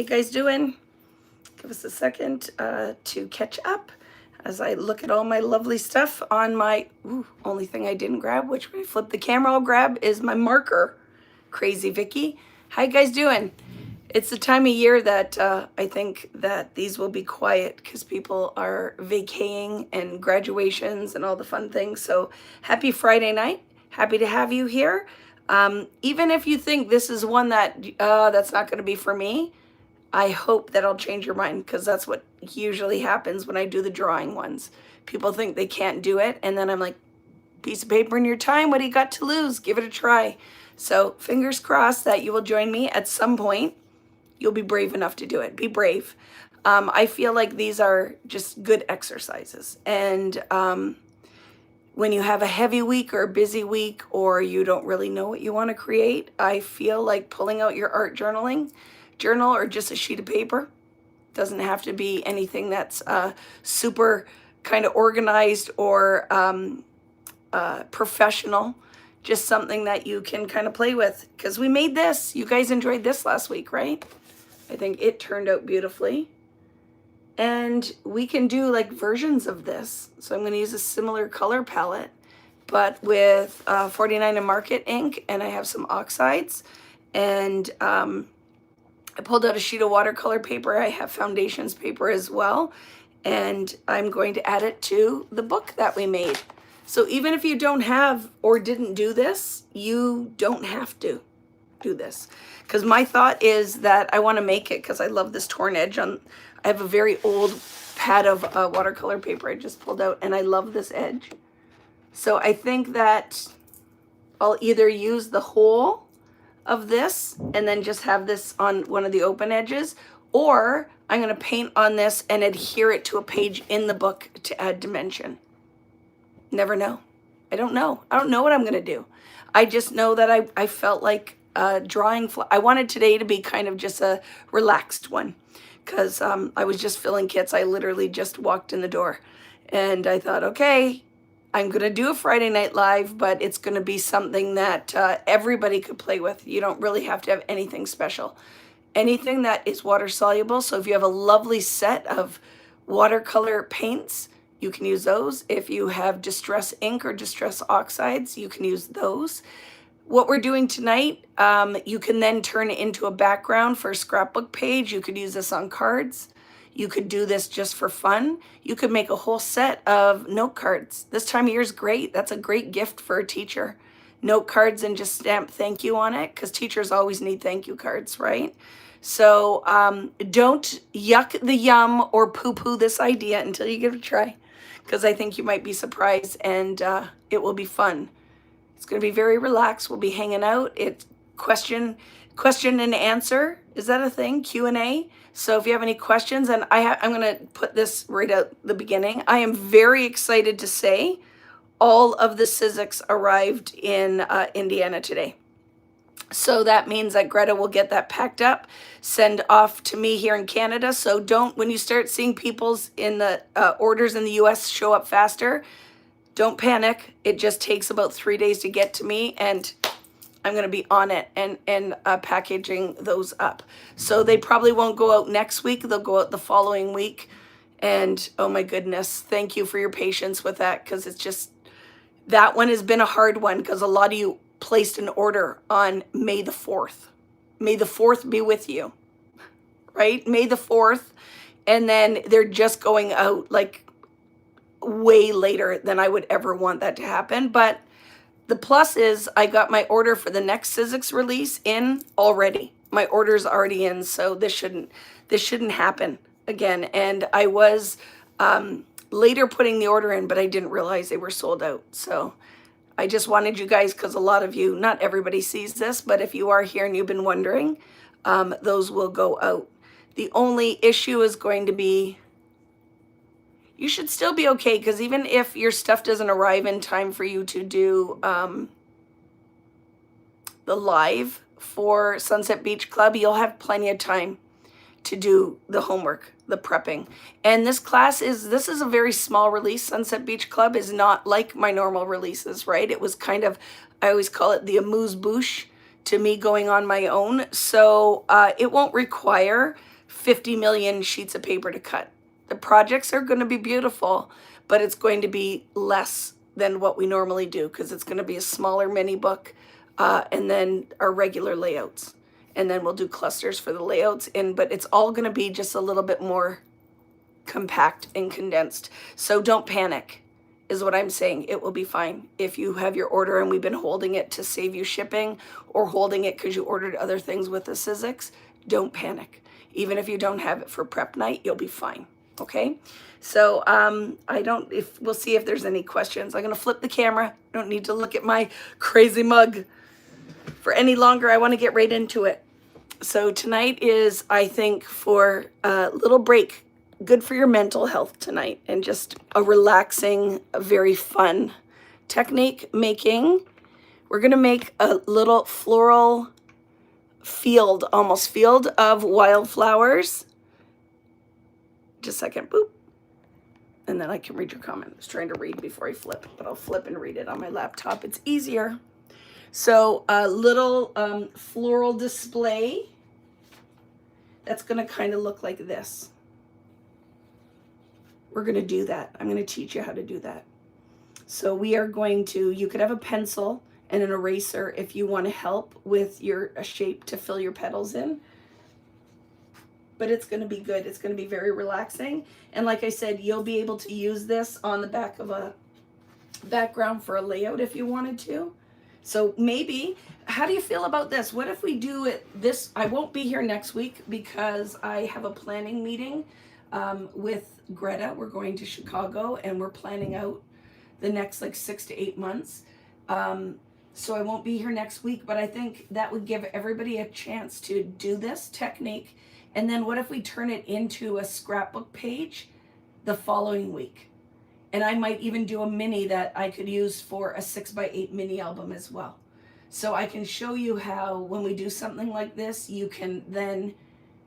you guys doing? Give us a second to catch up as I look at all my lovely stuff on my, only thing I didn't grab, which when I flip the camera I'll grab, is my marker. Crazy Vicky. How you guys doing? It's the time of year that I think that these will be quiet because people are vacaying and graduations and all the fun things. So happy Friday night. Happy to have you here. Even if you think this is one that that's not going to be for me, I hope that I'll change your mind, because that's what usually happens when I do the drawing ones. People think they can't do it, and then I'm like, piece of paper in your time, what do you got to lose? Give it a try. So fingers crossed that you will join me at some point. You'll be brave enough to do it. Be brave. I feel like these are just good exercises. And when you have a heavy week or a busy week, or you don't really know what you want to create, I feel like pulling out your art journal or just a sheet of paper. Doesn't have to be anything that's super kind of organized or professional. Just something that you can kind of play with, because we made this. You guys enjoyed this last week, right? I think it turned out beautifully. And we can do like versions of this. So I'm going to use a similar color palette, but with 49 and Market ink, and I have some oxides, and I pulled out a sheet of watercolor paper. I have foundations paper as well, and I'm going to add it to the book that we made. So even if you don't have or didn't do this, you don't have to do this. Because my thought is that I want to make it, because I love this torn edge on. I have a very old pad of watercolor paper I just pulled out, and I love this edge. So I think that I'll either use the whole of this and then just have this on one of the open edges, or I'm going to paint on this and adhere it to a page in the book to add dimension. Never know. I don't know. I don't know what I'm going to do. I just know that I felt like drawing. I wanted today to be kind of just a relaxed one, because I was just filling kits. I literally just walked in the door, and I thought, okay, I'm going to do a Friday Night Live, but it's going to be something that everybody could play with. You don't really have to have anything special. Anything that is water soluble. So if you have a lovely set of watercolor paints, you can use those. If you have distress ink or distress oxides, you can use those. What we're doing tonight, you can then turn it into a background for a scrapbook page. You could use this on cards. You could do this just for fun. You could make a whole set of note cards. This time of year is great. That's a great gift for a teacher. Note cards, and just stamp thank you on it, because teachers always need thank you cards, right? So don't yuck the yum or poo-poo this idea until you give it a try, because I think you might be surprised, and it will be fun. It's going to be very relaxed. We'll be hanging out. It's question and answer. Is that a thing? Q&A. So if you have any questions, and I'm going to put this right at the beginning. I am very excited to say all of the Sizzix arrived in Indiana today. So that means that Greta will get that packed up, send off to me here in Canada. So when you start seeing people's in the orders in the US show up faster, don't panic. It just takes about 3 days to get to me, and I'm going to be on it and packaging those up. So they probably won't go out next week. They'll go out the following week. And oh my goodness, thank you for your patience with that, because it's just, that one has been a hard one, because a lot of you placed an order on May the 4th. May the 4th be with you, right? May the 4th. And then they're just going out like way later than I would ever want that to happen. But the plus is I got my order for the next Sizzix release in already. My order's already in, so this shouldn't happen again. And I was later putting the order in, but I didn't realize they were sold out. So I just wanted you guys, because a lot of you, not everybody sees this, but if you are here and you've been wondering, those will go out. The only issue is going to be, you should still be okay, because even if your stuff doesn't arrive in time for you to do the live for Sunset Beach Club, you'll have plenty of time to do the homework, the prepping. And this is a very small release. Sunset Beach Club is not like my normal releases, right? It was kind of, I always call it the amuse-bouche, to me going on my own. So it won't require 50 million sheets of paper to cut. The projects are going to be beautiful, but it's going to be less than what we normally do because it's going to be a smaller mini book and then our regular layouts. And then we'll do clusters for the layouts. But it's all going to be just a little bit more compact and condensed. So don't panic is what I'm saying. It will be fine. If you have your order and we've been holding it to save you shipping or holding it because you ordered other things with the Sizzix, don't panic. Even if you don't have it for prep night, you'll be fine. Okay? So we'll see if there's any questions. I'm going to flip the camera. Don't need to look at my crazy mug for any longer. I want to get right into it. So tonight is, I think, for a little break, good for your mental health tonight, and just a relaxing, a very fun technique making. We're going to make a little floral field, almost field of wildflowers. Just a second, boop. And then I can read your comment. I was trying to read before I flip, but I'll flip and read it on my laptop. It's easier. So a little floral display that's going to kind of look like this. We're going to do that. I'm going to teach you how to do that. So we are going to, you could have a pencil and an eraser if you want to help with a shape to fill your petals in. But it's going to be good. It's going to be very relaxing. And like I said, you'll be able to use this on the back of a background for a layout if you wanted to. So maybe, how do you feel about this? What if we do it this, I won't be here next week because I have a planning meeting with Greta. We're going to Chicago and we're planning out the next like 6 to 8 months. So I won't be here next week, but I think that would give everybody a chance to do this technique. And then what if we turn it into a scrapbook page the following week? And I might even do a mini that I could use for a 6x8 mini album as well. So I can show you how when we do something like this, you can then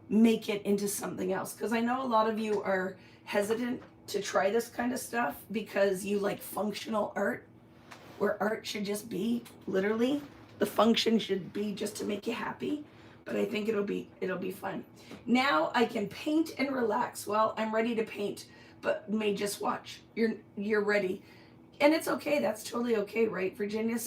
make it into something else. Because I know a lot of you are hesitant to try this kind of stuff because you like functional art, where art should just be literally, the function should be just to make you happy. But I think it'll be fun. Now I can paint and relax. Well, I'm ready to paint, but may just watch. You're ready. And it's okay. That's totally okay, right, Virginia?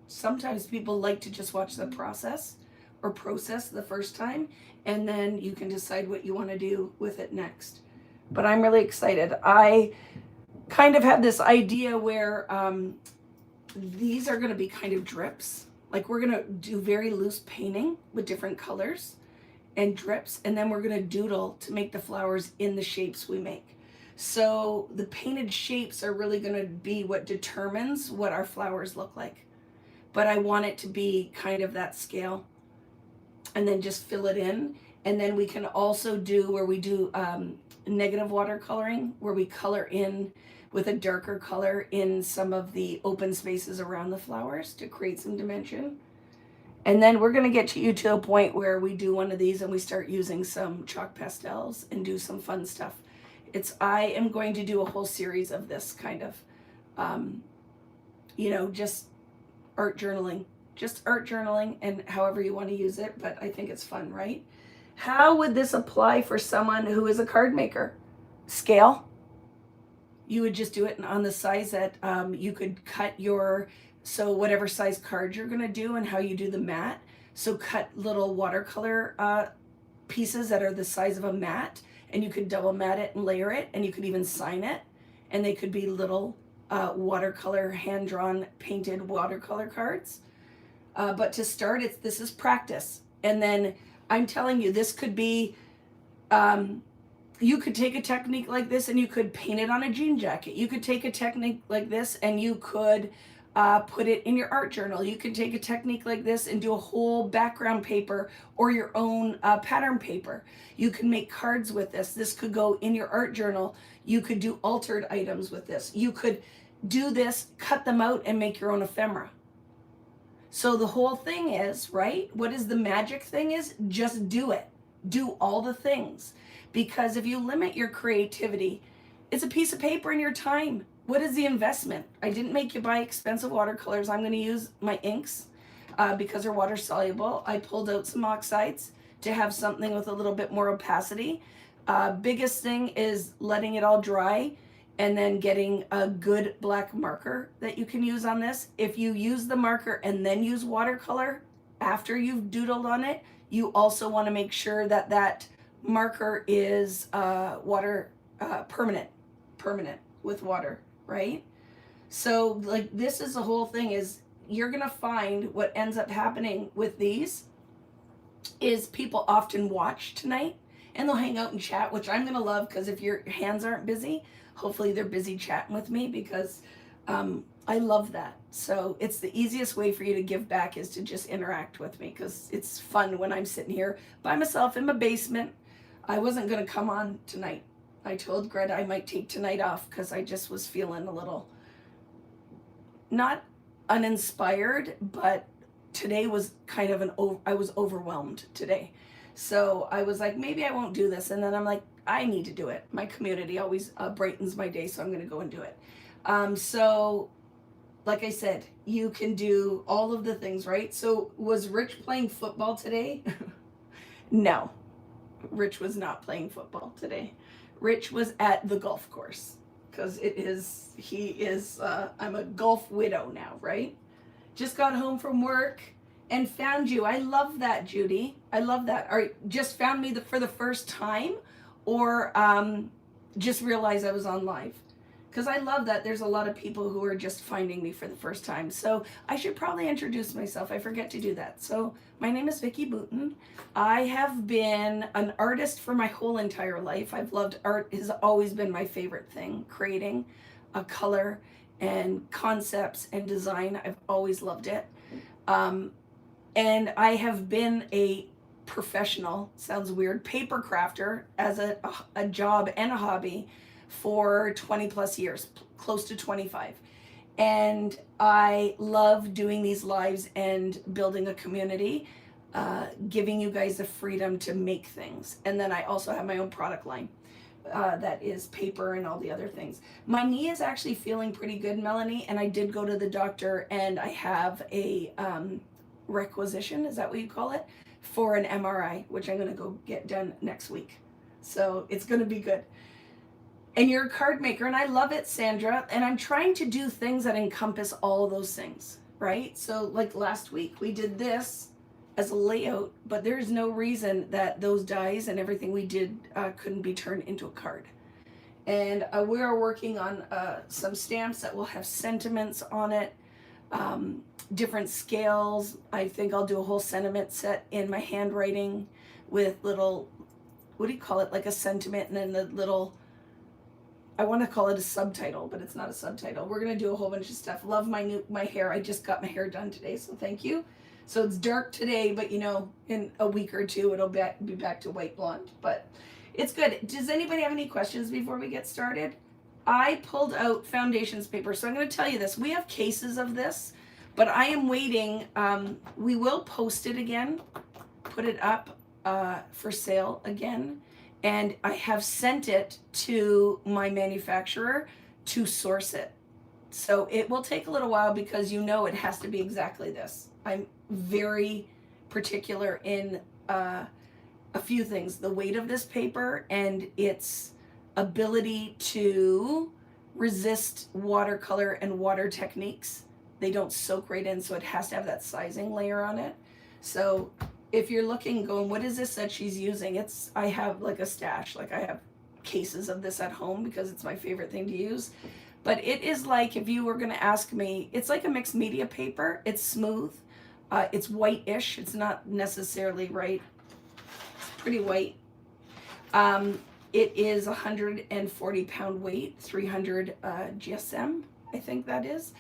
Sometimes people like to just watch the process the first time, and then you can decide what you want to do with it next. But I'm really excited. I kind of have this idea where these are going to be kind of drips. Like we're going to do very loose painting with different colors and drips, and then we're going to doodle to make the flowers in the shapes we make. So the painted shapes are really going to be what determines what our flowers look like. But I want it to be kind of that scale, and then just fill it in. And then we can also do where we do negative watercoloring, where we color in with a darker color in some of the open spaces around the flowers to create some dimension. And then we're going to get you to a point where we do one of these and we start using some chalk pastels and do some fun stuff. I am going to do a whole series of this kind of, just art journaling. Just art journaling and however you want to use it, but I think it's fun, right? How would this apply for someone who is a card maker? Scale. You would just do it on the size that you could cut so whatever size card you're going to do and how you do the mat. So cut little watercolor pieces that are the size of a mat, and you could double mat it and layer it, and you could even sign it. And they could be little watercolor, hand-drawn, painted watercolor cards. But to start, this is practice. And then I'm telling you, this could be, you could take a technique like this and you could paint it on a jean jacket. You could take a technique like this and you could put it in your art journal. You could take a technique like this and do a whole background paper or your own pattern paper. You can make cards with this. This could go in your art journal. You could do altered items with this. You could do this, cut them out, and make your own ephemera. So the whole thing is, right? What is the magic thing is? Just do it. Do all the things. Because if you limit your creativity, it's a piece of paper and your time. What is the investment? I didn't make you buy expensive watercolors. I'm going to use my inks. because they're water soluble. I pulled out some oxides to have something with a little bit more opacity. Biggest thing is letting it all dry and then getting a good black marker that you can use on this. If you use the marker and then use watercolor after you've doodled on it, you also want to make sure that that marker is permanent with water, right? So like this is the whole thing, is you're gonna find what ends up happening with these is people often watch tonight and they'll hang out and chat, which I'm gonna love, because if your hands aren't busy, hopefully they're busy chatting with me, because I love that. So it's the easiest way for you to give back, is to just interact with me, because it's fun when I'm sitting here by myself in my basement. I wasn't gonna come on tonight. I told Greta I might take tonight off because I just was feeling a little, not uninspired, but today was kind of I was overwhelmed today. So I was like, maybe I won't do this. And then I'm like, I need to do it. My community always brightens my day, so I'm going to go and do it. So like I said, you can do all of the things, right? So was Rich playing football today? No, Rich was not playing football today. Rich was at the golf course, because I'm a golf widow now, right? Just got home from work and found you. I love that, Judy. I love that. Or just found me for the first time, or just realized I was on live. Because I love that there's a lot of people who are just finding me for the first time. So I should probably introduce myself. I forget to do that. So my name is Vicki Booten. I have been an artist for my whole entire life. I've loved art. Has always been my favorite thing. Creating a color and concepts and design. I've always loved it. And I have been a professional, sounds weird, paper crafter as a job and a hobby for 20 plus years, close to 25. And I love doing these lives and building a community, giving you guys the freedom to make things. And then I also have my own product line that is paper and all the other things. My knee is actually feeling pretty good, Melanie, and I did go to the doctor, and I have a requisition, is that what you call it, for an MRI, which I'm going to go get done next week. So it's going to be good. And you're a card maker, and I love it, Sandra, and I'm trying to do things that encompass all of those things, right? So like last week we did this as a layout, but there's no reason that those dies and everything we did couldn't be turned into a card. And we are working on some stamps that will have sentiments on it, different scales. I think I'll do a whole sentiment set in my handwriting with little, what do you call it, like a sentiment, and then the little, I want to call it a subtitle, but it's not a subtitle. We're going to do a whole bunch of stuff. Love my hair. I just got my hair done today, so thank you. So it's dark today, but you know, in a week or two, it'll be back to white blonde. But it's good. Does anybody have any questions before we get started? I pulled out foundations paper, so I'm going to tell you this. We have cases of this, but I am waiting. We will post it again, put it up for sale again. And I have sent it to my manufacturer to source it. So it will take a little while, because you know it has to be exactly this. I'm very particular in a few things. The weight of this paper and its ability to resist watercolor and water techniques. They don't soak right in, so it has to have that sizing layer on it. So if you're looking, going, what is this that she's using? I have like a stash, like I have cases of this at home because it's my favorite thing to use. But it is like, if you were going to ask me, it's like a mixed media paper. It's smooth. It's white-ish. It's not necessarily right. It's pretty white. It is 140 pound weight, 300 GSM, I think that is.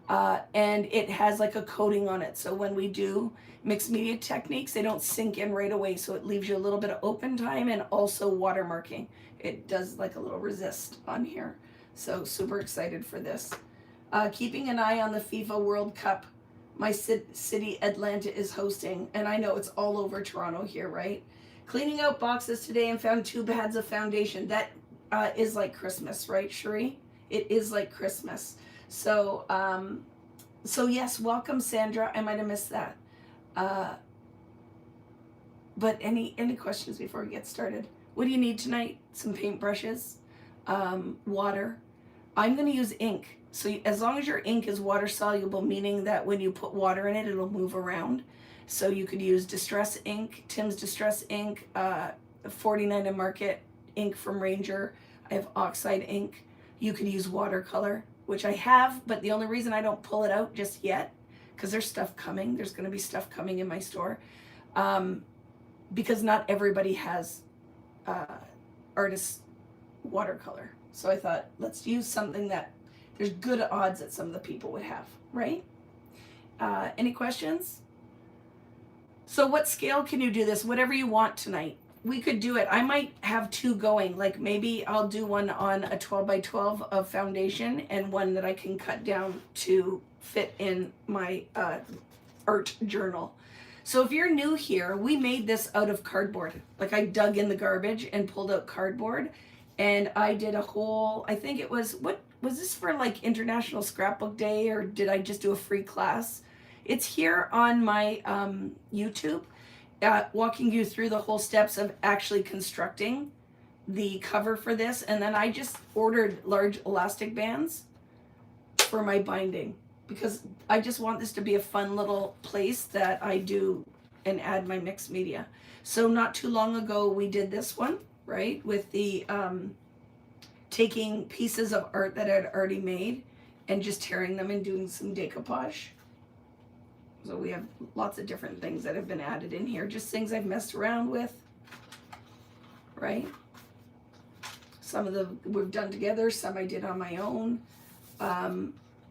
And it has like a coating on it. So when we do mixed media techniques, they don't sink in right away. So it leaves you a little bit of open time, and also watermarking. It does like a little resist on here. So super excited for this. Keeping an eye on the FIFA World Cup. My city, Atlanta, is hosting. And I know it's all over Toronto here, right? Cleaning out boxes today and found 2 pads of foundation. That is like Christmas, right, Cherie? It is like Christmas. So, so yes, welcome, Sandra. I might have missed that. But any questions before we get started? What do you need tonight? Some paintbrushes, water. I'm going to use ink. So as long as your ink is water soluble, meaning that when you put water in it, it'll move around. So you could use Distress ink, Tim's Distress ink, 49 and Market ink from Ranger. I have oxide ink. You could use watercolor, which I have, but the only reason I don't pull it out just yet, because there's stuff coming. There's going to be stuff coming in my store. Because not everybody has artist watercolor. So I thought, let's use something that there's good odds that some of the people would have, right? Any questions? So what scale can you do this? Whatever you want tonight. We could do it. I might have two going. Like maybe I'll do one on a 12 by 12 of foundation and one that I can cut down to fit in my art journal. So if you're new here, we made this out of cardboard. Like I dug in the garbage and pulled out cardboard, and I did a whole, I think it was, what was this for, like International Scrapbook Day, or did I just do a free class? It's here on my YouTube, walking you through the whole steps of actually constructing the cover for this. And then I just ordered large elastic bands for my binding, because I just want this to be a fun little place that I do and add my mixed media. So not too long ago, we did this one, right? With the taking pieces of art that I'd already made and just tearing them and doing some decoupage. So we have lots of different things that have been added in here, just things I've messed around with, right? Some of them we've done together, some I did on my own.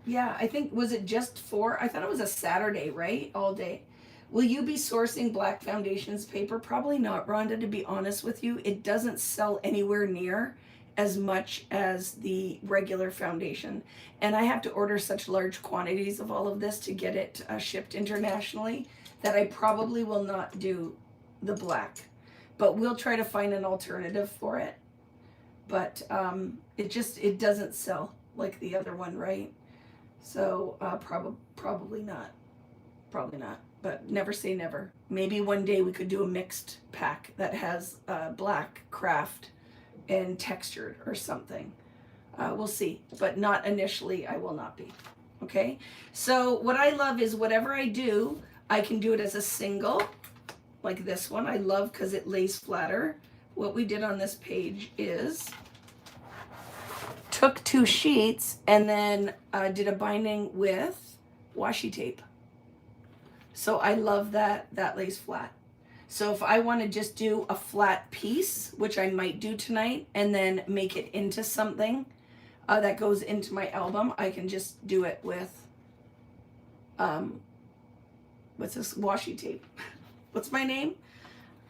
Yeah, I think, was it just for, I thought it was a Saturday, right? All day. Will you be sourcing black foundations paper? Probably not, Rhonda, to be honest with you. It doesn't sell anywhere near as much as the regular foundation. And I have to order such large quantities of all of this to get it shipped internationally that I probably will not do the black. But we'll try to find an alternative for it. But it doesn't sell like the other one, right? So probably not, but never say never. Maybe one day we could do a mixed pack that has black, craft, and textured or something. We'll see, but not initially. I will not be. Okay, so what I love is whatever I do, I can do it as a single, like this one. I love because it lays flatter. What we did on this page is took two sheets and then did a binding with washi tape. So I love that lays flat. So if I want to just do a flat piece, which I might do tonight, and then make it into something that goes into my album, I can just do it with what's this, washi tape. What's my name?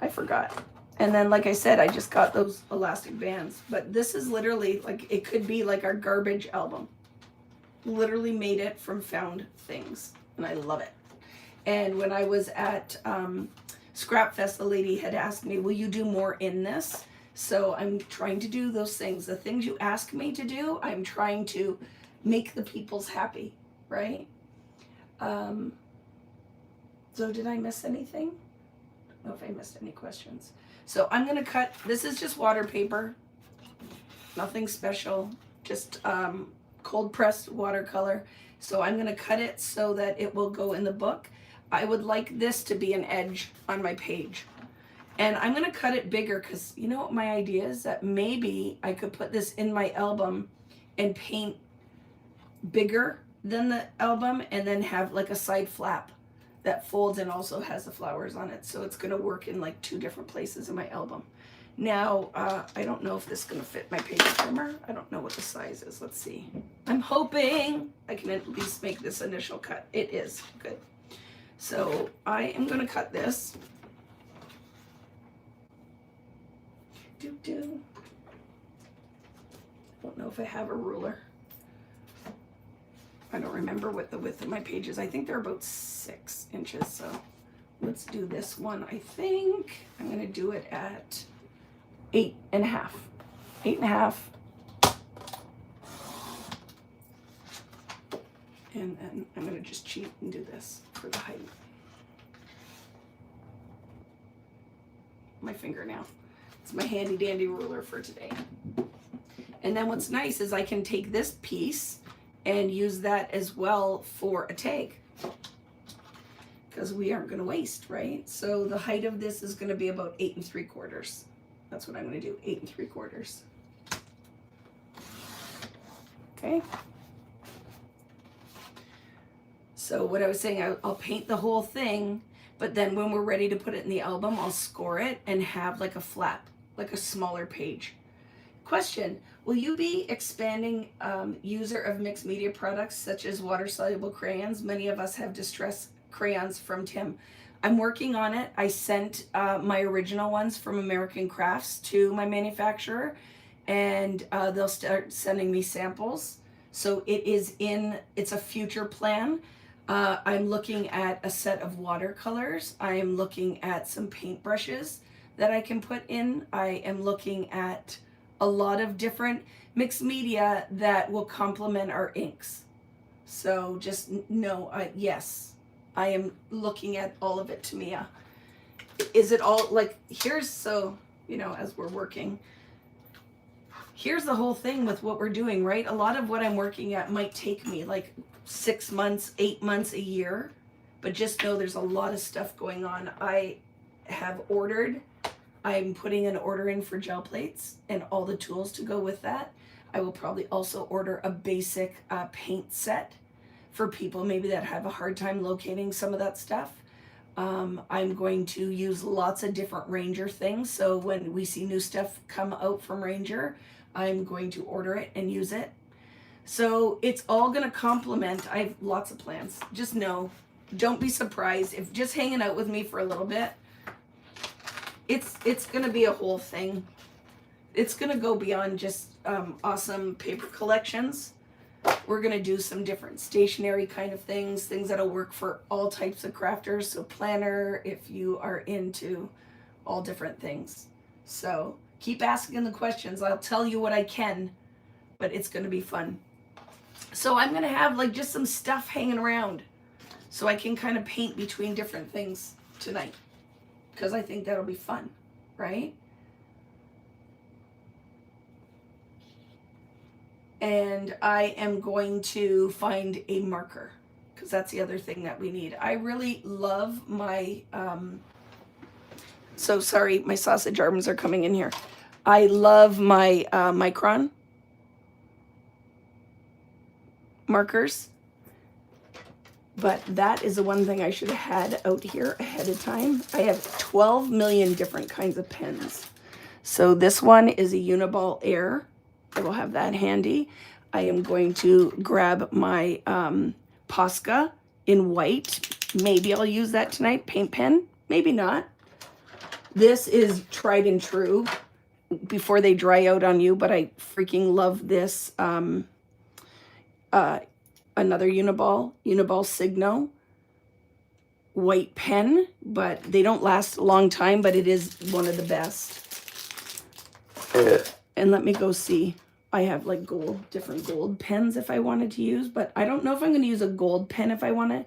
I forgot. And then, like I said, I just got those elastic bands. But this is literally, like, it could be like our garbage album. Literally made it from found things. And I love it. And when I was at Scrap Fest, the lady had asked me, will you do more in this? So I'm trying to do those things. The things you ask me to do, I'm trying to make the people's happy, right? So did I miss anything? I don't know if I missed any questions. So I'm going to cut, this is just water paper, nothing special, just cold pressed watercolor. So I'm going to cut it so that it will go in the book. I would like this to be an edge on my page. And I'm going to cut it bigger because you know what my idea is? That maybe I could put this in my album and paint bigger than the album and then have like a side flap that folds and also has the flowers on it. So it's going to work in like two different places in my album. Now, I don't know if this is going to fit my paper trimmer. I don't know what the size is. Let's see. I'm hoping I can at least make this initial cut. It is. Good. So I am going to cut this. I don't know if I have a ruler. I don't remember what the width of my page is. I think they're about 6 inches. So let's do this one. I think I'm going to do it at 8.5. 8.5. And then I'm going to just cheat and do this for the height. my finger now. It's my handy dandy ruler for today. And then what's nice is I can take this piece and use that as well for a tag, because we aren't going to waste, right? So the height of this is going to be about 8 3/4. That's what I'm going to do, 8 3/4. Okay. So what I was saying, I'll paint the whole thing, but then when we're ready to put it in the album, I'll score it and have like a flap, like a smaller page. Question, will you be expanding user of mixed media products such as water-soluble crayons? Many of us have distress crayons from Tim. I'm working on it. I sent my original ones from American Crafts to my manufacturer, and they'll start sending me samples. So it's a future plan. I'm looking at a set of watercolors. I am looking at some paintbrushes that I can put in. I am looking at a lot of different mixed media that will complement our inks. So just know, yes, I am looking at all of it, Tamia. Is it all, like, here's, so, you know, as we're working, here's the whole thing with what we're doing, right? A lot of what I'm working at might take me like 6 months, 8 months, a year, but just know there's a lot of stuff going on. I have ordered, I'm putting an order in for gel plates and all the tools to go with that. I will probably also order a basic paint set for people maybe that have a hard time locating some of that stuff. I'm going to use lots of different Ranger things. So when we see new stuff come out from Ranger, I'm going to order it and use it. So it's all going to complement. I have lots of plans. Just know, don't be surprised if just hanging out with me for a little bit, it's going to be a whole thing. It's going to go beyond just awesome paper collections. We're going to do some different stationery kind of things that'll work for all types of crafters. So planner, if you are into all different things. So keep asking the questions. I'll tell you what I can, but it's going to be fun. So I'm going to have like just some stuff hanging around so I can kind of paint between different things tonight, because I think that'll be fun, right? And I am going to find a marker, because that's the other thing that we need. I really love my, so sorry, my sausage arms are coming in here. I love my Micron markers, but that is the one thing I should have had out here ahead of time. I have 12 million different kinds of pens. So this one is a Uniball Air. I will have that handy. I am going to grab my Posca in white. Maybe I'll use that tonight. Paint pen, maybe not. This is tried and true before they dry out on you, but I freaking love this. Another Uniball Signo white pen, but they don't last a long time, but it is one of the best. And let me go see. I have like different gold pens if I wanted to use, but I don't know if I'm going to use a gold pen if I want to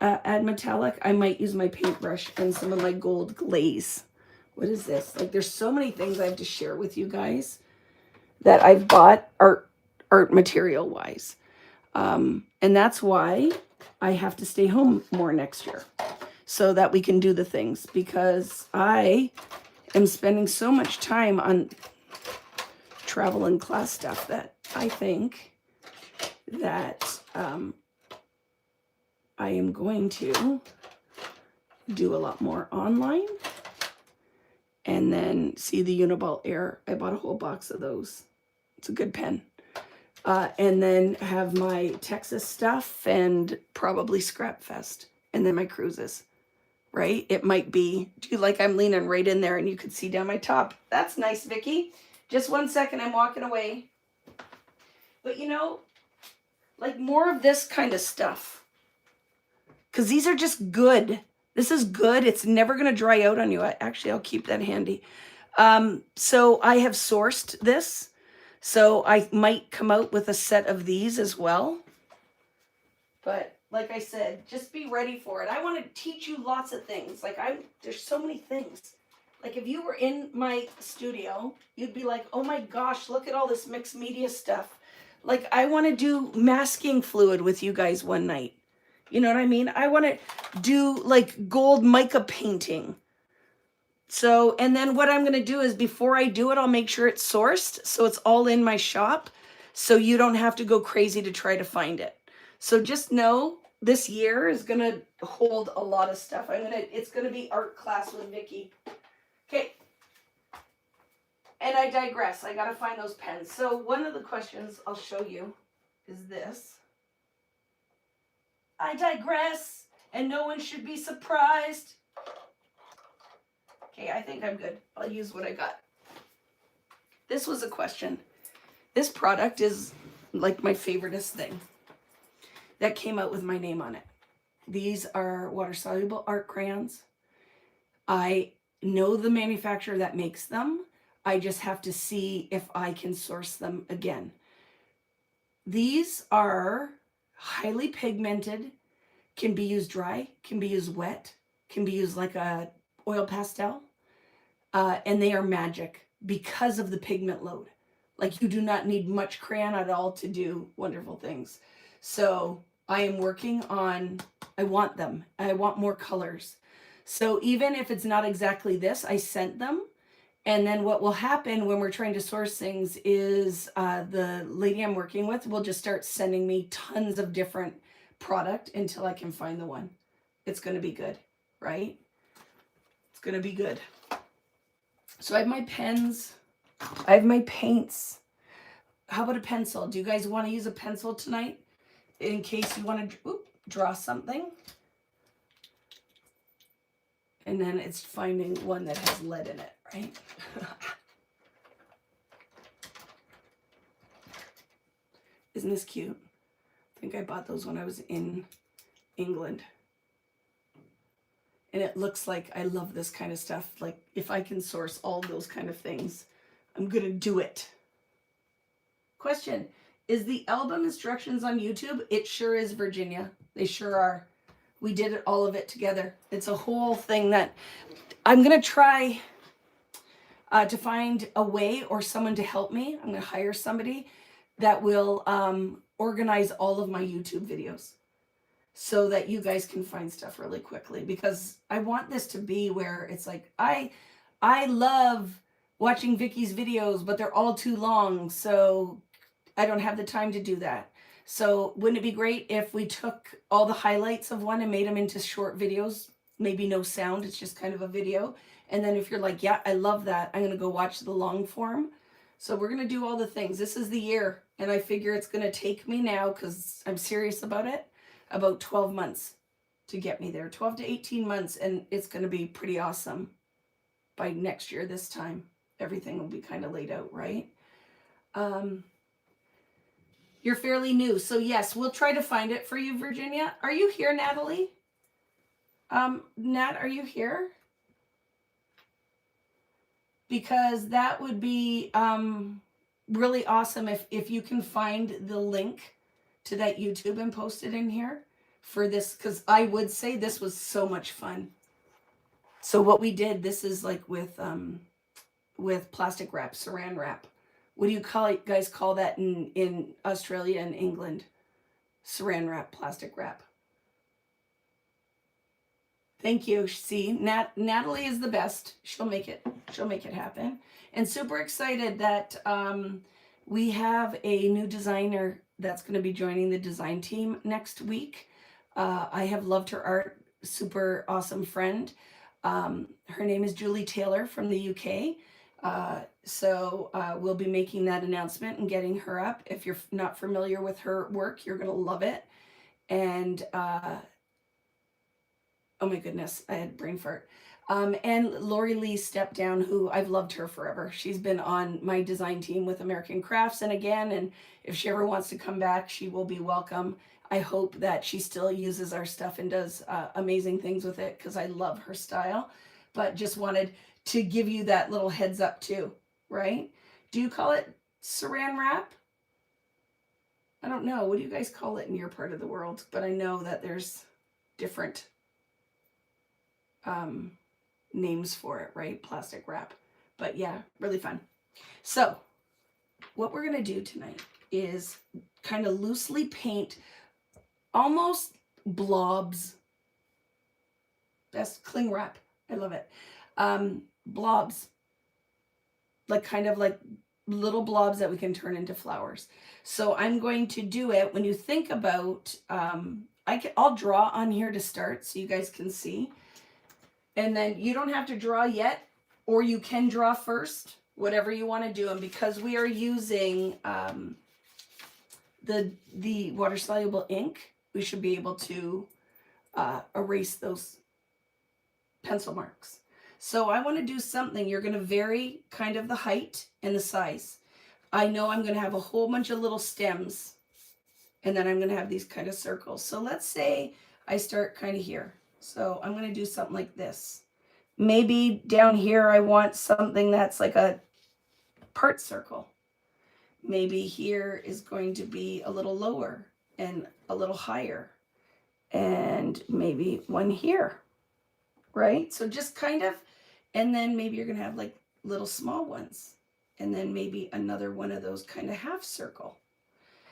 add metallic. I might use my paintbrush and some of my gold glaze. What is this? Like, there's so many things I have to share with you guys that I've bought art material wise. And that's why I have to stay home more next year so that we can do the things, because I am spending so much time on travel and class stuff that I think that I am going to do a lot more online. And then see the Uniball Air. I bought a whole box of those. It's a good pen. And then have my Texas stuff and probably Scrap Fest. And then my cruises, right? It might be, like I'm leaning right in there and you could see down my top. That's nice, Vicky. Just 1 second, I'm walking away. But you know, like more of this kind of stuff. Because these are just good. This is good. It's never going to dry out on you. Actually, I'll keep that handy. So I have sourced this. So I might come out with a set of these as well. But like I said, just be ready for it. I want to teach you lots of things. Like there's so many things. Like if you were in my studio, you'd be like, oh my gosh, look at all this mixed media stuff. Like I want to do masking fluid with you guys one night. You know what I mean? I want to do like gold mica painting. So, and then what I'm going to do is before I do it, I'll make sure it's sourced. So it's all in my shop. So you don't have to go crazy to try to find it. So just know this year is going to hold a lot of stuff. It's going to be art class with Vicky. Okay. And I digress. I got to find those pens. So one of the questions I'll show you is this. I digress, and no one should be surprised. Okay, I think I'm good. I'll use what I got. This was a question. This product is like my favoriteest thing that came out with my name on it. These are water-soluble art crayons. I know the manufacturer that makes them. I just have to see if I can source them again. These are highly pigmented, can be used dry, can be used wet, can be used like a oil pastel, and they are magic because of the pigment load. Like you do not need much crayon at all to do wonderful things. So I am working on, I want them. I want more colors. So even if it's not exactly this, I sent them. And then what will happen when we're trying to source things is the lady I'm working with will just start sending me tons of different product until I can find the one. It's going to be good, right? It's going to be good. So I have my pens. I have my paints. How about a pencil? Do you guys want to use a pencil tonight in case you want to draw something? And then it's finding one that has lead in it, right? Isn't this cute? I think I bought those when I was in England. And it looks like I love this kind of stuff. Like if I can source all those kind of things, I'm going to do it. Question, is the album instructions on YouTube? It sure is, Virginia. They sure are. We did it, all of it together. It's a whole thing that I'm going to try to find a way or someone to help me. I'm going to hire somebody that will organize all of my YouTube videos so that you guys can find stuff really quickly, because I want this to be where it's like, I love watching Vicky's videos, but they're all too long. So I don't have the time to do that. So wouldn't it be great if we took all the highlights of one and made them into short videos, maybe no sound, it's just kind of a video. And then if you're like, yeah, I love that, I'm going to go watch the long form. So we're going to do all the things. This is the year. And I figure it's going to take me now, because I'm serious about it, about 12 months to get me there. 12 to 18 months. And it's going to be pretty awesome by next year this time. Everything will be kind of laid out, right? You're fairly new. So yes, we'll try to find it for you, Virginia. Are you here, Natalie? Nat, are you here? Because that would be really awesome if you can find the link to that YouTube and post it in here for this, because I would say this was so much fun. So what we did, this is like with plastic wrap, saran wrap. What do you guys call that in Australia and England? Saran wrap, plastic wrap. Thank you. See, Natalie is the best. She'll make it happen. And super excited that we have a new designer that's going to be joining the design team next week. I have loved her art. Super awesome friend. Her name is Julie Taylor from the UK. So we'll be making that announcement and getting her up. If you're not familiar with her work, you're going to love it. And oh my goodness, I had a brain fart. And Lori Lee stepped down, who I've loved her forever. She's been on my design team with American Crafts and again, and if she ever wants to come back, she will be welcome. I hope that she still uses our stuff and does amazing things with it, because I love her style. But just wanted to give you that little heads up too, right? Do you call it saran wrap? I don't know. What do you guys call it in your part of the world? But I know that there's different names for it, right? Plastic wrap. But yeah, really fun. So what we're going to do tonight is kind of loosely paint almost blobs. Best cling wrap. I love it. Blobs. Like kind of like little blobs that we can turn into flowers. So I'm going to do it when you think about, I'll draw on here to start so you guys can see. And then you don't have to draw yet, or you can draw first, whatever you want to do. And because we are using the water-soluble ink, we should be able to erase those pencil marks. So I want to do something. You're going to vary kind of the height and the size. I know I'm going to have a whole bunch of little stems, and then I'm going to have these kind of circles. So let's say I start kind of here. So I'm going to do something like this. Maybe down here I want something that's like a part circle. Maybe here is going to be a little lower and a little higher. And maybe one here, right? So just kind of, and then maybe you're going to have like little small ones. And then maybe another one of those kind of half circle.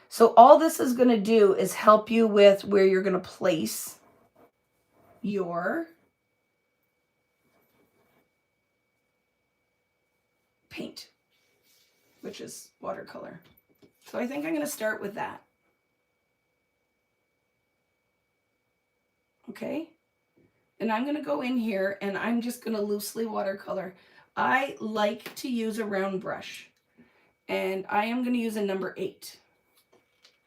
So all this is going to do is help you with where you're going to place your paint, which is watercolor. So I think I'm going to start with that. Okay. And I'm going to go in here and I'm just going to loosely watercolor. I like to use a round brush, and I am going to use a number 8.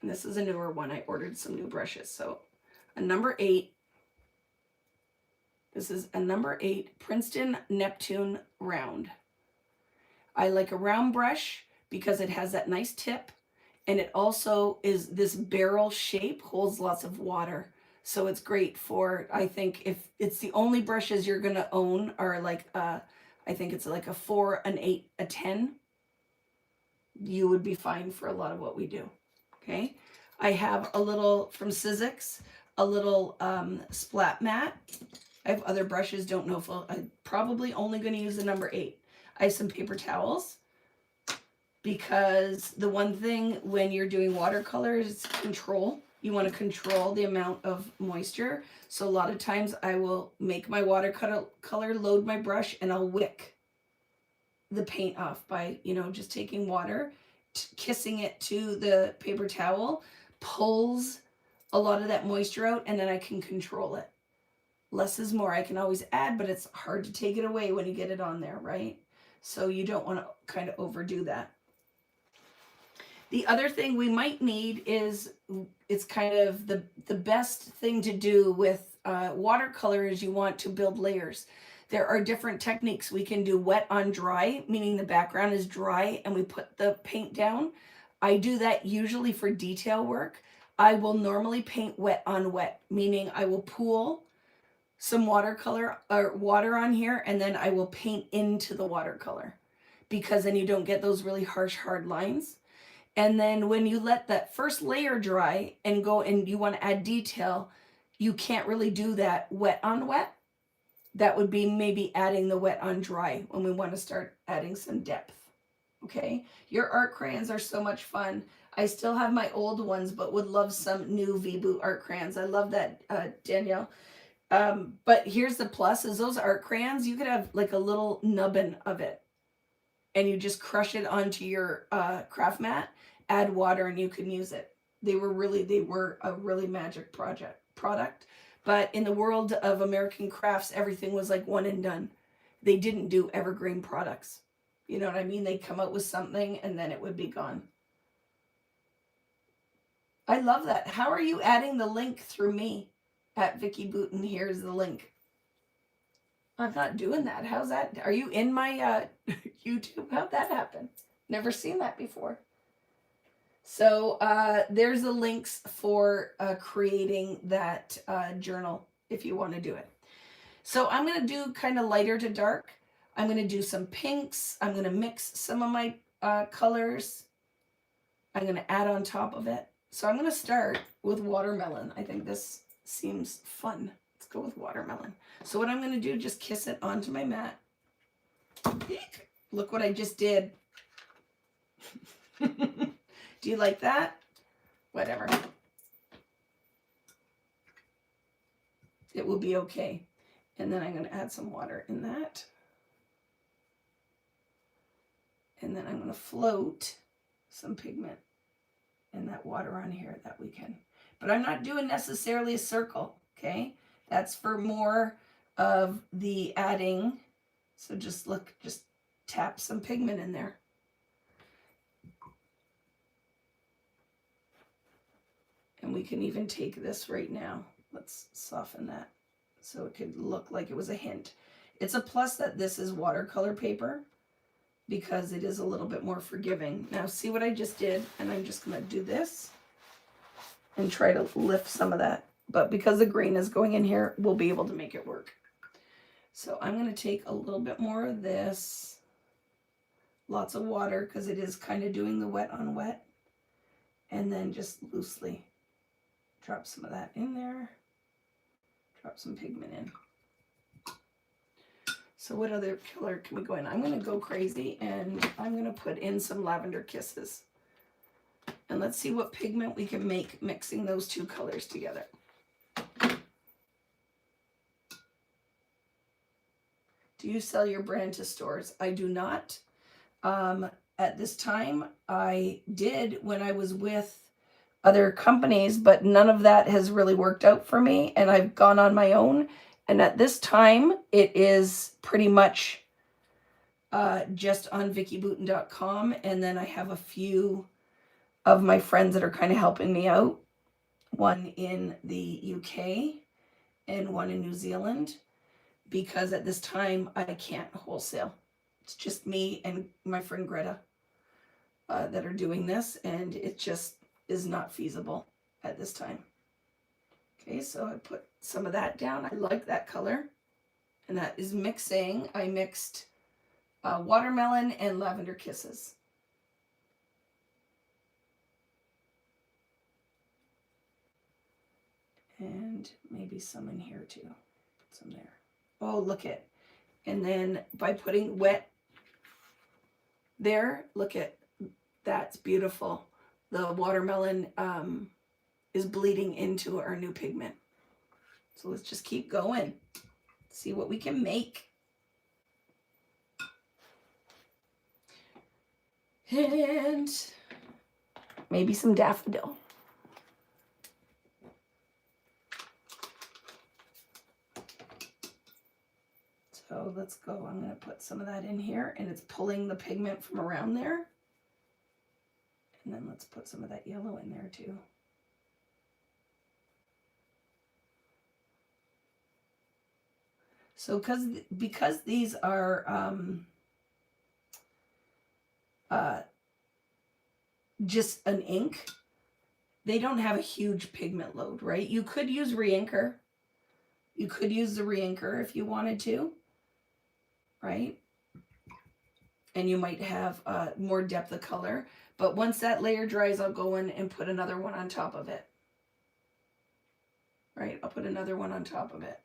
And this is a newer one. I ordered some new brushes. So a number 8. This is a number 8 Princeton Neptune round. I like a round brush because it has that nice tip, and it also is this barrel shape, holds lots of water. So it's great for, I think, if it's the only brushes you're going to own are like, I think it's like a 4, an 8, a 10. You would be fine for a lot of what we do. Okay. I have a little from Sizzix, a little splat mat. I have other brushes. Don't know if I'm probably only going to use the number 8. I have some paper towels, because the one thing when you're doing watercolor is control. You want to control the amount of moisture. So a lot of times I will make my watercolor, load my brush, and I'll wick the paint off by, just taking water, kissing it to the paper towel, pulls a lot of that moisture out, and then I can control it. Less is more. I can always add, but it's hard to take it away when you get it on there, right? So you don't want to kind of overdo that. The other thing we might need is, it's kind of the best thing to do with watercolor is you want to build layers. There are different techniques. We can do wet on dry, meaning the background is dry and we put the paint down. I do that usually for detail work. I will normally paint wet on wet, meaning I will pool some watercolor or water on here, and then I will paint into the watercolor, because then you don't get those really harsh, hard lines. And then when you let that first layer dry and go and you want to add detail, you can't really do that wet on wet. That would be maybe adding the wet on dry when we want to start adding some depth. Okay, your art crayons are so much fun. I still have my old ones, but would love some new V-Boot art crayons. I love that, Danielle. But here's the plus, is those art crayons, you could have like a little nubbin of it, and you just crush it onto your craft mat, add water, and you can use it. They were a really magic product. But in the world of American crafts, everything was like one and done. They didn't do evergreen products. You know what I mean? They'd come out with something and then it would be gone. I love that. How are you adding the link through me at Vicky Booten? Here's the link. I'm not doing that. How's that? Are you in my YouTube? How'd that happen? Never seen that before. So there's the links for creating that journal if you want to do it. So I'm going to do kind of lighter to dark. I'm going to do some pinks. I'm going to mix some of my colors. I'm going to add on top of it. So I'm going to start with watermelon. I think this seems fun. It's go with watermelon. So what I'm going to do, just kiss it onto my mat. Eek. Look what I just did. Do you like that? Whatever. It will be okay. And then I'm going to add some water in that. And then I'm going to float some pigment in that water on here that we can. But I'm not doing necessarily a circle, okay? That's for more of the adding. So just look, just tap some pigment in there. And we can even take this right now. Let's soften that so it could look like it was a hint. It's a plus that this is watercolor paper because it is a little bit more forgiving. Now see what I just did? And I'm just gonna do this and try to lift some of that. But because the green is going in here, we'll be able to make it work. So I'm gonna take a little bit more of this, lots of water because it is kind of doing the wet on wet, and then just loosely drop some of that in there, drop some pigment in. So what other color can we go in? I'm gonna go crazy and I'm gonna put in some lavender kisses. And let's see what pigment we can make mixing those two colors together. Do you sell your brand to stores? I do not. At this time, I did when I was with other companies, but none of that has really worked out for me, and I've gone on my own. And at this time, it is pretty much just on vickybooten.com, and then I have a few of my friends that are kind of helping me out. One in the UK and one in New Zealand, because at this time I can't wholesale. It's just me and my friend Greta that are doing this, and it just is not feasible at this time. Okay, so I put some of that down. I like that color, and that is mixing. I mixed watermelon and lavender kisses. And maybe some in here too. Put some there. Oh, look at. And then by putting wet there, look at, that's beautiful. The watermelon is bleeding into our new pigment. So let's just keep going. See what we can make. And maybe some daffodil. So let's go. I'm going to put some of that in here, and it's pulling the pigment from around there. And then let's put some of that yellow in there too. So because these are just an ink, they don't have a huge pigment load, right? You could use reinker. You could use the reinker if you wanted to, right? And you might have more depth of color. But once that layer dries, I'll go in and put another one on top of it. Right, I'll put another one on top of it.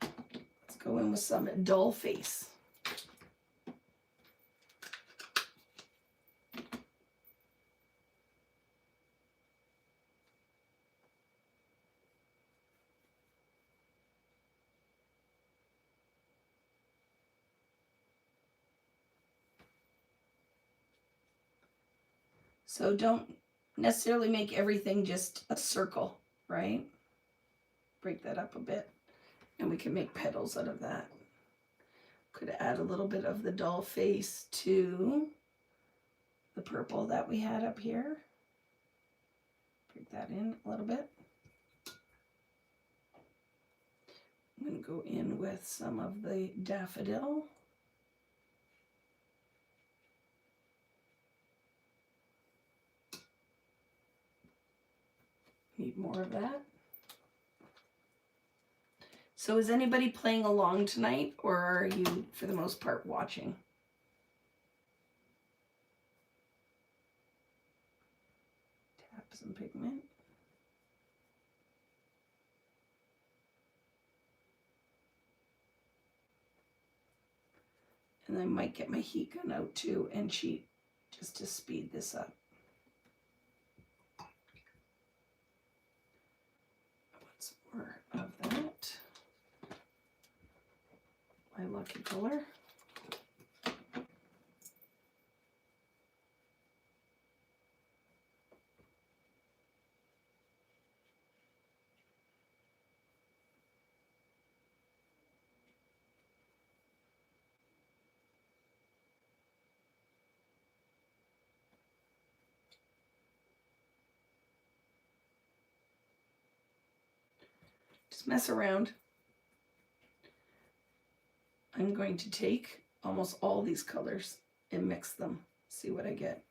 Let's go in with some dull face. So don't necessarily make everything just a circle, right? Break that up a bit, and we can make petals out of that. Could add a little bit of the dull face to the purple that we had up here. Break that in a little bit. I'm going to go in with some of the daffodil. Need more of that. So is anybody playing along tonight, or are you, for the most part, watching? Tap some pigment. And I might get my heat gun out too and cheat just to speed this up. I want some more of that. My lucky color. Just mess around. I'm going to take almost all these colors and mix them, see what I get.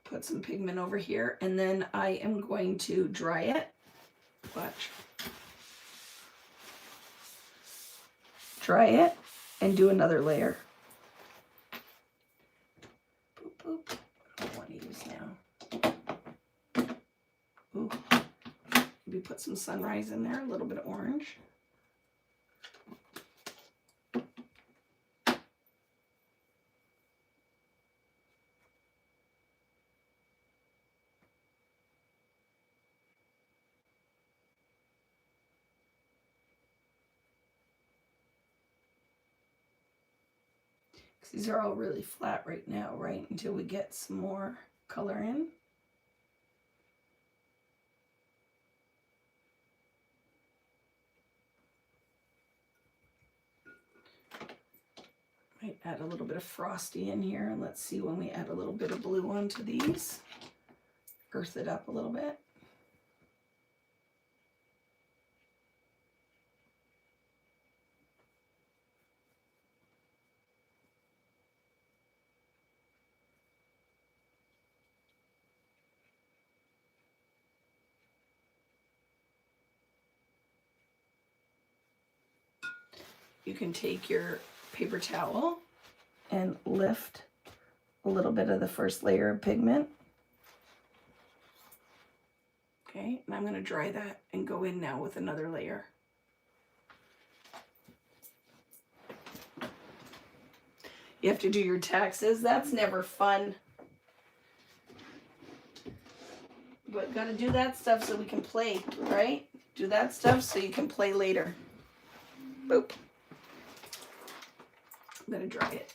Put some pigment over here, and then I am going to dry it. Watch. Dry it and do another layer. Boop, boop. I don't want to use now. Ooh. Maybe put some sunrise in there, a little bit of orange. These are all really flat right now, right? Until we get some more color in. Might add a little bit of frosty in here. And let's see when we add a little bit of blue onto these. Earth it up a little bit. You can take your paper towel and lift a little bit of the first layer of pigment. Okay, and I'm going to dry that and go in now with another layer. You have to do your taxes. That's never fun. But got to do that stuff so we can play, right? Do that stuff so you can play later. Boop. I'm going to dry it.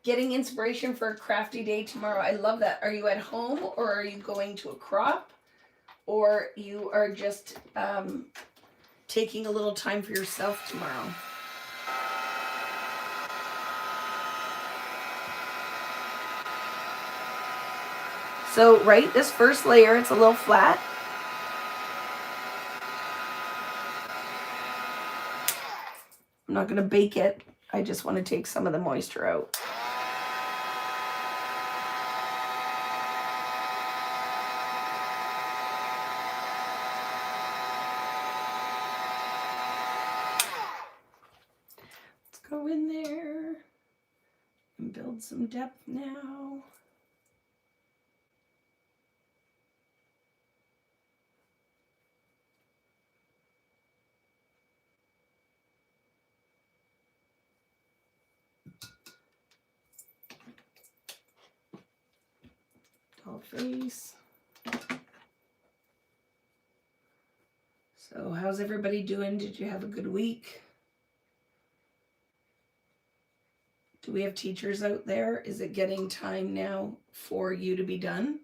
Getting inspiration for a crafty day tomorrow. I love that. Are you at home, or are you going to a crop, or you are just taking a little time for yourself tomorrow? So, right, this first layer, it's a little flat. I'm not going to bake it. I just want to take some of the moisture out. Let's go in there and build some depth now. Face. So how's everybody doing? Did you have a good week? Do we have teachers out there? Is it getting time now for you to be done?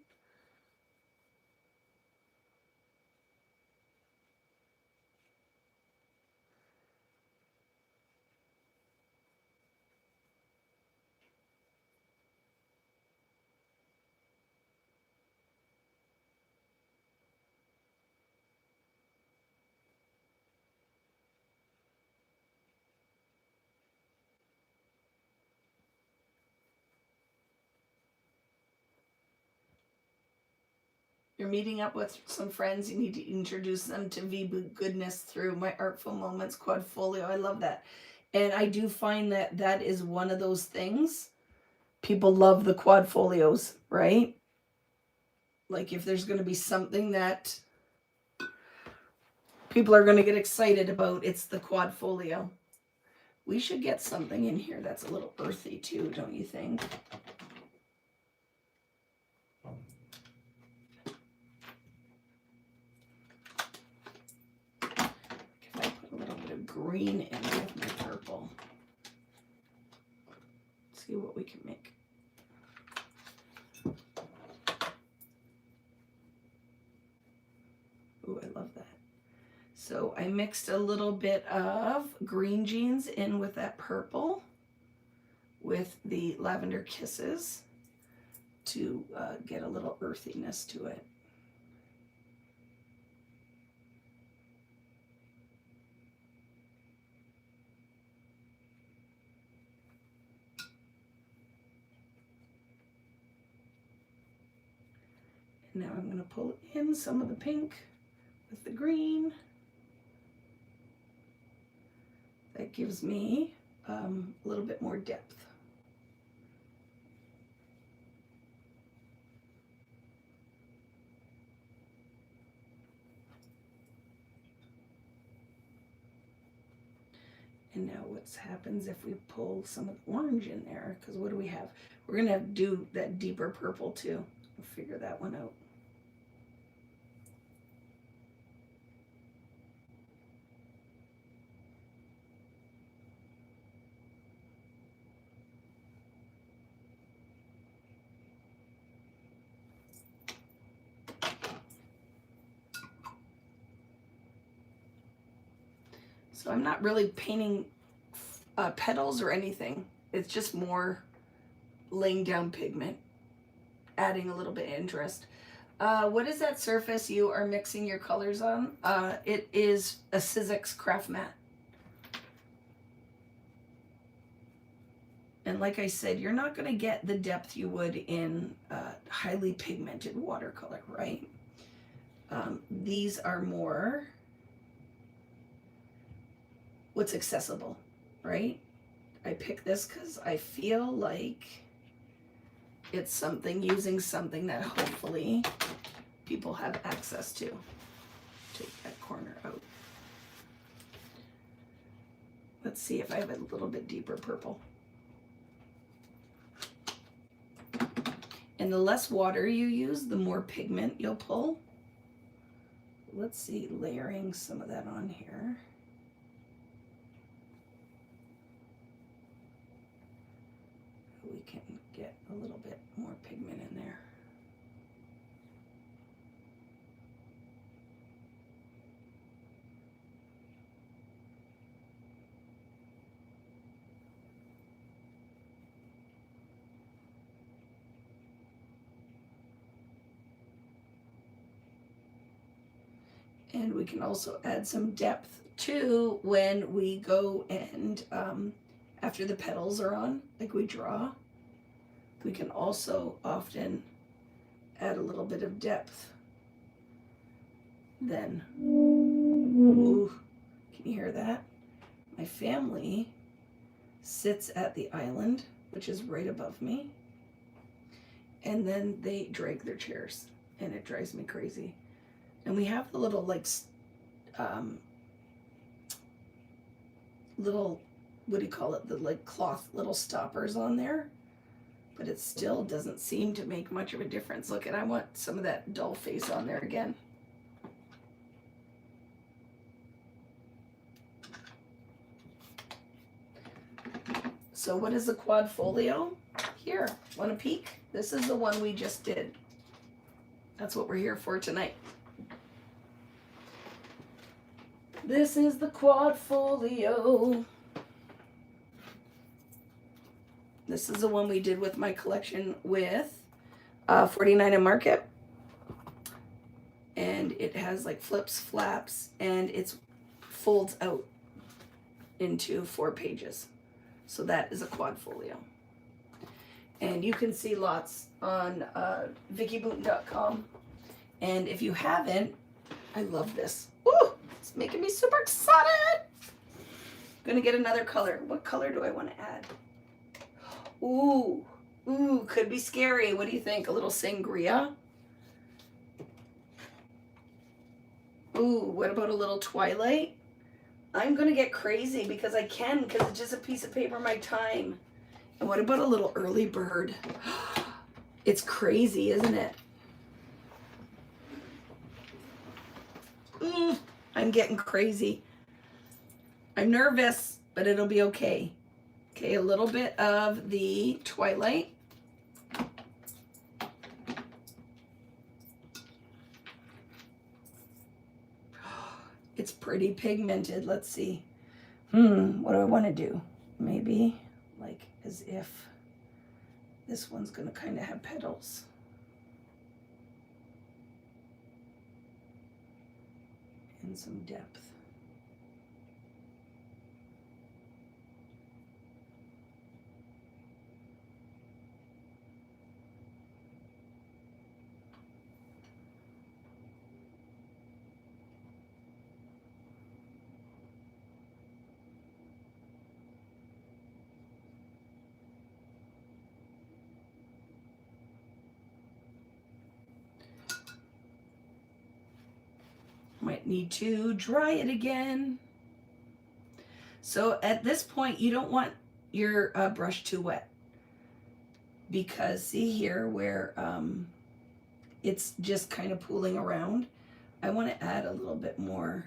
You're meeting up with some friends. You need to introduce them to VB goodness through my Artful Moments Quadfolio. I love that. And I do find that that is one of those things. People love the quad folios, right? Like if there's going to be something that people are going to get excited about, it's the quad folio. We should get something in here that's a little earthy too, don't you think? If I put a little bit of green in with my purple, see what we can make. Ooh, I love that. So I mixed a little bit of green jeans in with that purple with the lavender kisses to get a little earthiness to it. And now I'm going to pull in some of the pink with the green. That gives me a little bit more depth. And now what happens if we pull some of the orange in there? Because what do we have? We're going to have to do that deeper purple too. We'll figure that one out. So I'm not really painting petals or anything. It's just more laying down pigment, adding a little bit of interest. What is that surface you are mixing your colors on? It is a Sizzix Craft Mat. And like I said, you're not going to get the depth you would in highly pigmented watercolor, right? These are more what's accessible, right? I picked this because I feel like it's something, using something that hopefully people have access to. Take that corner out. Let's see if I have a little bit deeper purple. And the less water you use, the more pigment you'll pull. Let's see, layering some of that on here. We can get a little bit more pigment in there. And we can also add some depth too when we go and after the petals are on, like we draw, we can also often add a little bit of depth. Then, ooh, can you hear that? My family sits at the island, which is right above me, and then they drag their chairs, and it drives me crazy. And we have the little, like, little, what do you call it? The, like, cloth little stoppers on there. But it still doesn't seem to make much of a difference. Look, and I want some of that dull face on there again. So what is the quad folio? Here, want a peek? This is the one we just did. That's what we're here for tonight. This is the quad folio. This is the one we did with my collection with 49 and Market. And it has like flips, flaps, and it folds out into 4 pages. So that is a quad folio. And you can see lots on VickyBooten.com. And if you haven't, I love this. Ooh, it's making me super excited. gonna get another color. What color do I want to add? Ooh, ooh, could be scary. What do you think? A little sangria? Ooh, what about a little twilight? I'm gonna get crazy because I can, because it's just a piece of paper, my time. And what about a little early bird? It's crazy, isn't it? I'm getting crazy. I'm nervous, but it'll be okay. Okay, a little bit of the twilight. It's pretty pigmented. Let's see. What do I want to do? Maybe like as if this one's going to kind of have petals. And some depth. Might need to dry it again. So at this point, you don't want your brush too wet, because see here where it's just kind of pooling around. I want to add a little bit more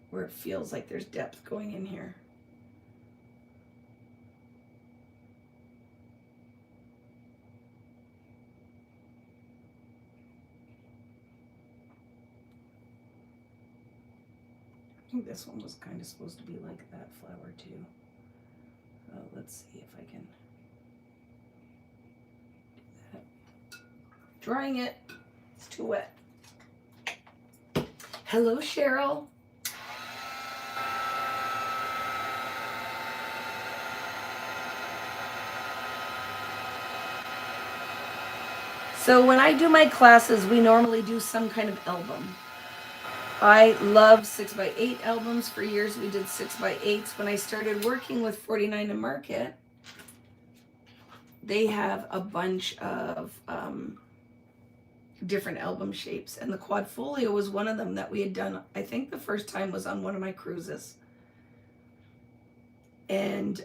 where it feels like there's depth going in here. I think this one was kind of supposed to be like that flower too. So let's see if I can do that. Drying it. It's too wet. Hello, Cheryl. So when I do my classes, we normally do some kind of album. I love 6x8 albums. For years we did 6x8s. When I started working with 49 and Market, they have a bunch of different album shapes, and the quadfolio was one of them that we had done. I think the first time was on one of my cruises, and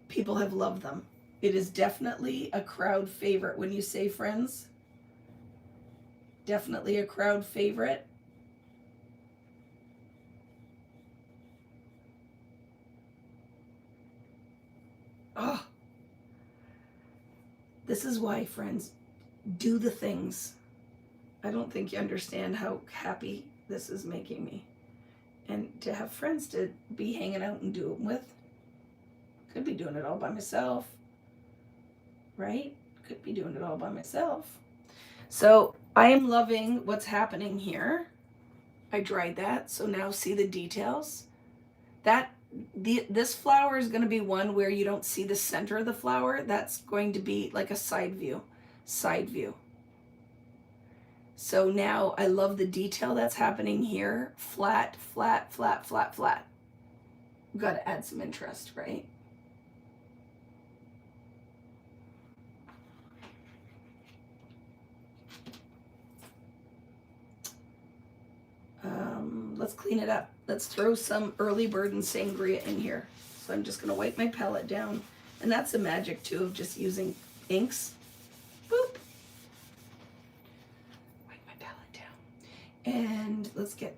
people have loved them. It is definitely a crowd favorite. When you say friends, definitely a crowd favorite. Oh, this is why, friends, do the things. I don't think you understand how happy this is making me. And to have friends to be hanging out and do it with. Could be doing it all by myself, right? Could be doing it all by myself. So I am loving what's happening here. I dried that, so now see the details. This flower is going to be one where you don't see the center of the flower. That's going to be like a side view. So now I love the detail that's happening here. Flat, flat, flat, flat, flat. We've got to add some interest, right? Let's clean it up. Let's throw some early bird and sangria in here. So I'm just going to wipe my palette down. And that's the magic too of just using inks. Boop. Wipe my palette down. And let's look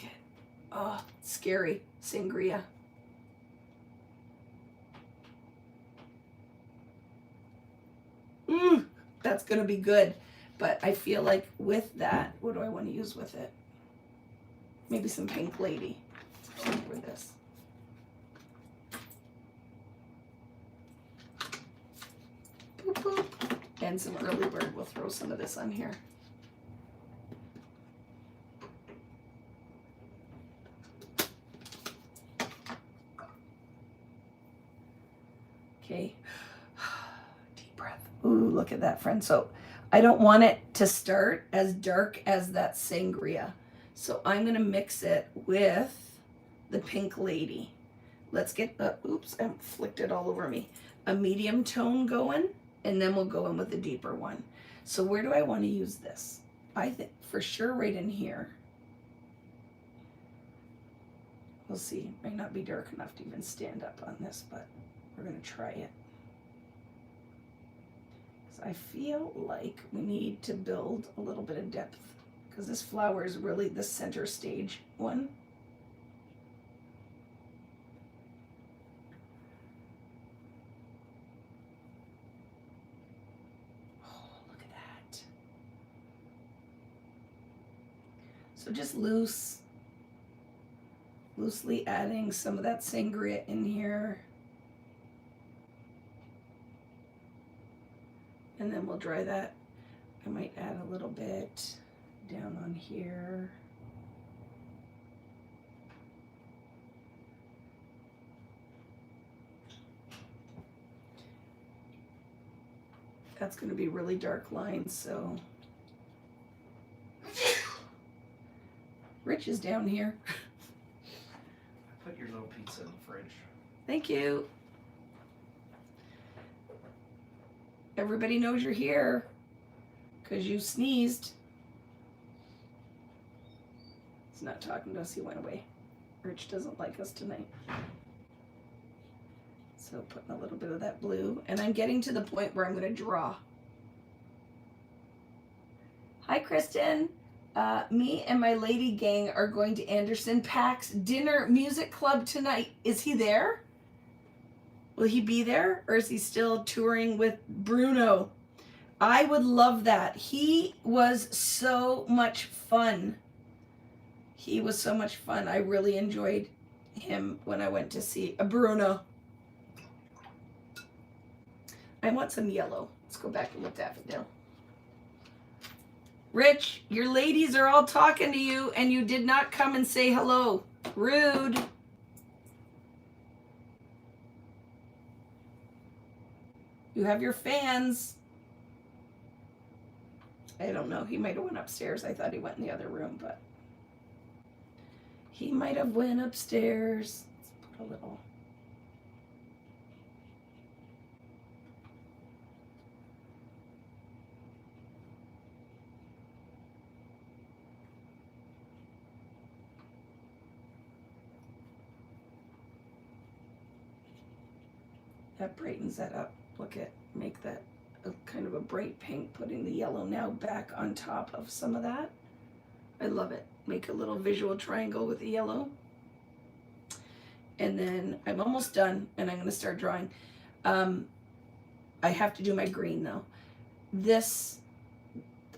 at, oh, scary sangria. That's going to be good. But I feel like with that, what do I want to use with it? Maybe some Pink Lady for this. Boop, boop. And some early bird. We'll throw some of this on here. Okay. Deep breath. Ooh, look at that, friend. So I don't want it to start as dark as that sangria. So I'm going to mix it with the Pink Lady. let's get, oops, I flicked it all over me, a medium tone going, and then we'll go in with a deeper one. So where do I want to use this? I think for sure right in here. We'll see. Might not be dark enough to even stand up on this, but we're going to try it. So I feel like we need to build a little bit of depth because this flower is really the center stage one. Oh, look at that. So just loosely adding some of that sangria in here. And then we'll dry that. I might add a little bit down on here. That's going to be really dark lines, so Rich is down here. I put your little pizza in the fridge. Thank you. Everybody knows you're here because you sneezed. He's not talking to us. He went away. Rich doesn't like us tonight. So putting a little bit of that blue. And I'm getting to the point where I'm going to draw. Hi, Kristen. Me and my lady gang are going to Anderson Paak's dinner music club tonight. Is he there? Will he be there, or is he still touring with Bruno? I would love that. He was so much fun. He was so much fun. I really enjoyed him when I went to see Bruno. I want some yellow. Let's go back and look daffodil. Rich, your ladies are all talking to you, and you did not come and say hello. Rude. You have your fans. I don't know. He might have went upstairs. I thought he went in the other room, but he might have went upstairs. Let's put a little. That brightens that up. Look at, make that a kind of a bright pink, putting the yellow now back on top of some of that. I love it. Make a little visual triangle with the yellow. And then I'm almost done and I'm going to start drawing. I have to do my green though. This,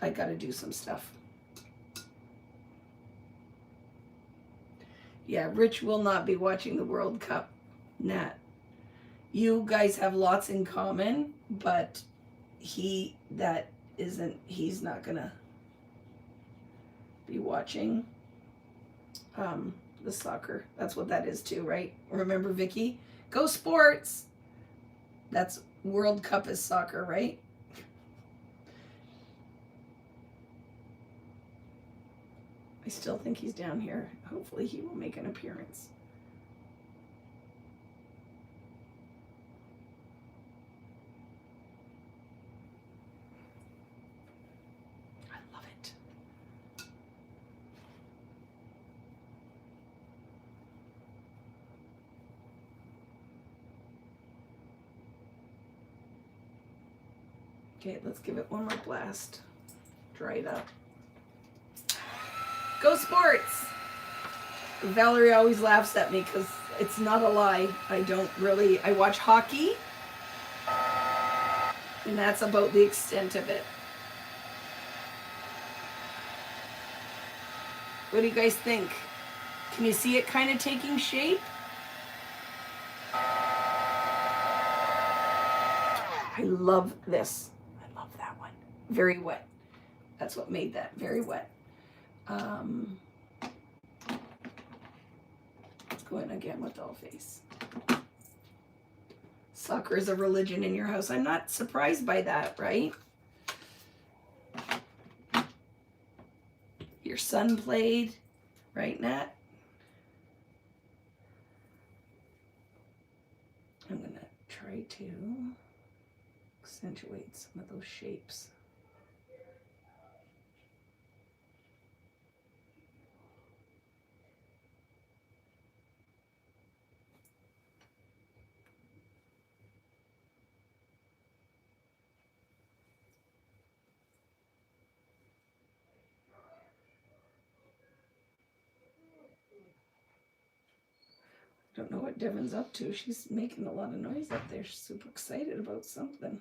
I got to do some stuff. Yeah, Rich will not be watching the World Cup, Nat. You guys have lots in common, but he's not gonna be watching the soccer. That's what that is too, right? Remember, Vicky? Go sports! That's World Cup is soccer, right? I still think he's down here. Hopefully he will make an appearance. Okay, let's give it one more blast. Dry it up. Go sports! Valerie always laughs at me because it's not a lie. I watch hockey, and that's about the extent of it. What do you guys think? Can you see it kind of taking shape? I love this. I love that one. Very wet. That's what made that very wet. Let's go in again with doll face. Soccer is a religion in your house. I'm not surprised by that, right? Your son played, right, Nat? try to accentuate some of those shapes. Don't know what Devon's up to. She's making a lot of noise up there. She's super excited about something.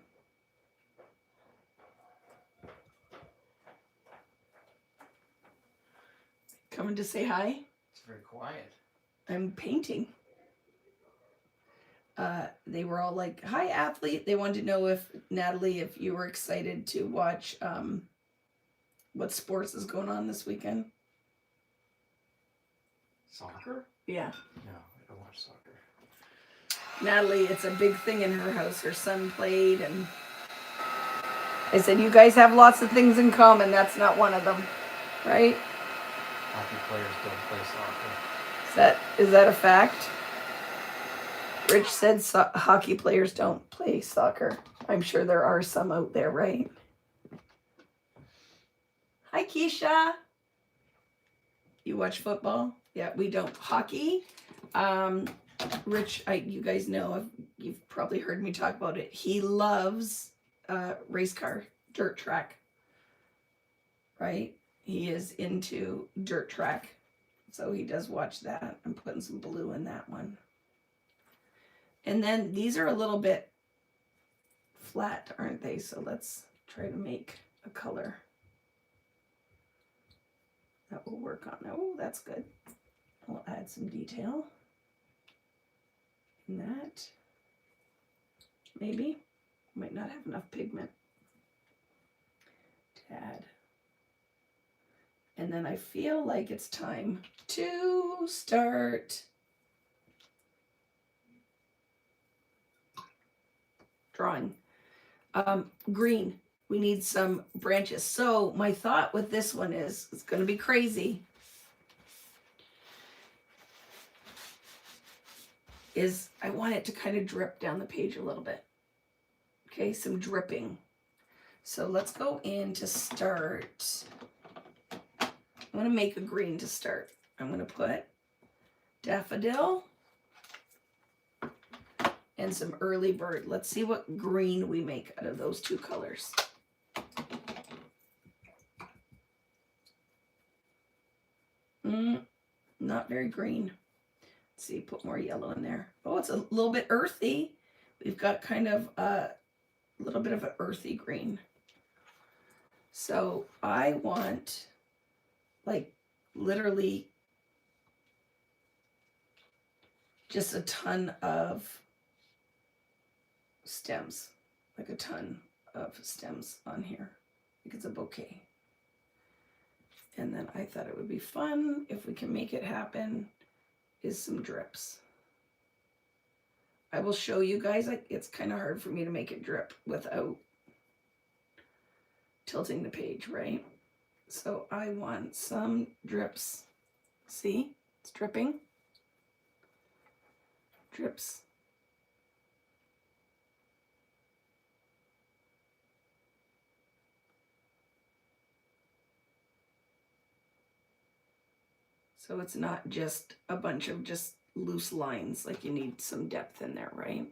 Coming to say hi? It's very quiet. I'm painting. They were all like, hi, athlete. They wanted to know if, Natalie, if you were excited to watch what sports is going on this weekend. Soccer? Yeah. No, I don't watch soccer. Natalie, it's a big thing in her house. Her son played, and I said, you guys have lots of things in common. That's not one of them, right? Hockey players don't play soccer. Is that a fact? Rich said hockey players don't play soccer. I'm sure there are some out there, right? Hi, Keisha. You watch football? Yeah, we don't. Hockey. Rich, you guys know, you've probably heard me talk about it. He loves race car, dirt track, right? He is into dirt track. So he does watch that. I'm putting some blue in that one. And then these are a little bit flat, aren't they? So let's try to make a color that will work on. Oh, that's good. We'll add some detail in that. Maybe. Might not have enough pigment to add. And then I feel like it's time to start drawing. Green. We need some branches. So my thought with this one is, it's going to be crazy, is I want it to kind of drip down the page a little bit. Okay, some dripping. So let's go in to start. I'm going to make a green to start. I'm going to put daffodil and some early bird. Let's see what green we make out of those two colors. Not very green. Let's see, put more yellow in there. Oh, it's a little bit earthy. We've got kind of a little bit of an earthy green. So I want, like, literally just a ton of stems, like a ton of stems on here. Like it's a bouquet. And then I thought it would be fun if we can make it happen is some drips. I will show you guys, like, it's kind of hard for me to make it drip without tilting the page, right? So I want some drips. See, it's dripping. Drips. So it's not just a bunch of just loose lines, like you need some depth in there, right?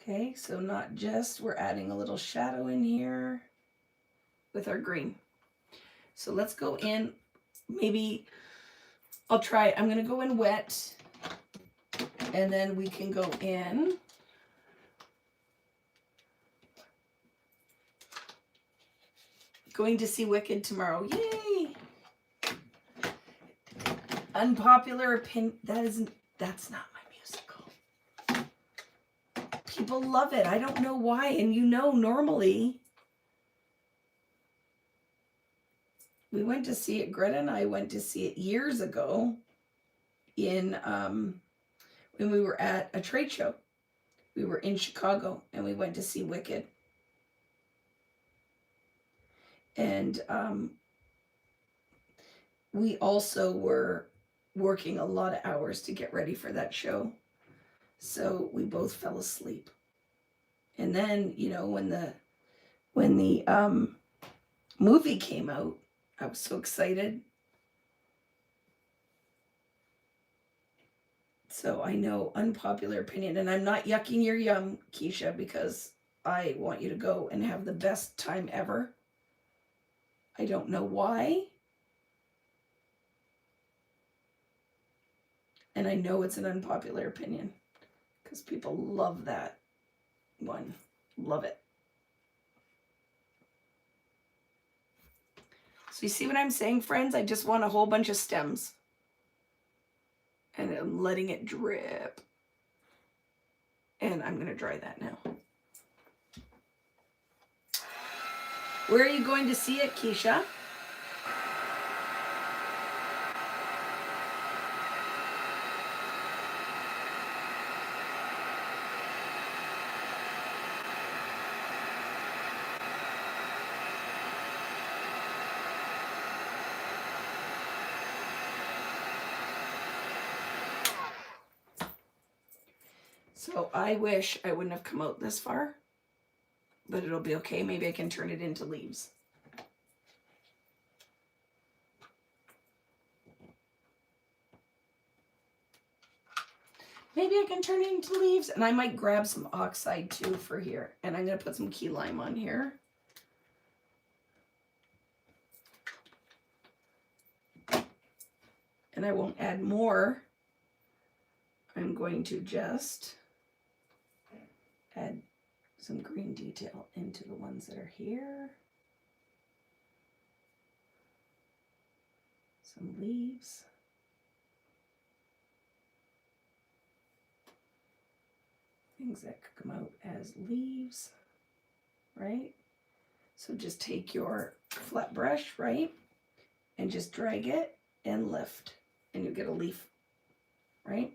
Okay, so not just, we're adding a little shadow in here with our green. So let's go in, maybe I'm gonna go in wet, and then we can go in going to see Wicked tomorrow. Yay! Unpopular opinion. That's not my musical. People love it. I don't know why. And normally we went to see it. Greta and I went to see it years ago in when we were at a trade show. We were in Chicago and we went to see Wicked. And we also were working a lot of hours to get ready for that show. So we both fell asleep. And then, you know, when the movie came out, I was so excited. So I know, unpopular opinion, and I'm not yucking your yum, Keisha, because I want you to go and have the best time ever. I don't know why. And I know it's an unpopular opinion because people love that one. Love it. So you see what I'm saying, friends? I just want a whole bunch of stems. And I'm letting it drip. And I'm going to dry that now. Where are you going to see it, Keisha? So I wish I wouldn't have come out this far, but it'll be okay. Maybe I can turn it into leaves. Maybe I can turn it into leaves, and I might grab some oxide too for here. And I'm going to put some key lime on here. And I won't add more. I'm going to just add some green detail into the ones that are here. Some leaves. Things that could come out as leaves, right? So just take your flat brush, right? And just drag it and lift, and you get a leaf, right?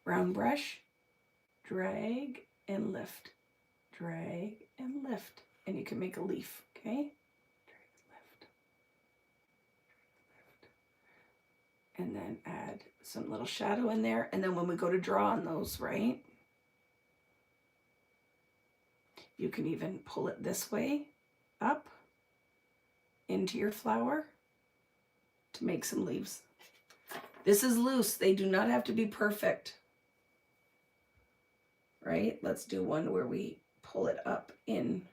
Round brush, drag and lift, drag and lift, and you can make a leaf, okay? Drag, lift, and then add some little shadow in there, and then when we go to draw on those, right? You can even pull it this way up into your flower to make some leaves. This is loose. They do not have to be perfect. Right? Let's do one where we pull it up in.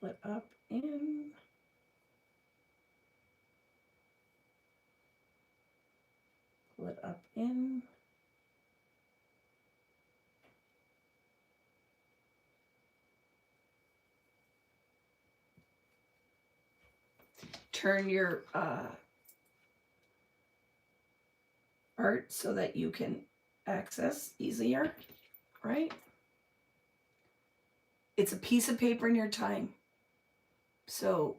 Pull it up in. Pull it up in. Turn your art so that you can access easier, right? It's a piece of paper in your time. So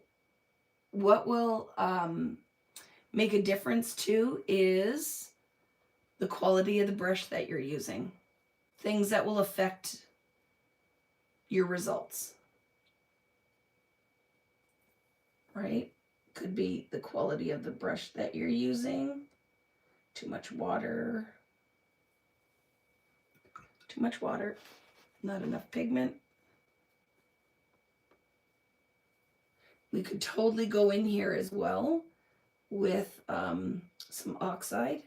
what will make a difference too is the quality of the brush that you're using. Things that will affect your results, right? Could be the quality of the brush that you're using, too much water, not enough pigment. We could totally go in here as well with some oxide.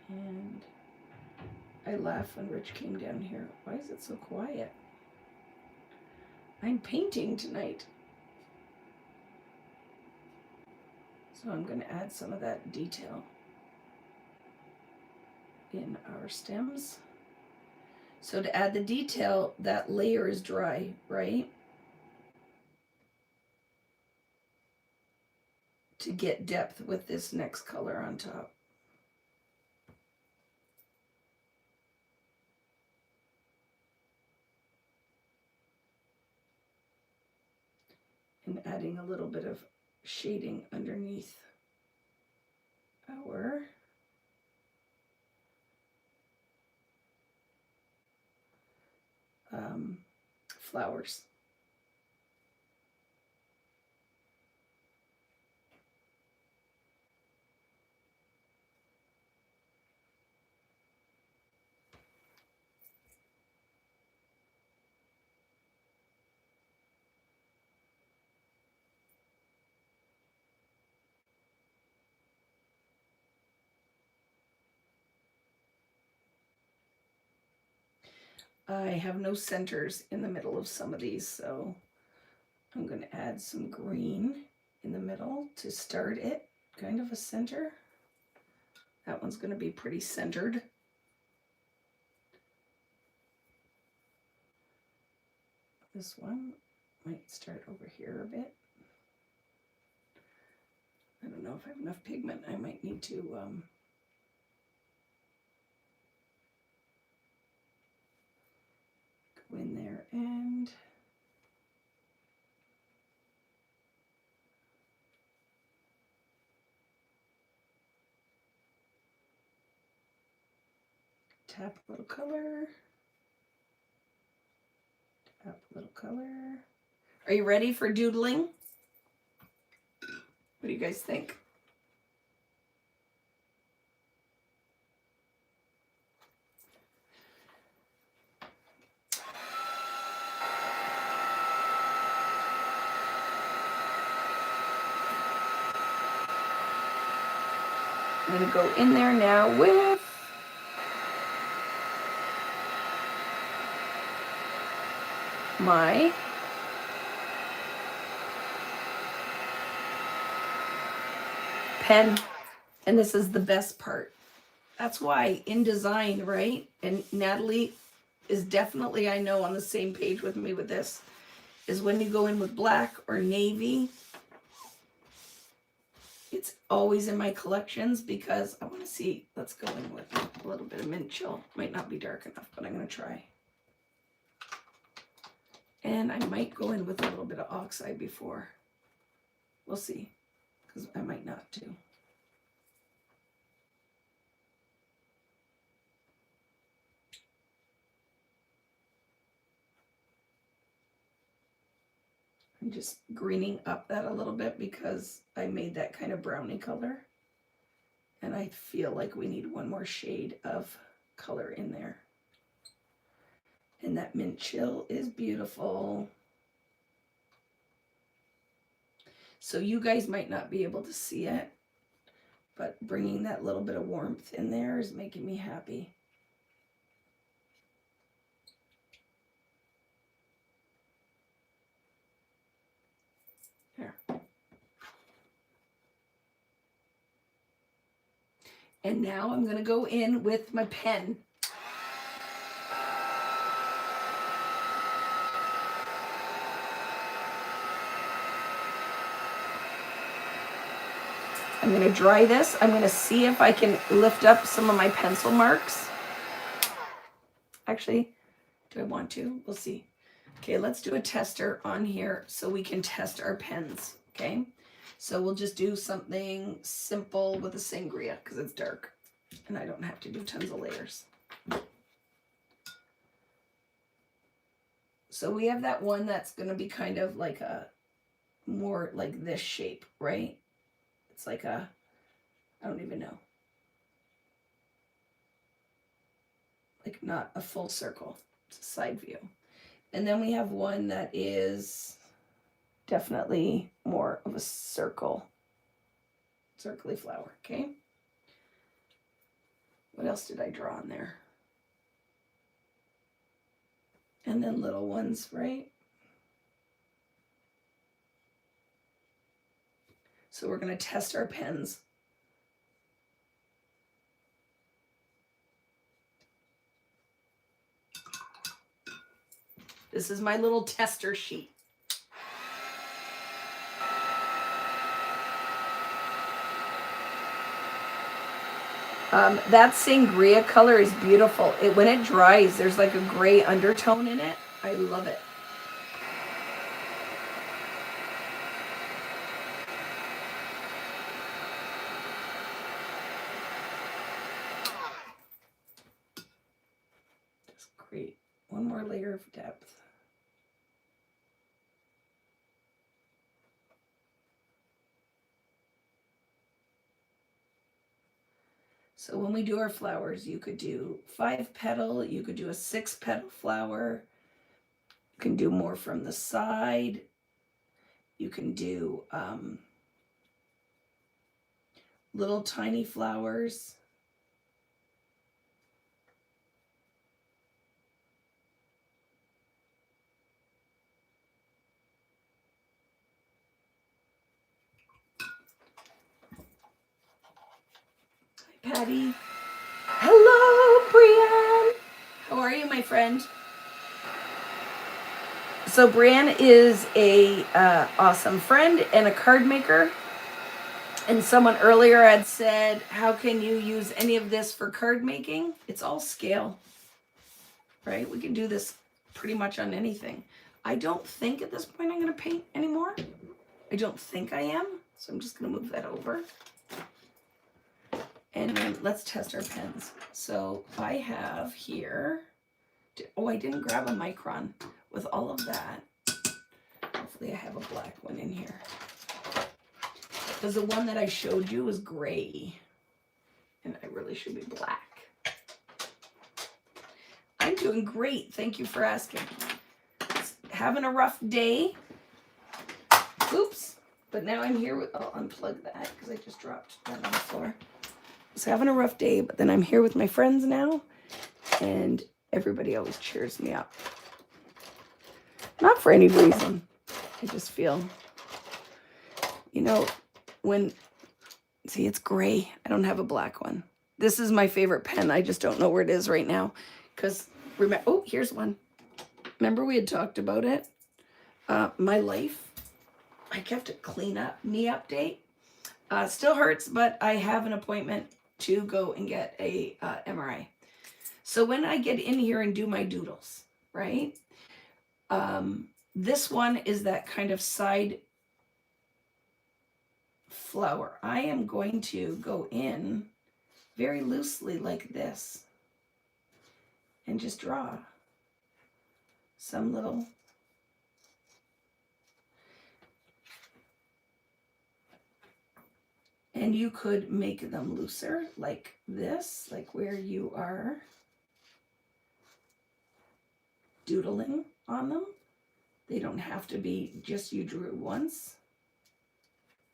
And I laugh when Rich came down here. Why is it so quiet? I'm painting tonight. So I'm going to add some of that detail in our stems. So to add the detail, that layer is dry, right? to get depth with this next color on top. And adding a little bit of shading underneath our flowers. I have no centers in the middle of some of these, so I'm going to add some green in the middle to start it, kind of a center. That one's going to be pretty centered. This one might start over here a bit. I don't know if I have enough pigment. I might need to go in there and tap a little color. Tap a little color. Are you ready for doodling? What do you guys think? I'm going to go in there now with my pen. And this is the best part. That's why in design, right? And Natalie is definitely, I know, on the same page with me with this, is when you go in with black or navy, it's always in my collections because I want to see, let's go in with a little bit of mint chill. Might not be dark enough, but I'm going to try. And I might go in with a little bit of oxide before. We'll see, because I might not too. I'm just greening up that a little bit because I made that kind of brownie color. And I feel like we need one more shade of color in there. And that mint chill is beautiful. So you guys might not be able to see it, but bringing that little bit of warmth in there is making me happy. There. And now I'm going to go in with my pen. I'm going to dry this. I'm going to see if I can lift up some of my pencil marks. Actually, do I want to? We'll see. Okay, let's do a tester on here so we can test our pens, okay? So we'll just do something simple with a sangria because it's dark and I don't have to do tons of layers. So we have that one that's going to be kind of like a, more like this shape, right? It's like a, I don't even know. Like not a full circle, it's a side view. And then we have one that is definitely more of a circle, circly flower, okay? What else did I draw on there? And then little ones, right? So we're going to test our pens. This is my little tester sheet. That sangria color is beautiful. When it dries, there's like a gray undertone in it. I love it. Just create one more layer of depth. So when we do our flowers, you could do 5-petal, you could do a 6-petal flower. You can do more from the side. You can do little tiny flowers. Hi, Patty. Hello, Brianne. How are you, my friend? So Brianne is a awesome friend and a card maker. And someone earlier had said, how can you use any of this for card making? It's all scale, right? We can do this pretty much on anything. I don't think at this point I'm going to paint anymore. I don't think I am. So I'm just going to move that over. And then let's test our pens. So I have here, oh, I didn't grab a micron with all of that. Hopefully I have a black one in here. Because the one that I showed you was gray. And I really should be black. I'm doing great. Thank you for asking. Having a rough day. Oops. But now I'm here with, I'll unplug that because I just dropped that on the floor. So having a rough day, but then I'm here with my friends now. And everybody always cheers me up. Not for any reason. I just feel, you know, see, it's gray. I don't have a black one. This is my favorite pen. I just don't know where it is right now. Because, oh, here's one. Remember we had talked about it? My life. I kept it clean up. Knee update. Still hurts, but I have an appointment to go and get a MRI. So when I get in here and do my doodles, right? This one is that kind of side flower. I am going to go in very loosely like this and just draw some little and you could make them looser like this, like where you are doodling on them. They don't have to be just you drew once,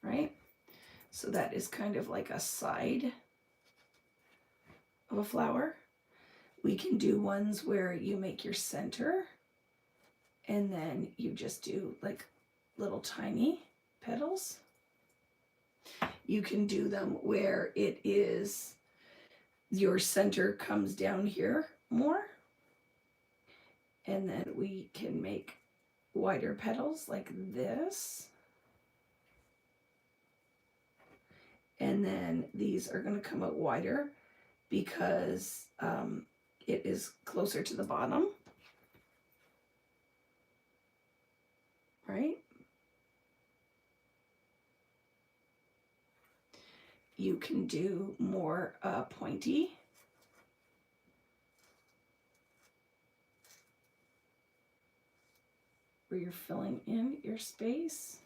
right? So that is kind of like a side of a flower. We can do ones where you make your center and then you just do like little tiny petals. You can do them where it is your center comes down here more. And then we can make wider petals like this. And then these are going to come out wider because it is closer to the bottom. Right? You can do more pointy. Where you're filling in your space.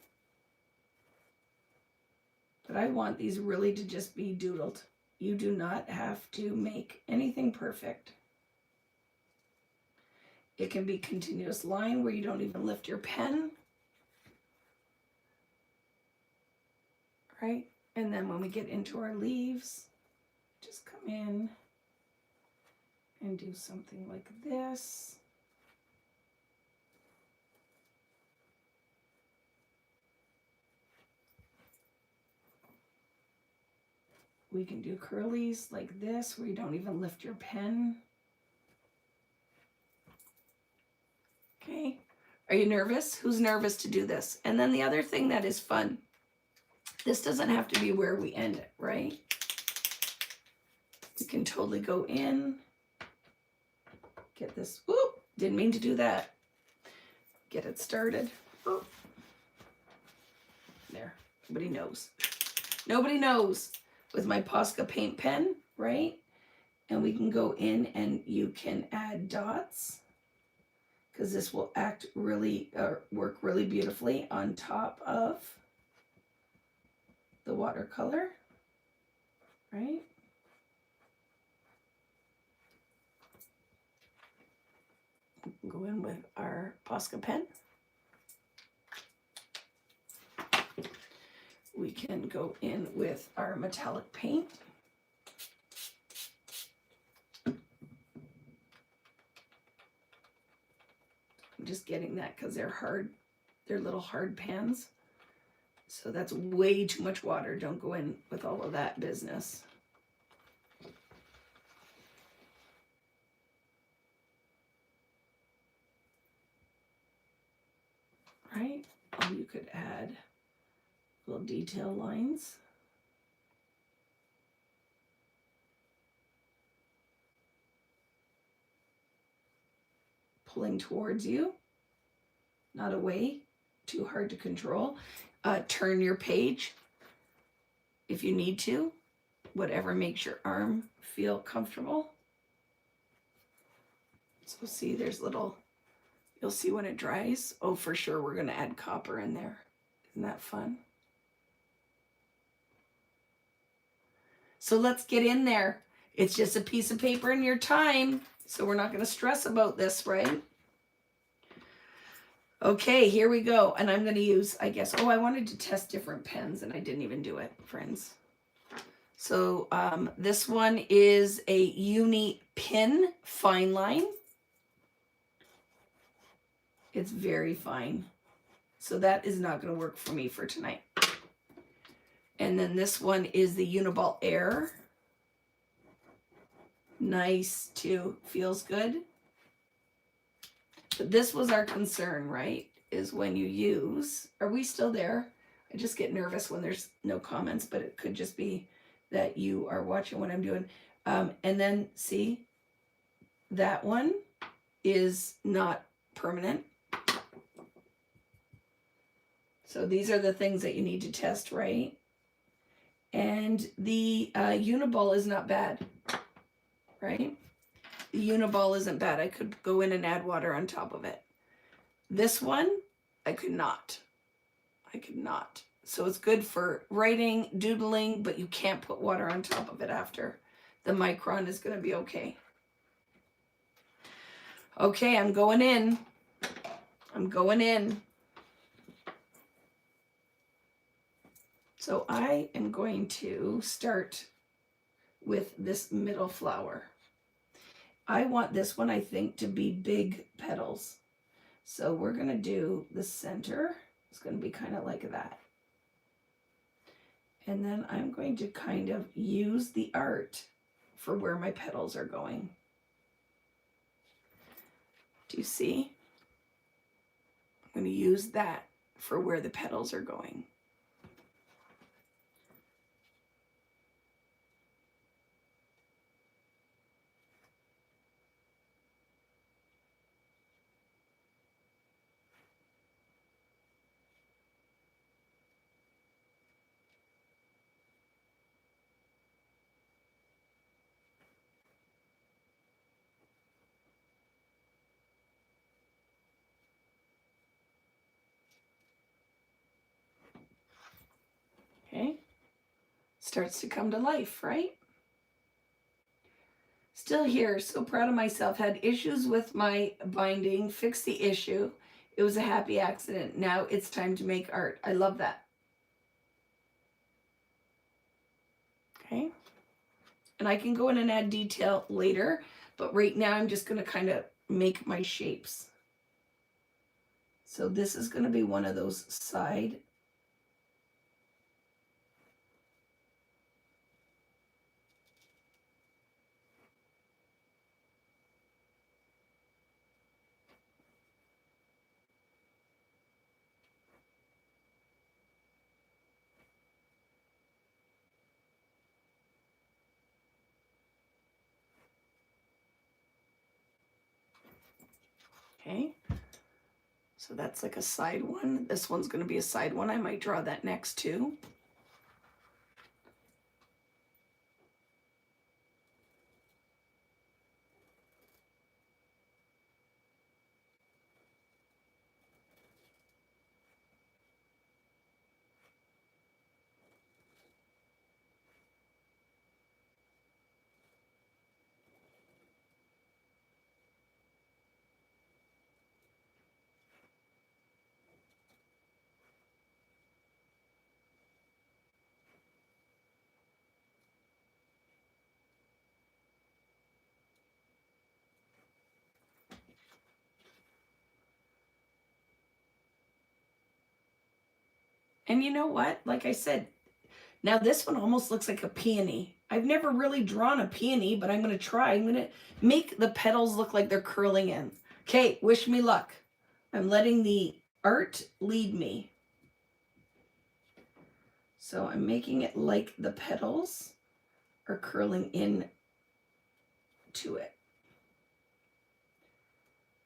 But I want these really to just be doodled. You do not have to make anything perfect. It can be continuous line where you don't even lift your pen. Right? And then when we get into our leaves, just come in and do something like this. We can do curlies like this where you don't even lift your pen. Okay. Are you nervous? Who's nervous to do this? And then the other thing that is fun, this doesn't have to be where we end it, right? can totally go in. Get this, whoop, didn't mean to do that. Get it started. Whoop. There, nobody knows. Nobody knows with my Posca paint pen, right? And we can go in and you can add dots because this will act really, work really beautifully on top of the watercolor, right? Go in with our Posca pen. We can go in with our metallic paint. I'm just getting that because they're hard. They're little hard pans. So that's way too much water. Don't go in with all of that business. Right? Or you could add little detail lines. Pulling towards you, not away, too hard to control. Turn your page if you need to, whatever makes your arm feel comfortable. So see, there's little, you'll see when it dries. Oh, for sure, we're gonna add copper in there. Isn't that fun? So let's get in there. It's just a piece of paper in your time, so we're not gonna stress about this, right? Okay, here we go. And I'm gonna use, I guess, oh, I wanted to test different pens and I didn't even do it, friends. So this one is a Uni Pin Fine Line. It's very fine. So that is not gonna work for me for tonight. And then this one is the Uniball Air. Nice too, feels good. But this was our concern, right? Is when you use, are we still there? I just get nervous when there's no comments, but it could just be that you are watching what I'm doing. And then see, that one is not permanent. So these are the things that you need to test, right? And the Uniball is not bad, right? The Uniball isn't bad. I could go in and add water on top of it. This one, I could not. I could not. So it's good for writing, doodling, but you can't put water on top of it after. The micron is going to be okay. Okay, I'm going in. I'm going in. So I am going to start with this middle flower. I want this one, I think, to be big petals. So we're going to do the center. It's going to be kind of like that. And then I'm going to kind of use the art for where my petals are going. Do you see? I'm going to use that for where the petals are going. Okay, starts to come to life, right? Still here, so proud of myself. Had issues with my binding, fixed the issue. It was a happy accident. Now it's time to make art. I love that. Okay, and I can go in and add detail later, but right now I'm just going to kind of make my shapes. So this is going to be one of those side. Okay. So that's like a side one. This one's going to be a side one. I might draw that next too. And you know what? Like I said, now this one almost looks like a peony. I've never really drawn a peony, but I'm going to try. I'm going to make the petals look like they're curling in. Okay, wish me luck. I'm letting the art lead me. So I'm making it like the petals are curling in to it.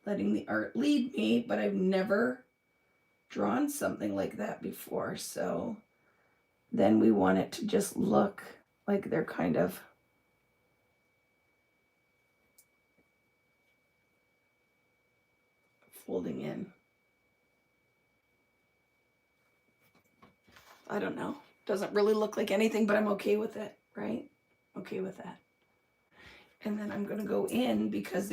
Letting the art lead me, but I've never drawn something like that before. So then we want it to just look like they're kind of folding in. I don't know. Doesn't really look like anything, but I'm okay with it, right? Okay with that. And then I'm going to go in because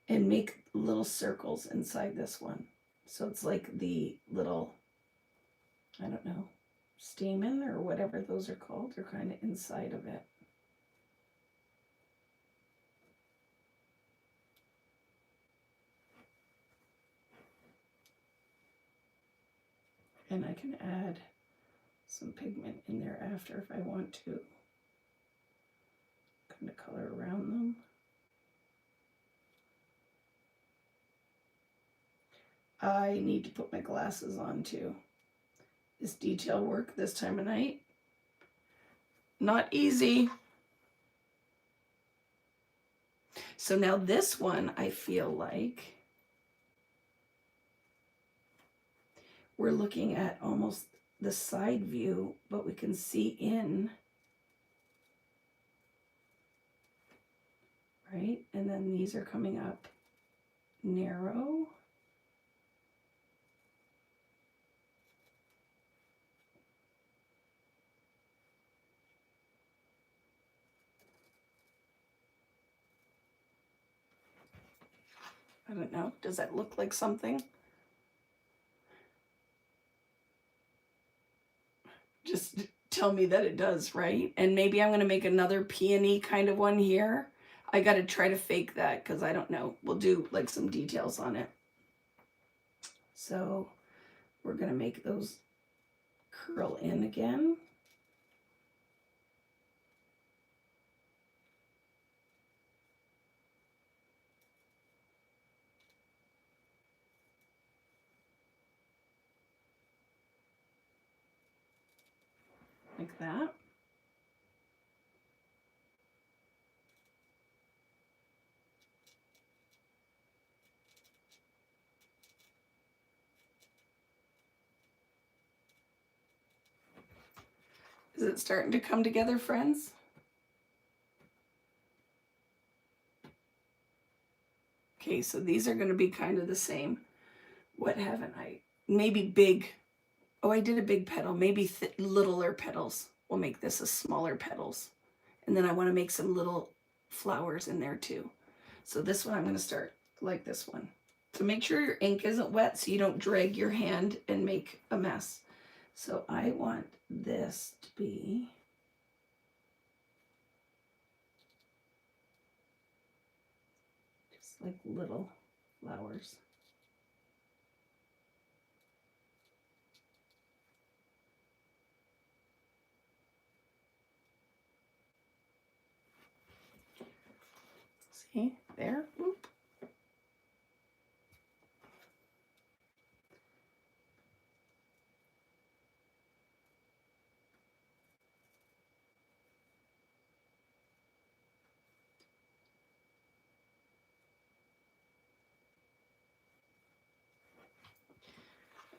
and make little circles inside this one. So it's like the little, I don't know, stamen or whatever those are called. They're kind of inside of it. And I can add some pigment in there after if I want to. Kind of color around them. I need to put my glasses on too. This detail work this time of night, not easy. So now this one, I feel like we're looking at almost the side view, but we can see in, right? And then these are coming up narrow. I don't know. Does that look like something? Just tell me that it does, right? And maybe I'm going to make another peony kind of one here. I got to try to fake that because I don't know. We'll do like some details on it. So we're going to make those curl in again. Like that. Is it starting to come together, friends? Okay, so these are going to be kind of the same. What haven't I? Maybe big. Oh, I did a big petal. Maybe littler petals. We'll make this a smaller petals. And then I want to make some little flowers in there too. So this one I'm going to start like this one. So make sure your ink isn't wet so you don't drag your hand and make a mess. So I want this to be just like little flowers. See, there, whoop.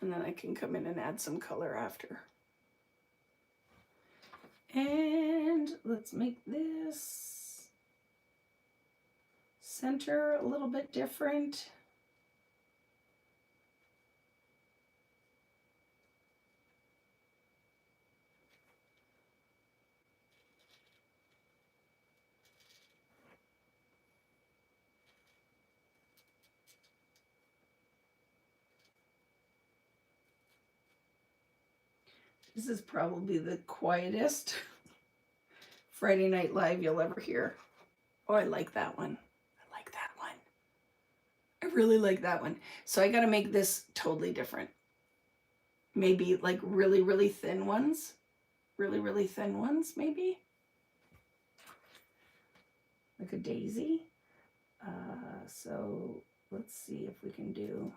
And then I can come in and add some color after. And let's make this center a little bit different. This is probably the quietest Friday Night Live you'll ever hear. Oh, I like that one. I like that one. I really like that one. So I got to make this totally different. Maybe like really, really thin ones. Really, really thin ones, maybe. Like a daisy. So let's see if we can do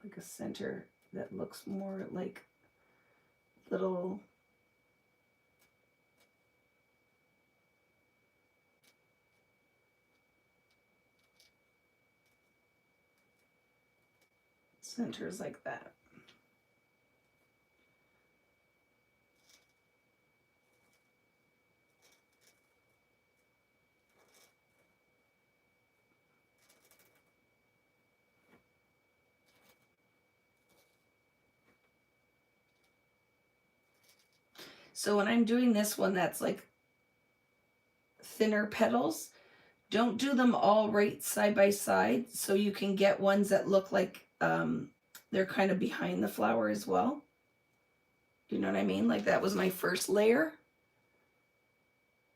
like a center that looks more like little centers like that. So when I'm doing this one that's like thinner petals, don't do them all right side by side, so you can get ones that look like they're kind of behind the flower as well. You know what I mean? Like that was my first layer.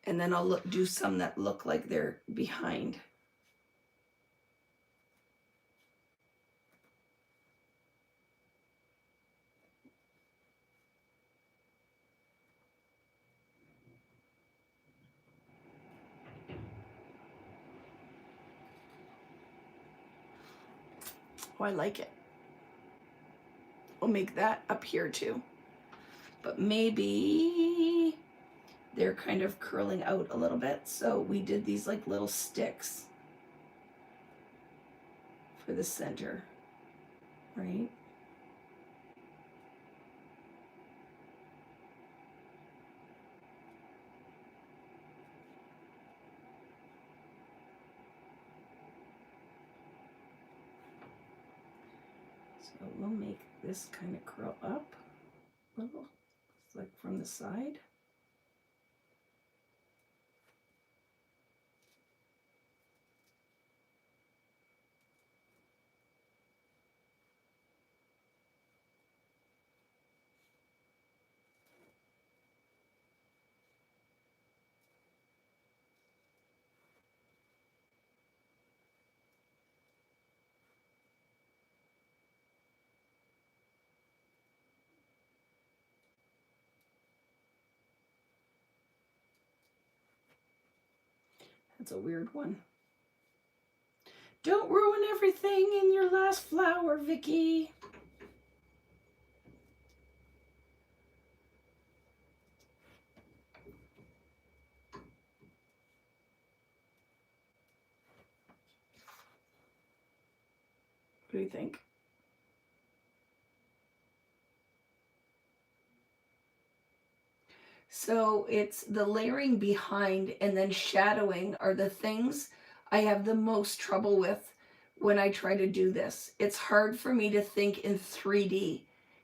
And then I'll do some that look like they're behind. Oh, I like it. We'll make that up here too. But maybe they're kind of curling out a little bit. So we did these like little sticks for the center, right? So we'll make this kind of curl up a little, it's like from the side. That's a weird one. Don't ruin everything in your last flower, Vicky. What do you think? So it's the layering behind and then shadowing are the things I have the most trouble with when I try to do this. It's hard for me to think in 3D,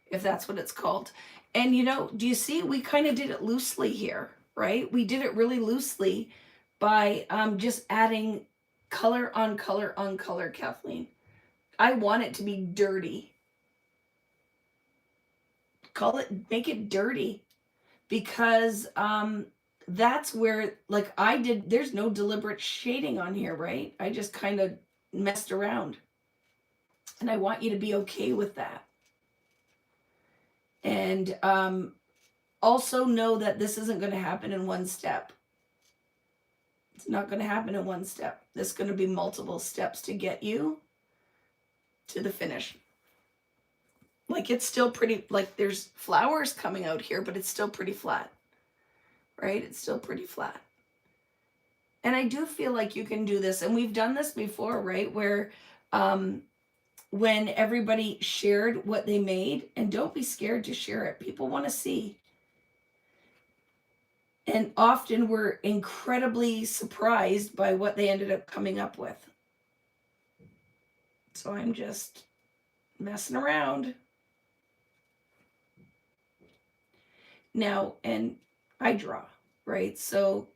if that's what it's called. And you know, do you see, we kind of did it loosely here, right? We did it really loosely by just adding color on color on color, Kathleen. I want it to be dirty. Make it dirty. Because that's where, like I did, there's no deliberate shading on here, right? I just kind of messed around. And I want you to be okay with that. And also know that this isn't going to happen in one step. It's not going to happen in one step. There's going to be multiple steps to get you to the finish. Like it's still pretty, like there's flowers coming out here, but it's still pretty flat, right? It's still pretty flat. And I do feel like you can do this. And we've done this before, right? Where when everybody shared what they made, and don't be scared to share it. People want to see. And often we're incredibly surprised by what they ended up coming up with. So I'm just messing around. Now, and I draw, right? So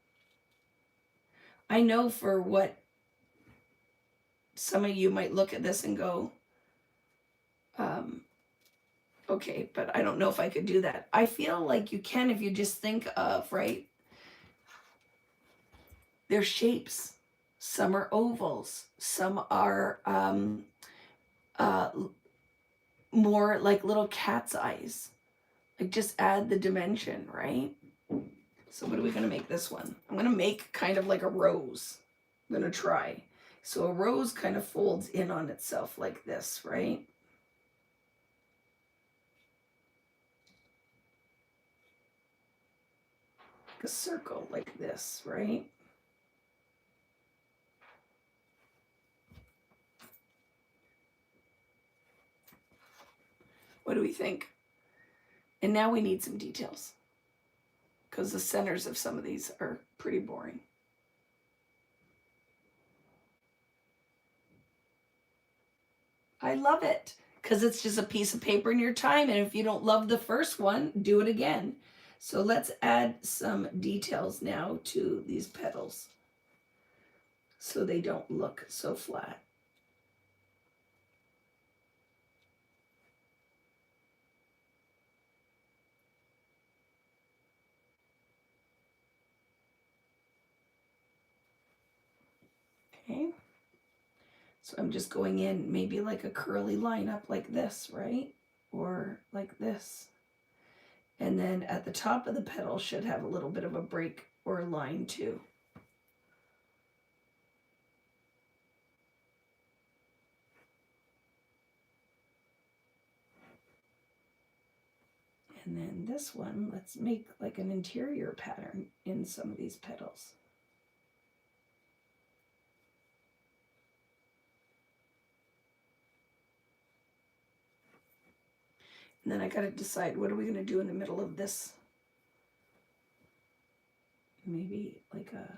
I know for what some of you might look at this and go, okay, but I don't know if I could do that. I feel like you can if you just think of, right? They're shapes. Some are ovals. Some are more like little cat's eyes. Like just add the dimension, right? So what are we going to make this one? I'm going to make kind of like a rose. I'm going to try. So a rose kind of folds in on itself like this, right? Like a circle like this, right? What do we think? And now we need some details, because the centers of some of these are pretty boring. I love it, because it's just a piece of paper in your time, and if you don't love the first one, do it again. So let's add some details now to these petals so they don't look so flat. Okay. So I'm just going in maybe like a curly line up like this, right? Or like this. And then at the top of the petal should have a little bit of a break or a line too. And then this one, let's make like an interior pattern in some of these petals. And then I got to decide, what are we going to do in the middle of this? Maybe like that.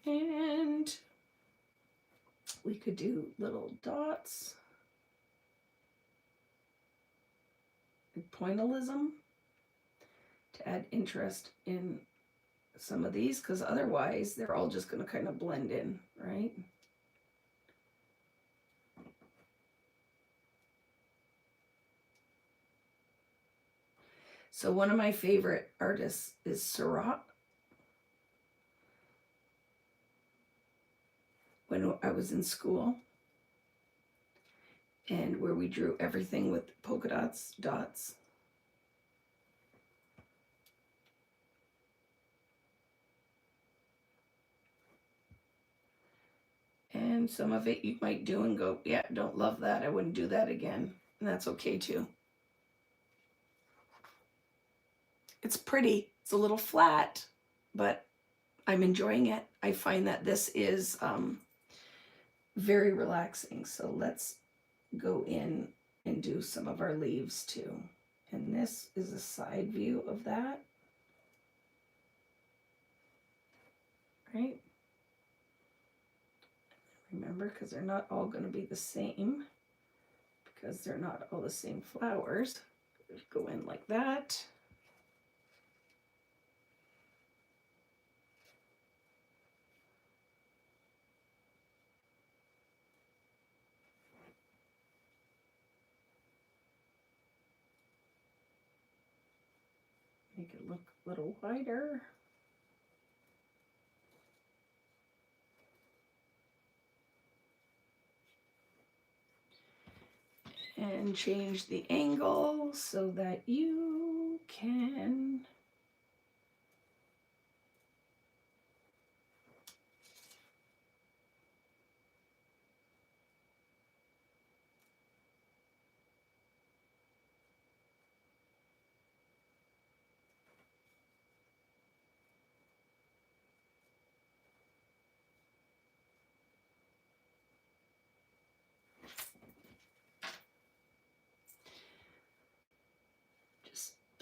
And we could do little dots, like pointillism, to add interest in some of these, because otherwise they're all just going to kind of blend in, right? So one of my favorite artists is Seurat. When I was in school, and where we drew everything with polka dots. And some of it you might do and go, yeah, don't love that. I wouldn't do that again. And that's okay too. It's pretty. It's a little flat, but I'm enjoying it. I find that this is very relaxing. So let's go in and do some of our leaves too. And this is a side view of that. Right? Remember, because they're not all going to be the same, because they're not all the same flowers. Just go in like that. Make it look a little wider. And change the angle so that you can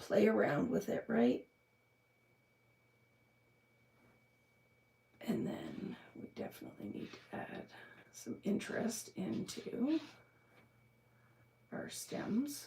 play around with it, right? And then we definitely need to add some interest into our stems.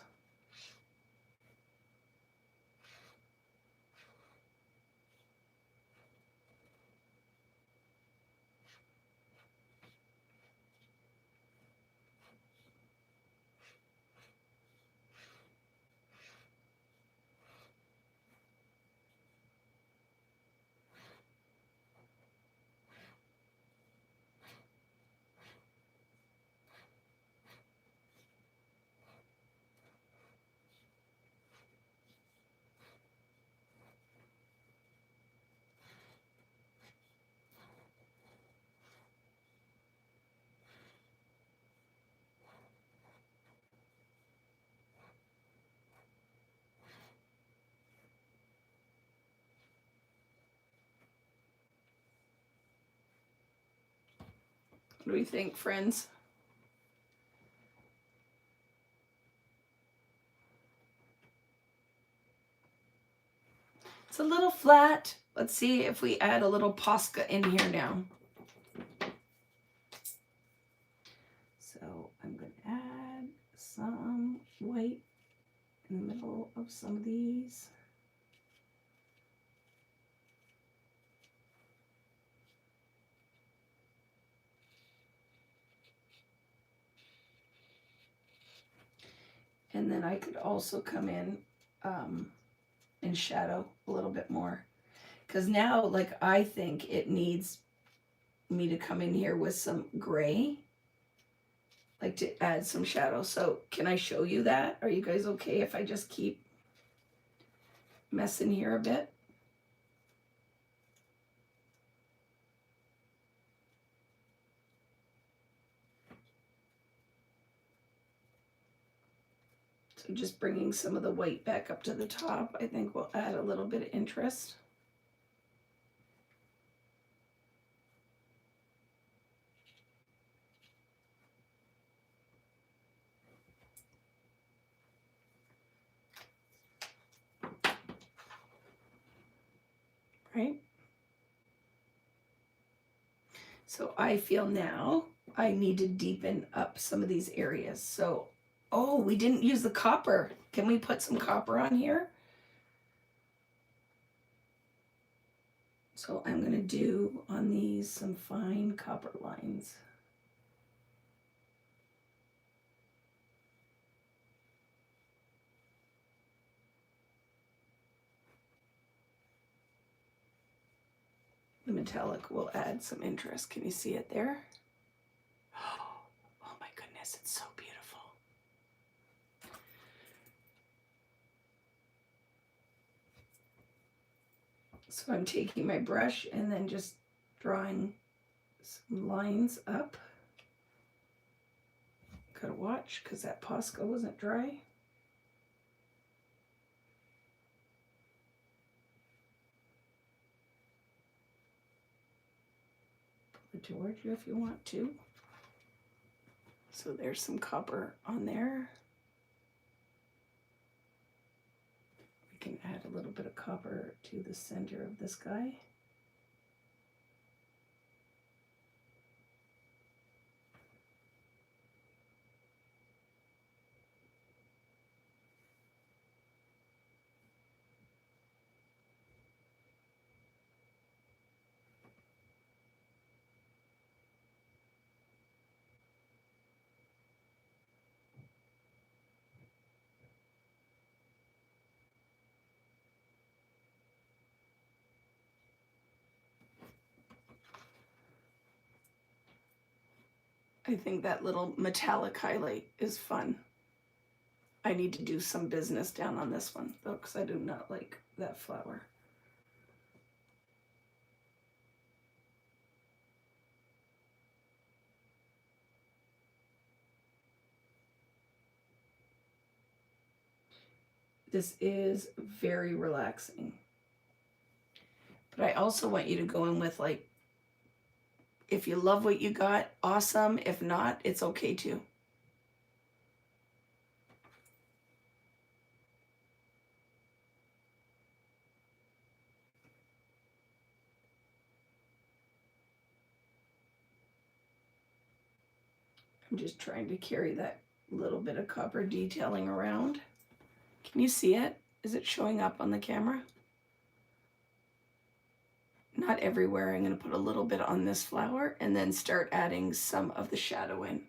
What do we think, friends? It's a little flat. Let's see if we add a little Posca in here now. So I'm going to add some white in the middle of some of these. And then I could also come in shadow a little bit more. Because now, like, I think it needs me to come in here with some gray. Like to add some shadow. So can I show you that? Are you guys okay if I just keep messing here a bit? So just bringing some of the white back up to the top, I think will add a little bit of interest. Right? So I feel now I need to deepen up some of these areas. So, oh, we didn't use the copper. Can we put some copper on here? So I'm going to do on these some fine copper lines. The metallic will add some interest. Can you see it there? Oh my goodness, it's so beautiful. So I'm taking my brush and then just drawing some lines up. Gotta watch because that Posca wasn't dry. Pull it towards you if you want to. So there's some copper on there. We can add a little bit of copper to the center of this guy. I think that little metallic highlight is fun. I need to do some business down on this one though, because I do not like that flower. This is very relaxing. But I also want you to go in with, like, if you love what you got, awesome. If not, it's okay too. I'm just trying to carry that little bit of copper detailing around. Can you see it? Is it showing up on the camera? Not everywhere. I'm going to put a little bit on this flower and then start adding some of the shadow in.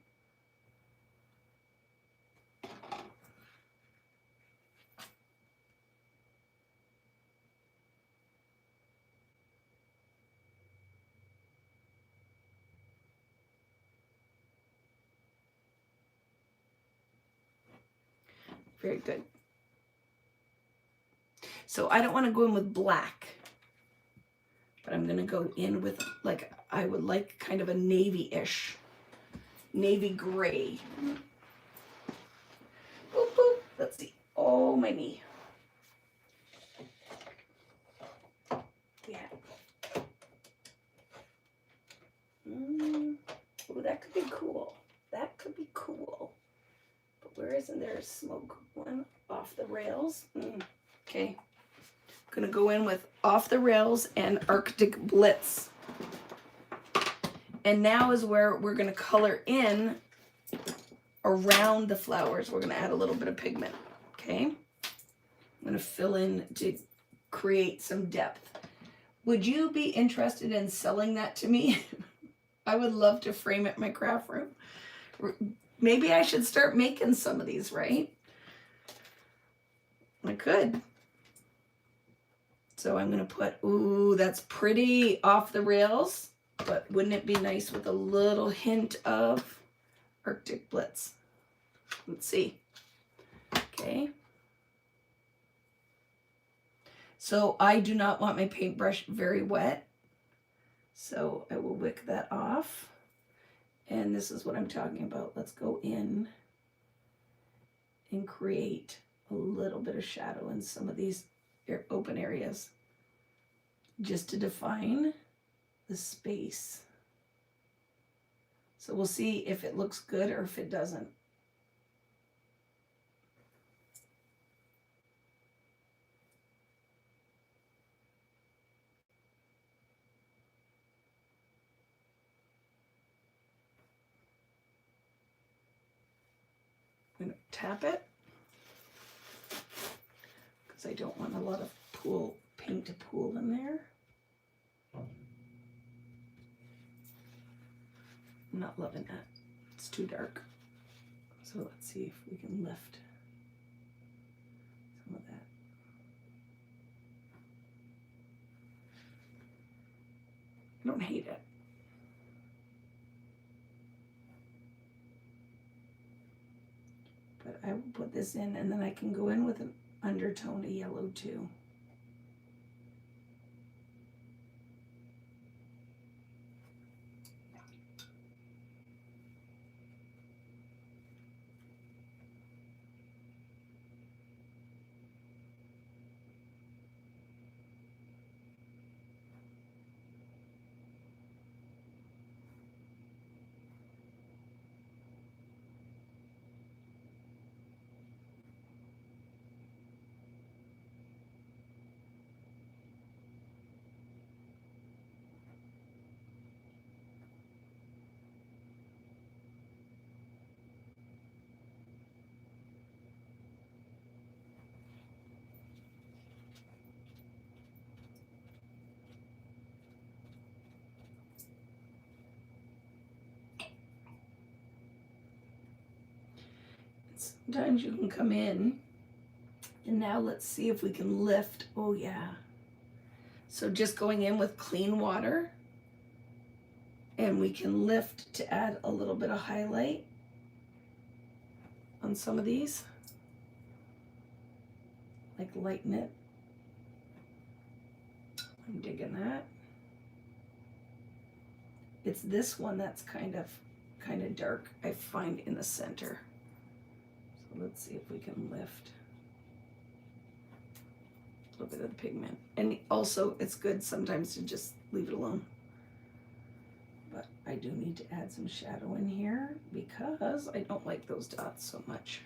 Very good. So I don't want to go in with black, but I'm going to go in with, like, I would like kind of a navy-ish, navy gray. Boop, boop. Let's see. Oh, my knee. Yeah. Oh, that could be cool. That could be cool. But where isn't there a smoke one? Off the rails. Okay. Gonna go in with Off the Rails and Arctic Blitz. And now is where we're gonna color in around the flowers. We're gonna add a little bit of pigment, okay? I'm gonna fill in to create some depth. Would you be interested in selling that to me? I would love to frame it in my craft room. Maybe I should start making some of these, right? I could. So I'm going to put, ooh, that's pretty Off the Rails, but wouldn't it be nice with a little hint of Arctic Blitz? Let's see. Okay. So I do not want my paintbrush very wet, so I will wick that off. And this is what I'm talking about. Let's go in and create a little bit of shadow in some of these open areas, just to define the space. So we'll see if it looks good or if it doesn't. I'm going to tap it because I don't want a lot of paint to pool in there. I'm not loving that. It's too dark. So let's see if we can lift some of that. I don't hate it. But I will put this in and then I can go in with an undertone of yellow too. Sometimes you can come in and now let's see if we can lift. Oh yeah. So just going in with clean water and we can lift to add a little bit of highlight on some of these. Like lighten it. I'm digging that. It's this one that's kind of dark, I find, in the center. So let's see if we can lift a little bit of the pigment. And also it's good sometimes to just leave it alone. But I do need to add some shadow in here because I don't like those dots so much.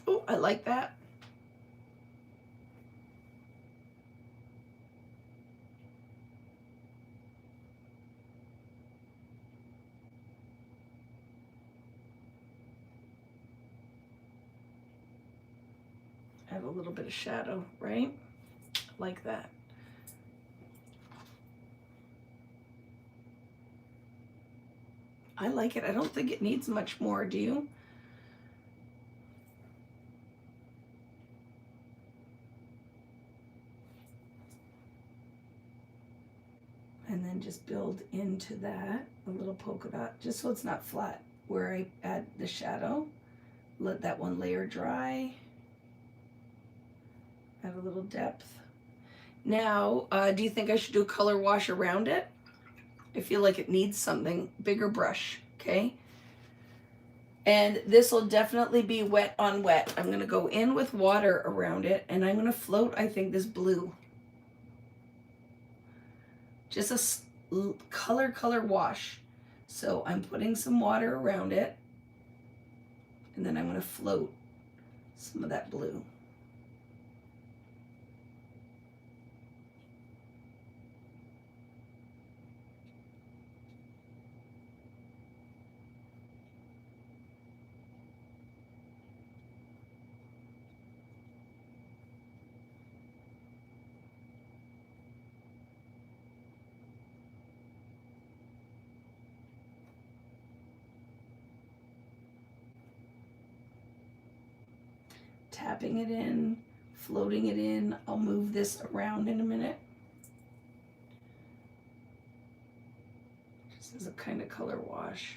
Oh, I like that. Add a little bit of shadow, right? Like that. I like it. I don't think it needs much more, do you? And then just build into that a little polka dot, just so it's not flat where I add the shadow. Let that one layer dry. Add a little depth. Now, do you think I should do a color wash around it? I feel like it needs something. Bigger brush, okay? And this will definitely be wet on wet. I'm gonna go in with water around it, and I'm gonna float, I think, this blue. Just a color wash. So I'm putting some water around it, and then I'm gonna float some of that blue. Tapping it in, floating it in. I'll move this around in a minute. Just as a kind of color wash.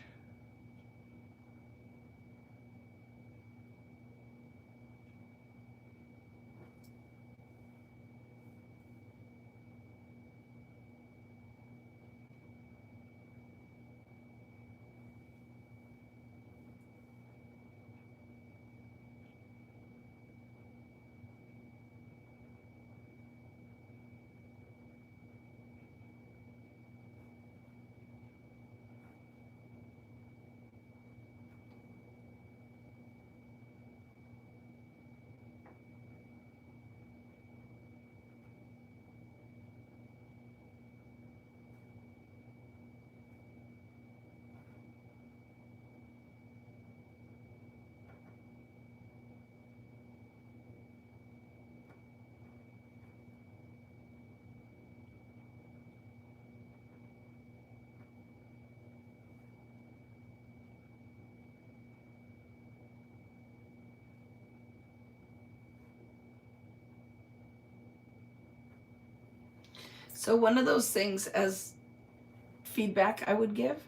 So one of those things as feedback I would give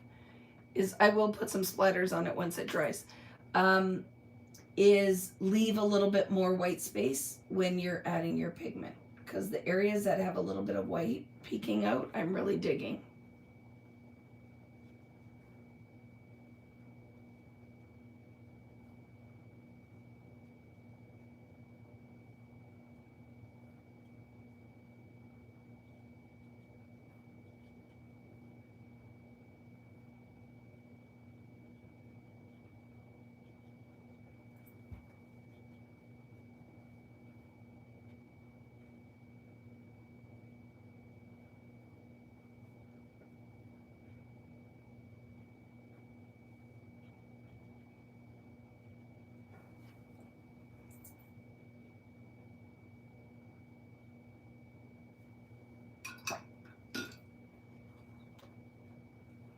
is I will put some splatters on it once it dries. Is leave a little bit more white space when you're adding your pigment, because the areas that have a little bit of white peeking out, I'm really digging.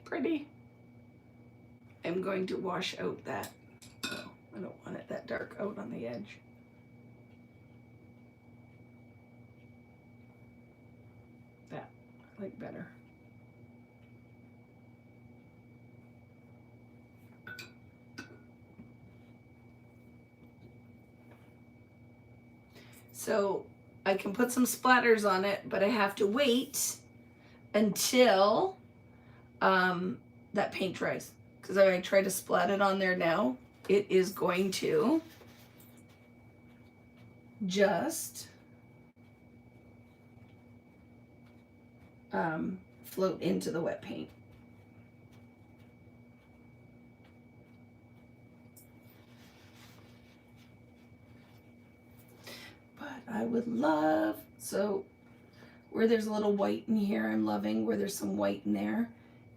Pretty. I'm going to wash out that. Oh, I don't want it that dark out on the edge. That I like better. So I can put some splatters on it, but I have to wait until that paint dries. Because if I try to splat it on there now, it is going to just float into the wet paint. would love, so where there's a little white in here, I'm loving where there's some white in there.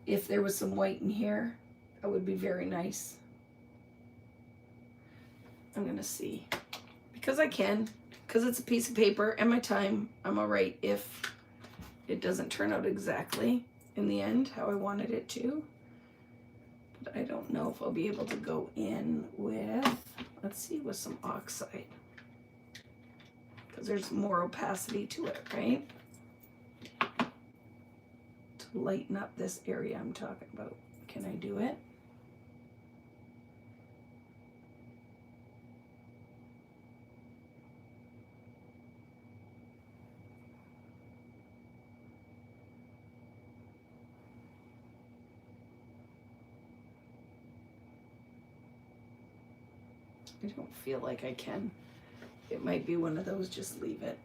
If there was some white in here, that would be very nice. I'm gonna see, because I can, because it's a piece of paper and my time, I'm all right if it doesn't turn out exactly in the end how I wanted it to. But I don't know if I'll be able to go in with, let's see, with some oxide, because there's more opacity to it, right? To lighten up this area I'm talking about. Can I do it? I don't feel like I can. It might be one of those, just leave it.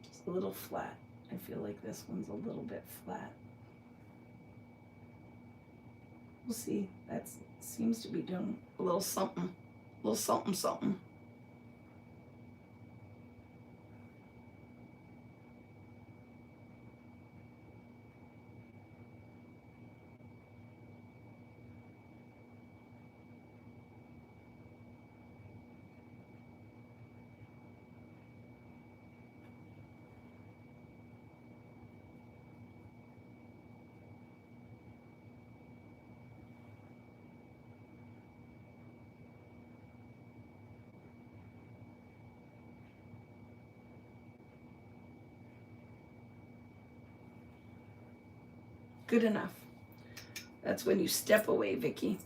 Just a little flat. I feel like this one's a little bit flat. We'll see. That seems to be doing a little something. A little something, something. Good enough. That's when you step away, Vicky.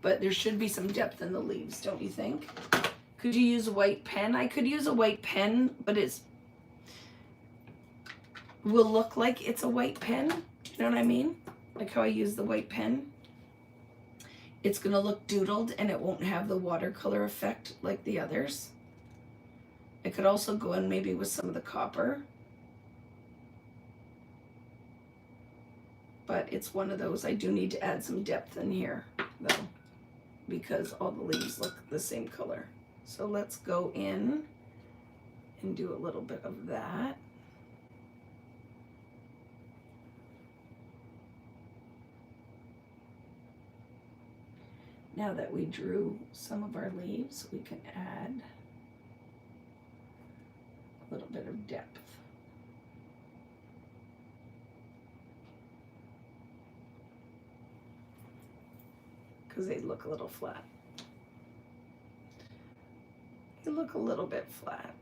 But there should be some depth in the leaves, don't you think? Could you use a white pen? I could use a white pen, but it will look like it's a white pen. Do you know what I mean? Like how I use the white pen. It's gonna look doodled and it won't have the watercolor effect like the others. I could also go in maybe with some of the copper. But it's one of those, I do need to add some depth in here though, because all the leaves look the same color. So let's go in and do a little bit of that. Now that we drew some of our leaves, we can add a little bit of depth. Because they look a little flat. They look a little bit flat.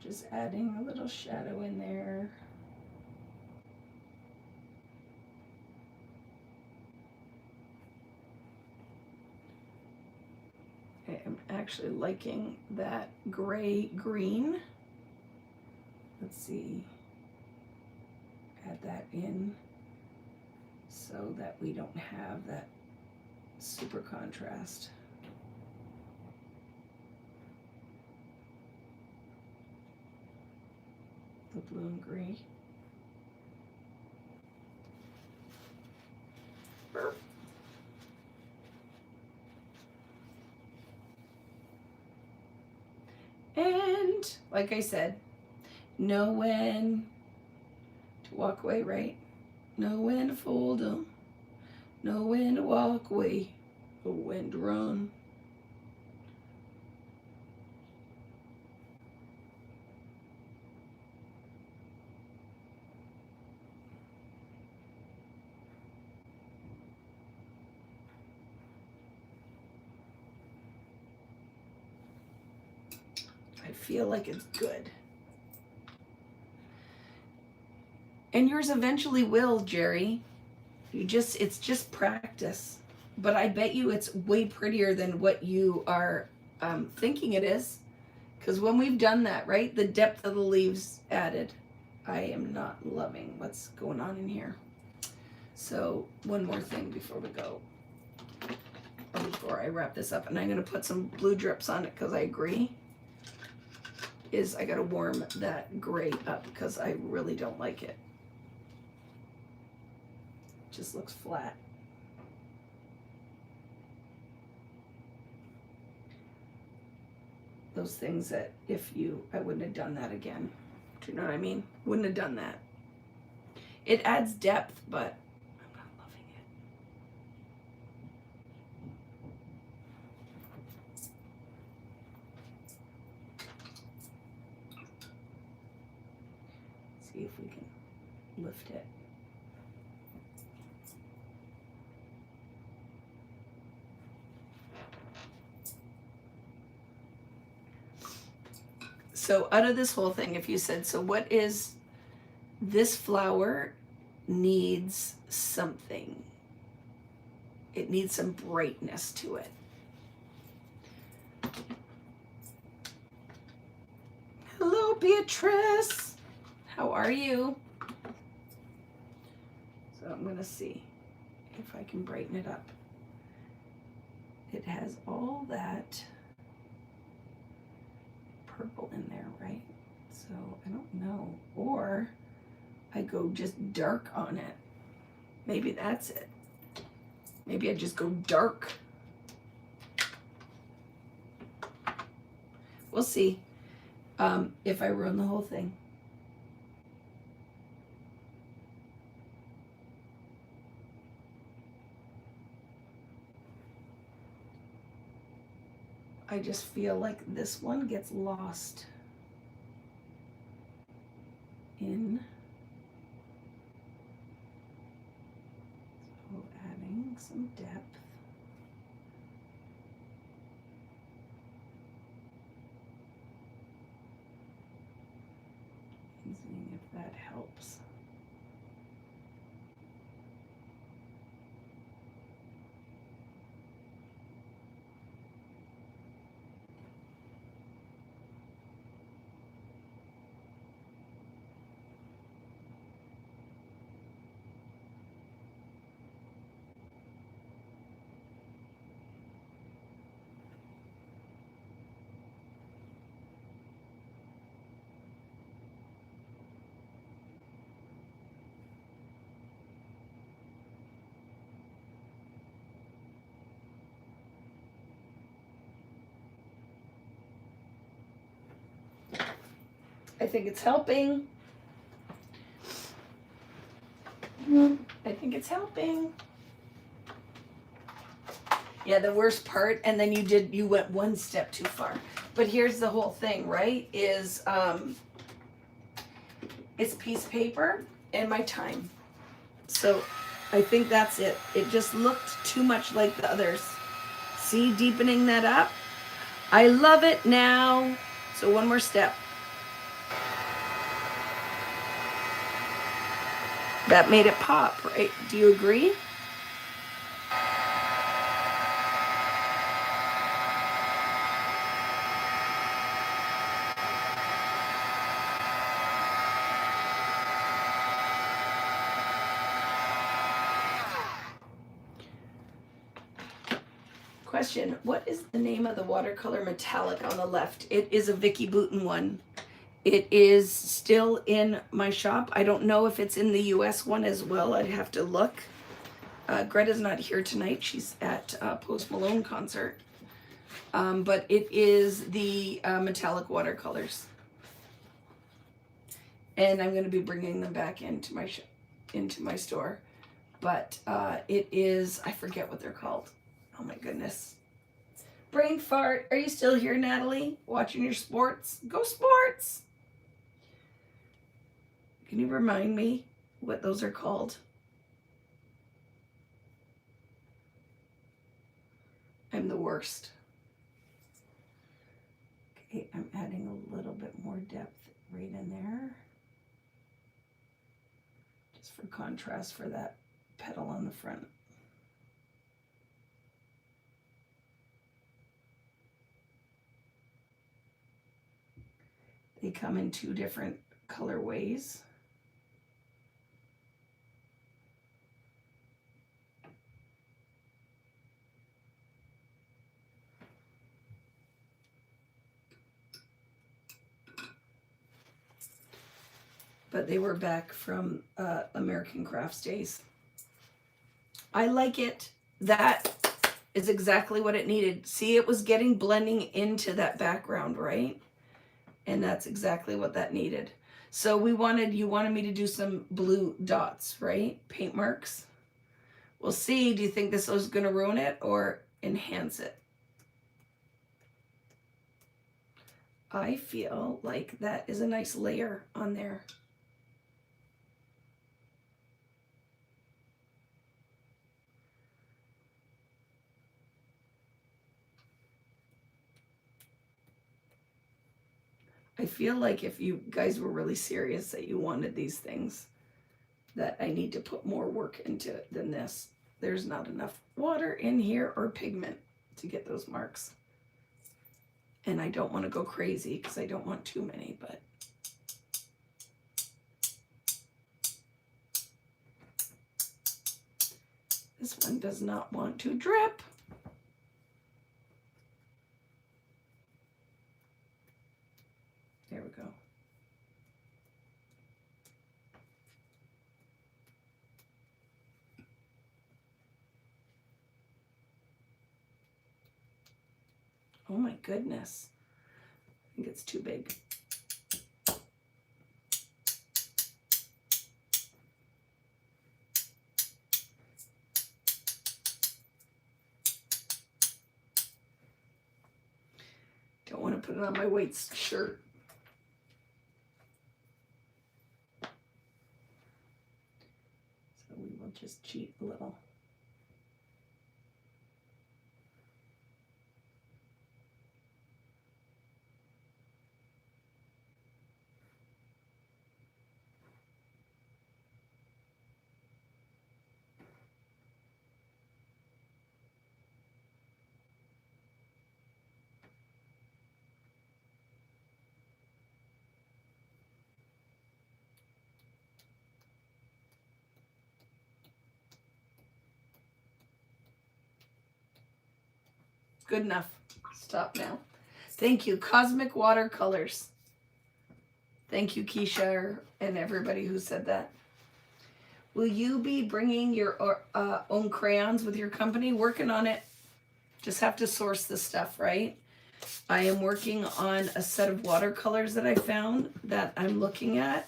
Just adding a little shadow in there. I am actually liking that gray green. Let's see. Add that in so that we don't have that super contrast. The blue and gray. And like I said, know when to walk away, right? Know when to fold them. Know when to walk away or when to run. I feel like it's good. And yours eventually will, Jerry. It's just practice. But I bet you it's way prettier than what you are thinking it is. Because when we've done that, right, the depth of the leaves added. I am not loving what's going on in here. So one more thing before we go. Before I wrap this up. And I'm going to put some blue drips on it because I agree. I got to warm that gray up because I really don't like it. Just looks flat. Those things that I wouldn't have done that again. Do you know what I mean? Wouldn't have done that. It adds depth, but I'm not loving it. See if we can lift it. So out of this whole thing, if you said, so what is this flower needs something. It needs some brightness to it. Hello, Beatrice. How are you? So I'm going to see if I can brighten it up. It has all that purple in there, right? So I don't know. Or I go just dark on it. Maybe that's it. Maybe I just go dark. We'll see if I run the whole thing. I just feel like this one gets lost in. So adding some depth. And seeing if that helps. I think it's helping. I think it's helping. Yeah, the worst part, and then you went one step too far. But here's the whole thing, right? It's piece of paper and my time. So I think that's it. It just looked too much like the others. See, deepening that up. I love it now. So one more step. That made it pop, right? Do you agree? Question, what is the name of the watercolor metallic on the left? It is a Vicky Boutin one. It is still in my shop. I don't know if it's in the US one as well. I'd have to look. Greta's not here tonight. She's at Post Malone concert. But it is the metallic watercolors. And I'm going to be bringing them back into my store. But it is, I forget what they're called. Oh my goodness. Brain fart. Are you still here, Natalie? Watching your sports? Go sports! Can you remind me what those are called? I'm the worst. Okay, I'm adding a little bit more depth right in there. just for contrast for that petal on the front. They come in 2 different colorways. But they were back from American Crafts Days. I like it. That is exactly what it needed. See, it was blending into that background, right? And that's exactly what that needed. So you wanted me to do some blue dots, right? Paint marks. We'll see. Do you think this was going to ruin it or enhance it? I feel like that is a nice layer on there. I feel like if you guys were really serious that you wanted these things, that I need to put more work into it than this. There's not enough water in here or pigment to get those marks. And I don't want to go crazy because I don't want too many, but this one does not want to drip. There we go. Oh my goodness. I think it's too big. Don't want to put it on my white shirt. So we will just cheat a little. Good enough. Stop now. Thank you. Cosmic Watercolors. Thank you, Keisha, and everybody who said that. Will you be bringing your own crayons with your company? Working on it. Just have to source the stuff, right? I am working on a set of watercolors that I found that I'm looking at.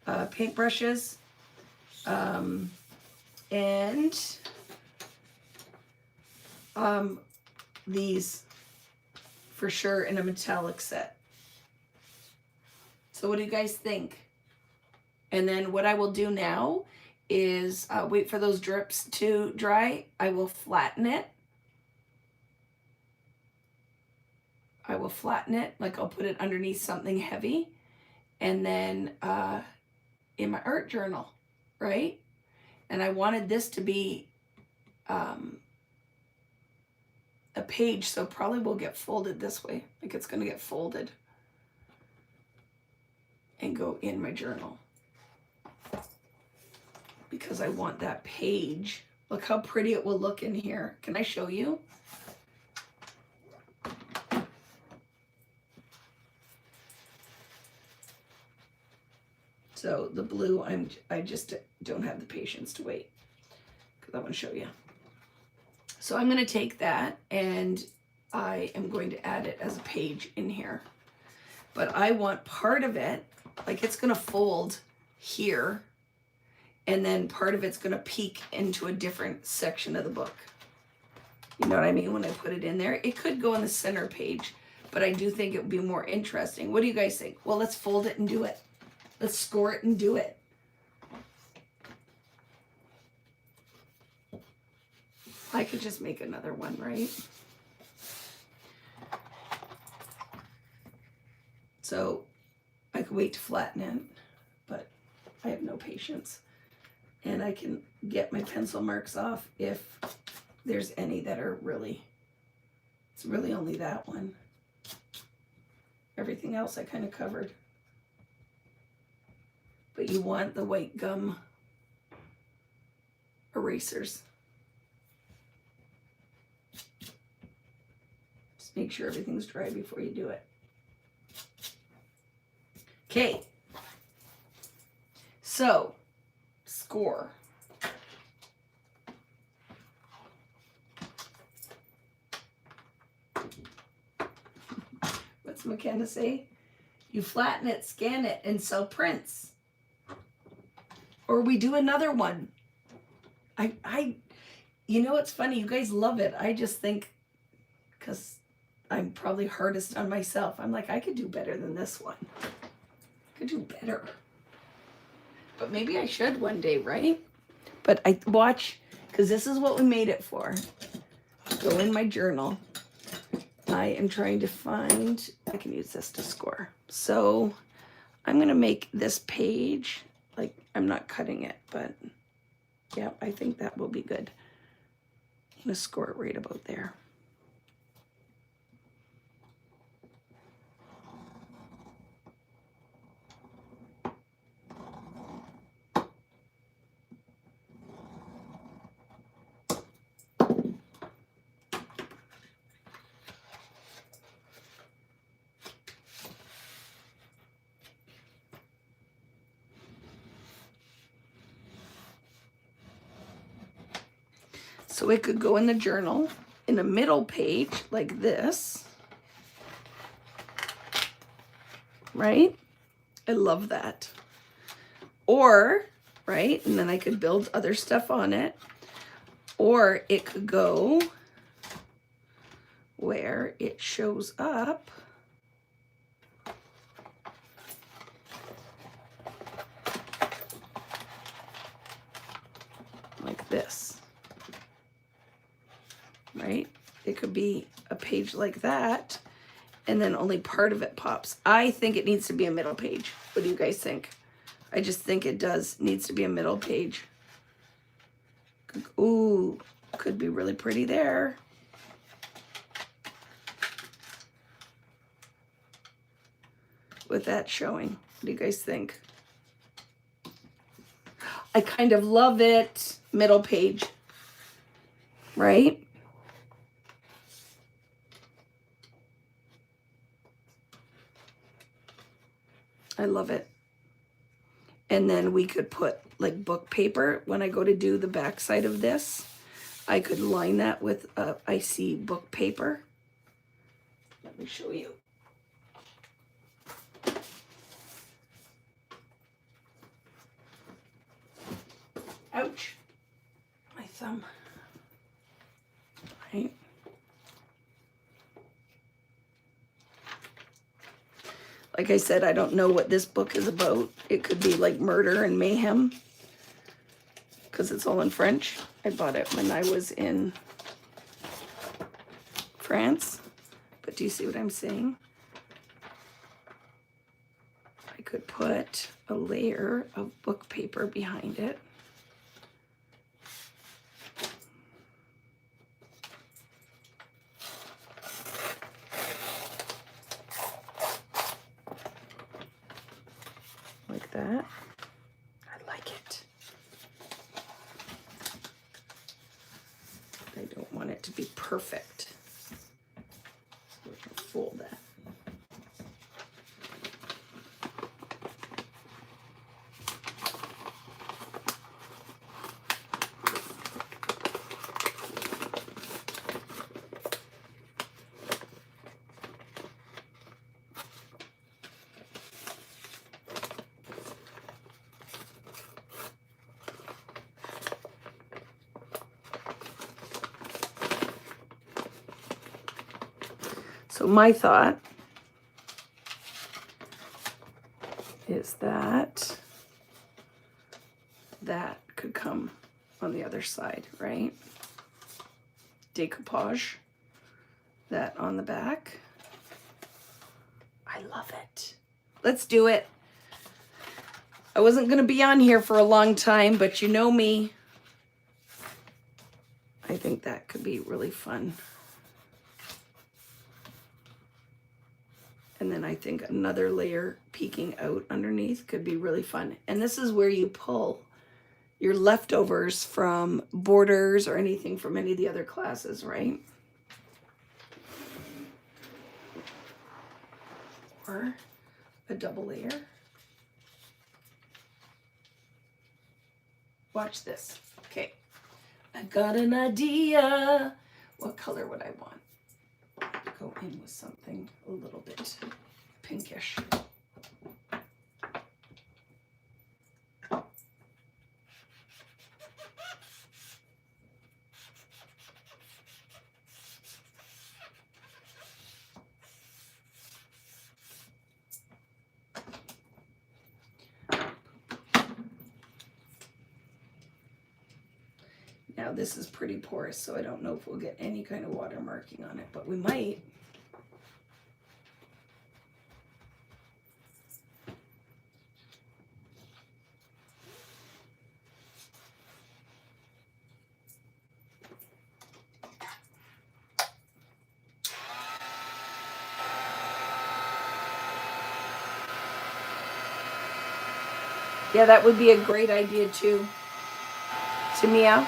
Paintbrushes. And these for sure in a metallic set. So what do you guys think? And then what I will do now is wait for those drips to dry. I will flatten it. Like I'll put it underneath something heavy. And then in my art journal, right? And I wanted this to be a page, so probably will get folded this way. Like it's going to get folded and go in my journal. Because I want that page. Look how pretty it will look in here. Can I show you? So the blue, I just don't have the patience to wait because I want to show you. So I'm going to take that and I am going to add it as a page in here. But I want part of it, like it's going to fold here, and then part of it's going to peek into a different section of the book. You know what I mean? When I put it in there, it could go on the center page, but I do think it would be more interesting. What do you guys think? Well, let's fold it and do it. Let's score it and do it. I could just make another one, right? So I could wait to flatten it, but I have no patience. And I can get my pencil marks off if there's any that are really, it's really only that one. Everything else I kind of covered. But you want the white gum erasers. Just make sure everything's dry before you do it. Okay. So, score. What's McKenna say? You flatten it, scan it, and sell prints. Or we do another one. You know, it's funny, you guys love it. I just think, because I'm probably hardest on myself, I'm like, I could do better than this one. I could do better. But maybe I should one day, right? But I watch, because this is what we made it for. Go in my journal. I am trying to find, I can use this to score. So I'm going to make this page, like I'm not cutting it, but yeah, I think that will be good. I'm going to score it right about there. So it could go in the journal in a middle page like this, right? I love that. Or, right, and then I could build other stuff on it. Or it could go where it shows up like this. Right? It could be a page like that, and then only part of it pops. I think it needs to be a middle page. What do you guys think? I just think it needs to be a middle page. Ooh, could be really pretty there. With that showing. What do you guys think? I kind of love it. Middle page. Right? I love it. And then we could put like book paper. When I go to do the back side of this, I could line that with icy book paper. Let me show you. Ouch. My thumb. Right. Like I said, I don't know what this book is about. It could be like murder and mayhem, because it's all in French. I bought it when I was in France. But do you see what I'm saying? I could put a layer of book paper behind it. Like that. I like it. I don't want it to be perfect. So we can fold that. So my thought is that that could come on the other side, right? Decoupage that on the back. I love it. Let's do it. I wasn't going to be on here for a long time, but you know me. I think that could be really fun. And then I think another layer peeking out underneath could be really fun. And this is where you pull your leftovers from borders or anything from any of the other classes, right? Or a double layer. Watch this. Okay, I've got an idea. What color would I want? Go in with something a little bit pinkish. Now this is pretty porous, so I don't know if we'll get any kind of water marking on it, but we might. Yeah, that would be a great idea too, Tamia,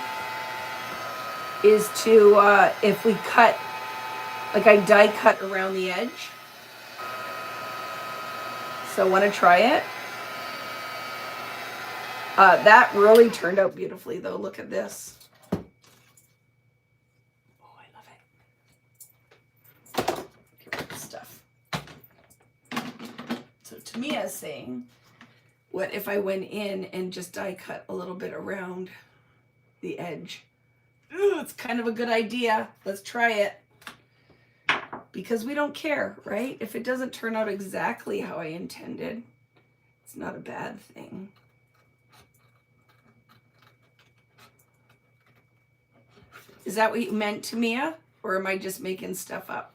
is to, if we cut, like I die cut around the edge. So want to try it? That really turned out beautifully though. Look at this. Oh, I love it. Get rid of stuff. So Tamia is saying, what if I went in and just die cut a little bit around the edge? Ooh, it's kind of a good idea. Let's try it. Because we don't care, right? If it doesn't turn out exactly how I intended, it's not a bad thing. Is that what you meant, Tamia? Or am I just making stuff up?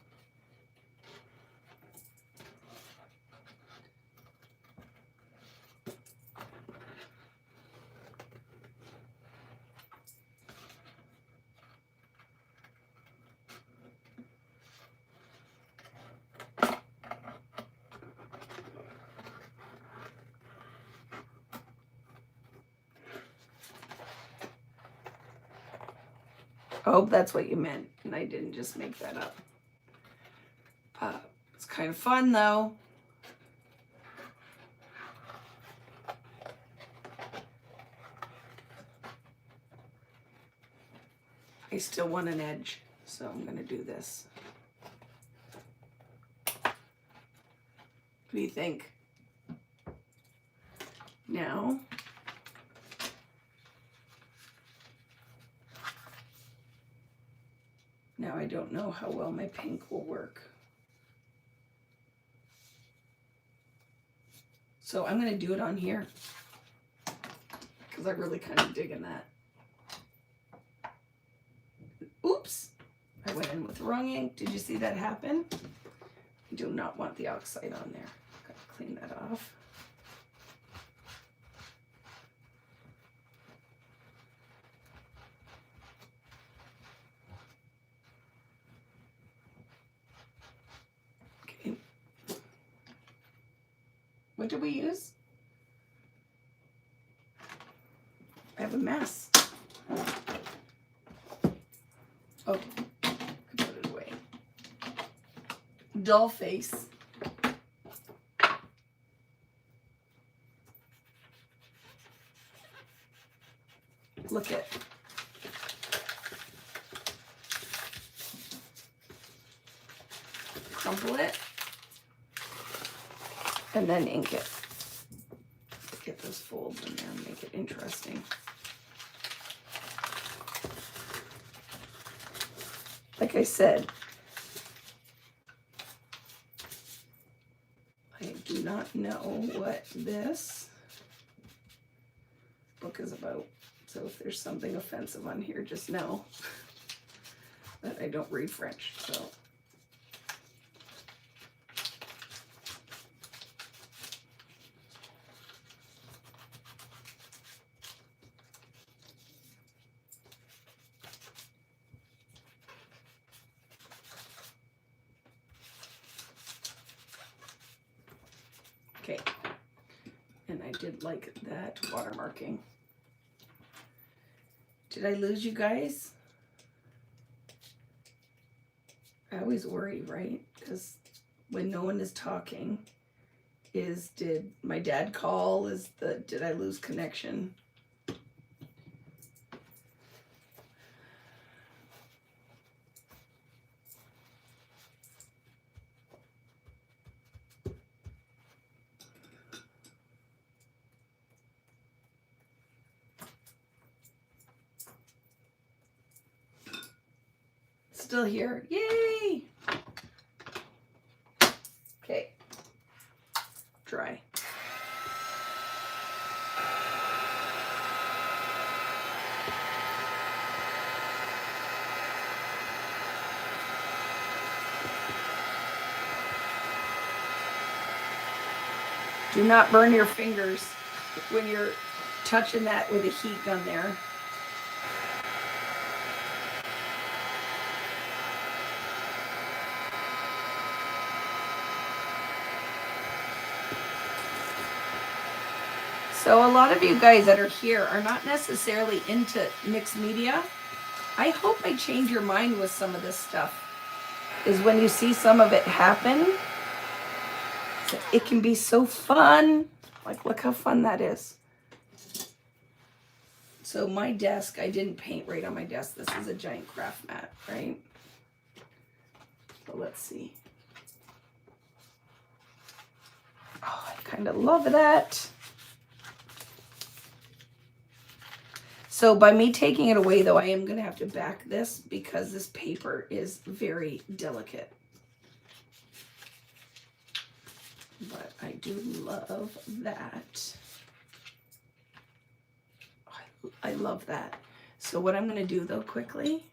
I hope that's what you meant, and I didn't just make that up. It's kind of fun, though. I still want an edge, so I'm going to do this. What do you think? Now, I don't know how well my pink will work. So I'm going to do it on here because I'm really kind of digging that. Oops, I went in with the wrong ink. Did you see that happen? I do not want the oxide on there. Gotta clean that off. Okay. What did we use? I have a mess. Oh, I put it away. Doll face. Look at. Crumple it. And then ink it. Get those folds in there and make it interesting. Like I said, I do not know what this book is about. So if there's something offensive on here, just know that I don't read French. So Okay. And I did like that watermarking. Did I lose you guys? I always worry, right? Because when no one is talking, did my dad call? Did I lose connection? Still here. Yay! Okay. Dry. Do not burn your fingers when you're touching that with a heat gun there. So a lot of you guys that are here are not necessarily into mixed media. I hope I change your mind with some of this stuff. Is when you see some of it happen, it can be so fun. Like, look how fun that is. So my desk, I didn't paint right on my desk. This is a giant craft mat, right? So let's see. Oh, I kind of love that. So by me taking it away, though, I am going to have to back this because this paper is very delicate. But I do love that. I love that. So what I'm going to do, though, quickly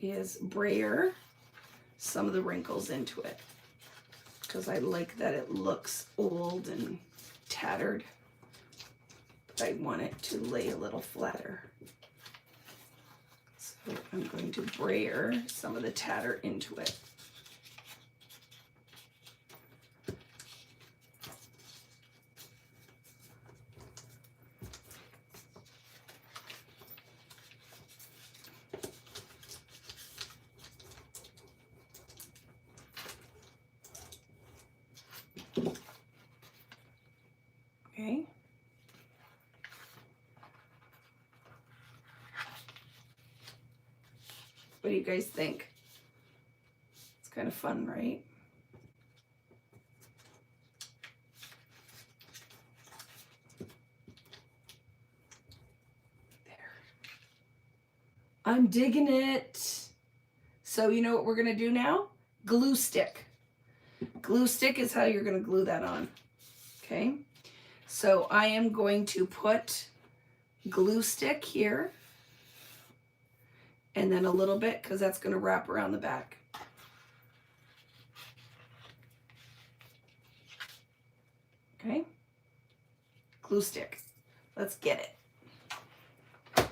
is brayer some of the wrinkles into it because I like that it looks old and tattered. I want it to lay a little flatter. So I'm going to brayer some of the tatter into it. Okay. What do you guys think? It's kind of fun, right? There. I'm digging it. So you know what we're going to do now? Glue stick. Glue stick is how you're going to glue that on. Okay. So I am going to put glue stick here. And then a little bit, because that's going to wrap around the back. Okay. Glue stick. Let's get it.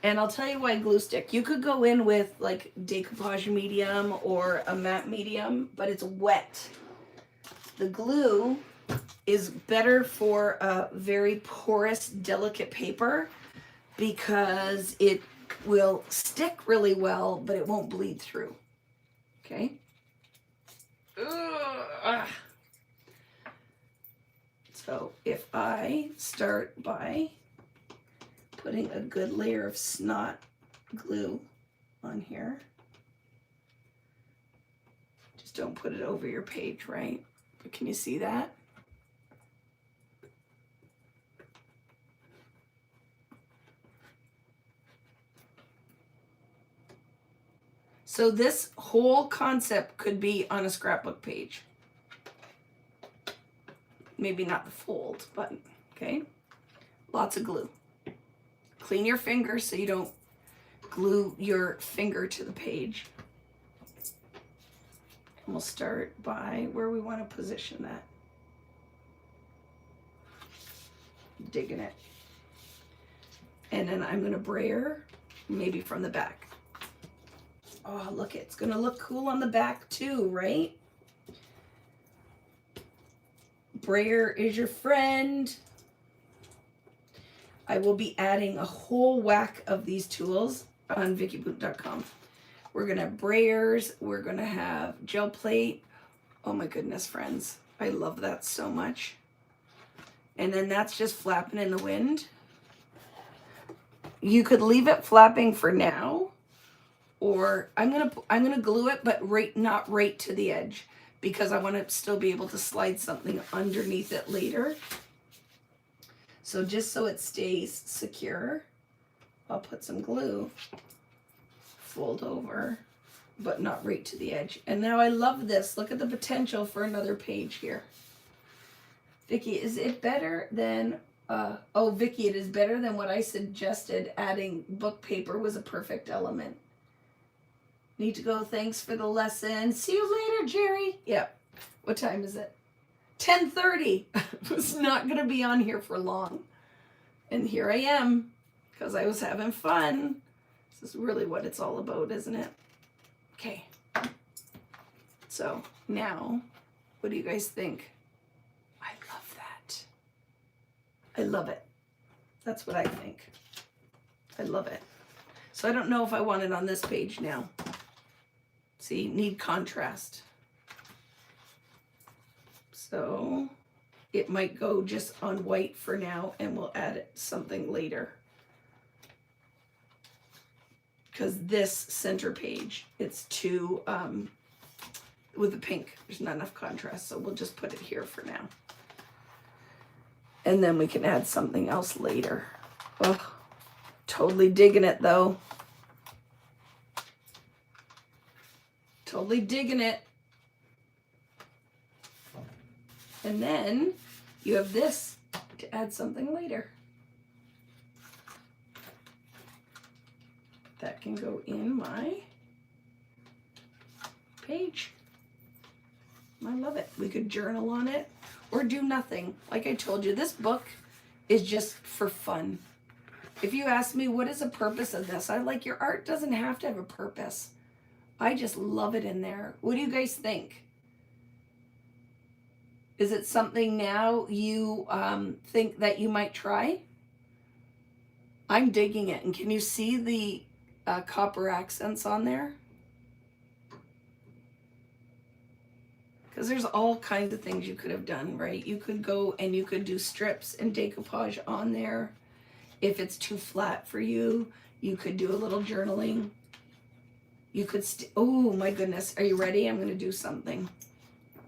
And I'll tell you why glue stick. You could go in with like decoupage medium or a matte medium, but it's wet. The glue is better for a very porous, delicate paper because it will stick really well, but it won't bleed through. Okay. Ugh. So if I start by putting a good layer of snot glue on here, just don't put it over your page, right? But can you see that? So this whole concept could be on a scrapbook page. Maybe not the fold, but okay. Lots of glue. Clean your fingers so you don't glue your finger to the page. And we'll start by where we want to position that. Digging it. And then I'm going to brayer maybe from the back. Oh, look, it's going to look cool on the back too, right? Brayer is your friend. I will be adding a whole whack of these tools on vickyboot.com. We're going to have brayers. We're going to have gel plate. Oh my goodness, friends. I love that so much. And then that's just flapping in the wind. You could leave it flapping for now, or I'm gonna glue it, but not right to the edge, because I want to still be able to slide something underneath it later. So just so it stays secure, I'll put some glue, fold over, but not right to the edge. And now I love this. Look at the potential for another page here. Vicky, is it better than, oh, Vicky, it is better than what I suggested. Adding book paper was a perfect element. Need to go. Thanks for the lesson. See you later, Jerry. Yep. What time is it? 10:30. It's not going to be on here for long. And here I am, because I was having fun. This is really what it's all about, isn't it? Okay. So now, what do you guys think? I love that. I love it. That's what I think. I love it. So I don't know if I want it on this page now. See, need contrast. So it might go just on white for now, and we'll add something later. Because this center page, it's too, with the pink, there's not enough contrast, so we'll just put it here for now. And then we can add something else later. Oh, totally digging it though. Totally digging it. And then you have this to add something later. That can go in my page. I love it. We could journal on it or do nothing. Like I told you, this book is just for fun. If you ask me, what is the purpose of this? I like, your art doesn't have to have a purpose. I just love it in there. What do you guys think? Is it something now you think that you might try? I'm digging it. And can you see the copper accents on there? Because there's all kinds of things you could have done, right? You could go and you could do strips and decoupage on there. If it's too flat for you, you could do a little journaling. You could, oh my goodness, are you ready? I'm going to do something.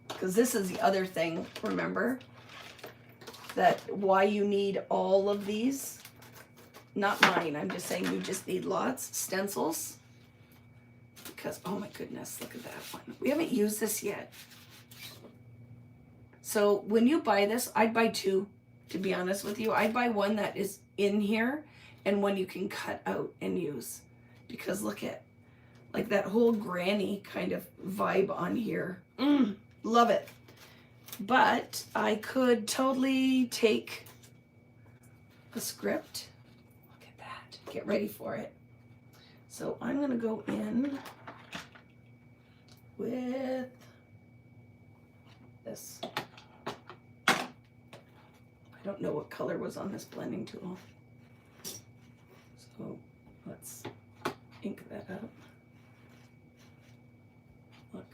Because this is the other thing, remember? That why you need all of these. Not mine, I'm just saying you just need lots. Stencils. Because, oh my goodness, look at that one. We haven't used this yet. So when you buy this, I'd buy two, to be honest with you. I'd buy one that is in here and one you can cut out and use. Because look at, like that whole granny kind of vibe on here. Love it. But I could totally take a script. Look at that. Get ready for it. So I'm going to go in with this. I don't know what color was on this blending tool. So let's ink that up. Look.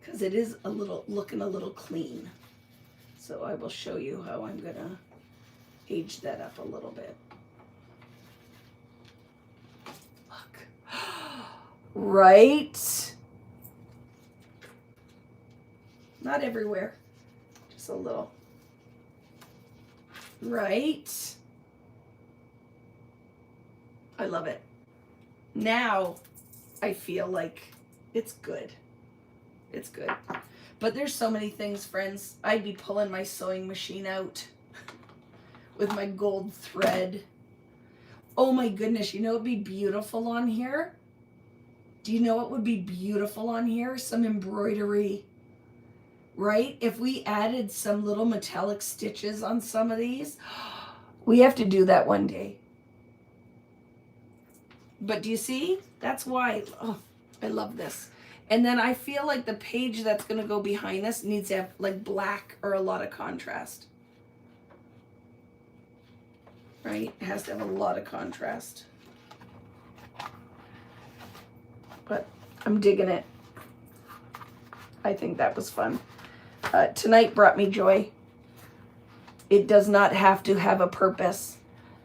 Because it is a little, looking a little clean. So I will show you how I'm going to age that up a little bit. Look. Right? Not everywhere. Just a little. Right? I love it. Now I feel like it's good. It's good. But there's so many things, friends. I'd be pulling my sewing machine out with my gold thread. Oh my goodness, you know what would be beautiful on here? Do you know what would be beautiful on here? Some embroidery, right? If we added some little metallic stitches on some of these, we have to do that one day. But do you see? That's why, oh, I love this. And then I feel like the page that's going to go behind this needs to have like black or a lot of contrast. Right? It has to have a lot of contrast. But I'm digging it. I think that was fun. Tonight brought me joy. It does not have to have a purpose.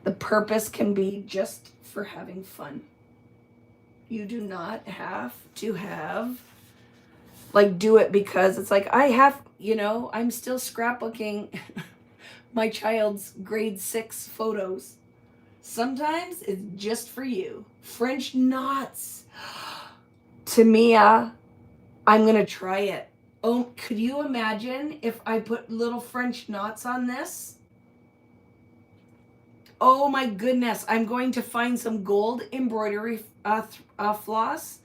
The purpose can be just for having fun. You do not have to have, like, do it because it's like, I have, you know, I'm still scrapbooking my child's grade 6 photos. Sometimes it's just for you. French knots. Tamia, I'm going to try it. Oh, could you imagine if I put little French knots on this? Oh my goodness, I'm going to find some gold embroidery floss,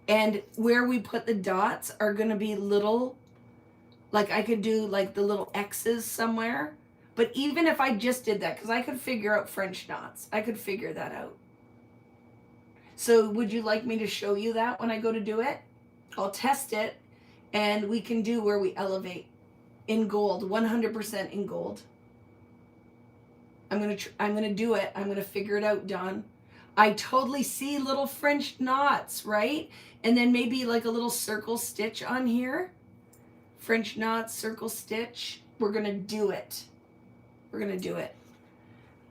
and where we put the dots are going to be little, like I could do like the little X's somewhere. But even if I just did that, because I could figure out French knots, I could figure that out. So would you like me to show you that when I go to do it? I'll test it, and we can do where we elevate in gold, 100% in gold. I'm gonna do it. I'm gonna figure it out, Dawn. I totally see little French knots, right? And then maybe like a little circle stitch on here. French knots, circle stitch. We're gonna do it. We're gonna do it.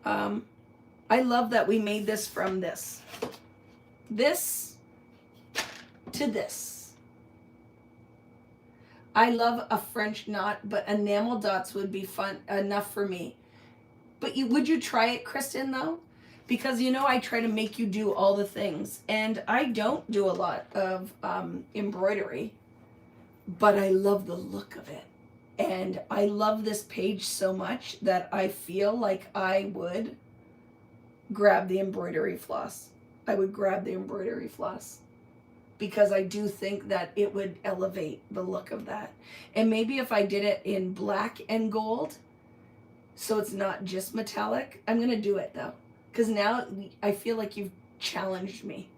I love that we made this from this to this. I love a French knot, but enamel dots would be fun enough for me. But would you try it, Kristen, though? Because, you know, I try to make you do all the things. And I don't do a lot of embroidery. But I love the look of it. And I love this page so much that I feel like I would grab the embroidery floss. I would grab the embroidery floss. Because I do think that it would elevate the look of that. And maybe if I did it in black and gold, so it's not just metallic. I'm going to do it though. Because now I feel like you've challenged me.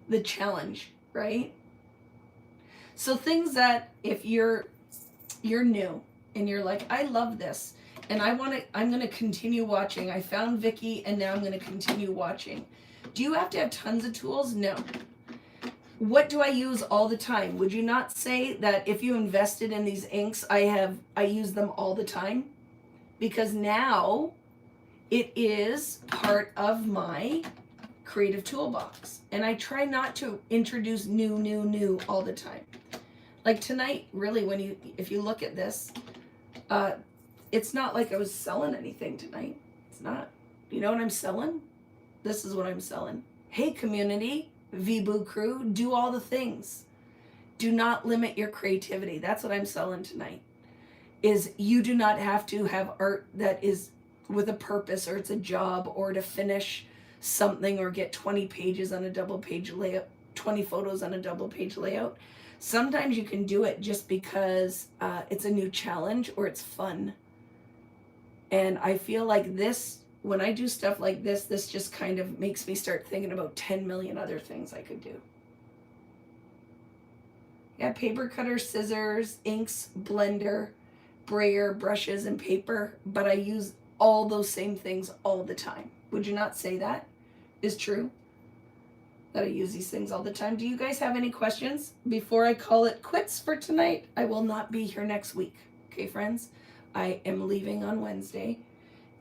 The challenge, right? So things that if you're new and you're like, I love this and I'm going to continue watching. I found Vicky and now I'm going to continue watching. Do you have to have tons of tools? No. What do I use all the time? Would you not say that if you invested in these inks, I use them all the time? Because now it is part of my creative toolbox. And I try not to introduce new all the time. Like tonight, really, if you look at this, it's not like I was selling anything tonight. It's not. You know what I'm selling? This is what I'm selling. Hey, community, VBoo crew, do all the things. Do not limit your creativity. That's what I'm selling tonight. Is you do not have to have art that is with a purpose or it's a job or to finish something or get 20 pages on a double page layout, 20 photos on a double page layout. Sometimes you can do it just because it's a new challenge or it's fun. And I feel like this, when I do stuff like this just kind of makes me start thinking about 10 million other things I could do. Yeah, paper cutter, scissors, inks, blender, brayer, brushes, and paper, but I use all those same things all the time. Would you not say that is true? That I use these things all the time. Do you guys have any questions before I call it quits for tonight? I will not be here next week. Okay, friends? I am leaving on Wednesday,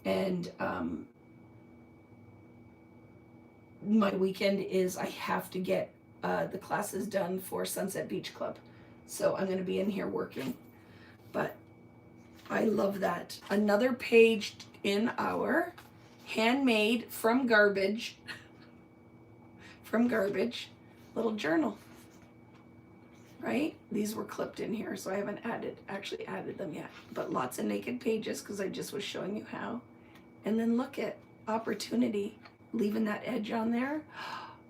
and my weekend is I have to get the classes done for Sunset Beach Club. So I'm going to be in here working. But I love that. Another page in our handmade from garbage little journal, right? These were clipped in here, so I haven't actually added them yet, but lots of naked pages because I just was showing you how. And then look at opportunity, leaving that edge on there.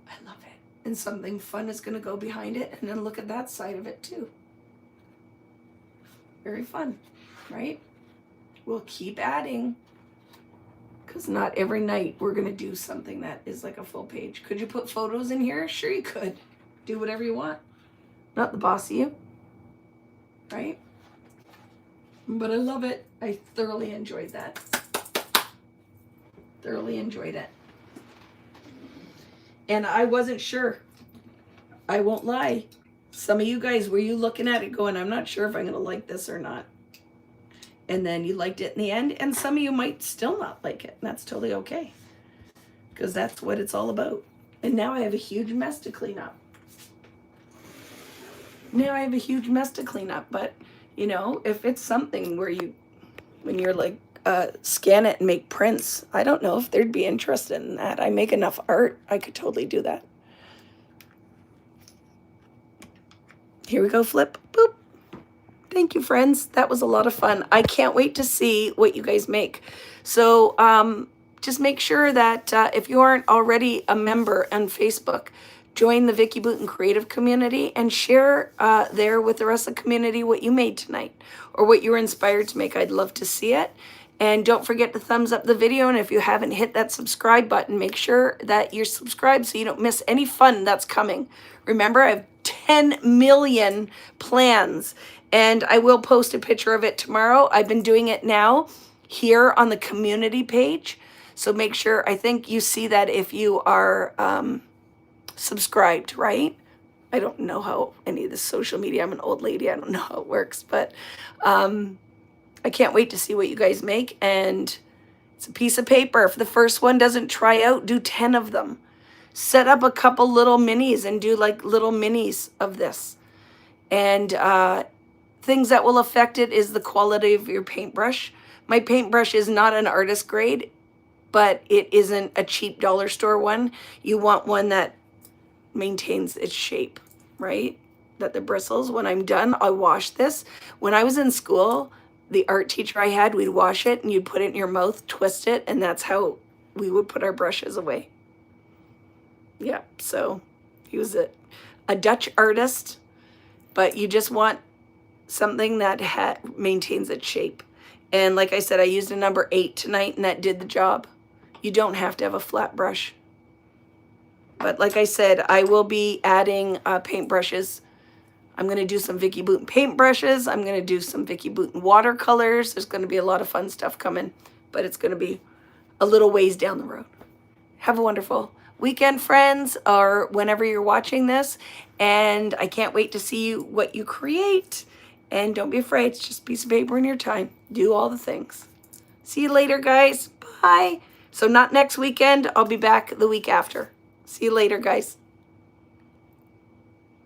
I love it. And something fun is going to go behind it, and then look at that side of it too. Very fun, right? We'll keep adding, because not every night we're going to do something that is like a full page. Could you put photos in here? Sure you could. Do whatever you want. Not the boss of you. Right? But I love it. I thoroughly enjoyed that. Thoroughly enjoyed it. And I wasn't sure. I won't lie. Some of you guys, were you looking at it going, I'm not sure if I'm going to like this or not. And then you liked it in the end. And some of you might still not like it. And that's totally okay. Because that's what it's all about. And now I have a huge mess to clean up. But, you know, if it's something where you, when you're like, scan it and make prints, I don't know if they'd be interested in that. I make enough art. I could totally do that. Here we go, flip. Boop. Thank you, friends. That was a lot of fun. I can't wait to see what you guys make. So just make sure that if you aren't already a member on Facebook, join the Vicky Booten Creative Community and share there with the rest of the community what you made tonight or what you were inspired to make. I'd love to see it. And don't forget to thumbs up the video. And if you haven't hit that subscribe button, make sure that you're subscribed so you don't miss any fun that's coming. Remember, I have 10 million plans and I will post a picture of it tomorrow. I've been doing it now here on the community page. So make sure, I think you see that if you are subscribed, right? I don't know how any of the social media, I'm an old lady, I don't know how it works, but I can't wait to see what you guys make. And it's a piece of paper. If the first one doesn't try out, do 10 of them. Set up a couple little minis and do like little minis of this. And things that will affect it is the quality of your paintbrush. My paintbrush is not an artist grade, but it isn't a cheap dollar store one. You want one that maintains its shape, right? That the bristles, when I'm done, I wash this. When I was in school, the art teacher I had, we'd wash it and you'd put it in your mouth, twist it, and that's how we would put our brushes away. Yeah, so he was a Dutch artist, but you just want something that maintains its shape. And like I said, I used a number 8 tonight and that did the job. You don't have to have a flat brush. But like I said, I will be adding paintbrushes. I'm going to do some Vicky Booten paintbrushes. I'm going to do some Vicky Booten watercolors. There's going to be a lot of fun stuff coming, but it's going to be a little ways down the road. Have a wonderful weekend, friends, or whenever you're watching this. And I can't wait to see what you create. And don't be afraid. It's just a piece of paper in your time. Do all the things. See you later, guys. Bye. So not next weekend. I'll be back the week after. See you later, guys.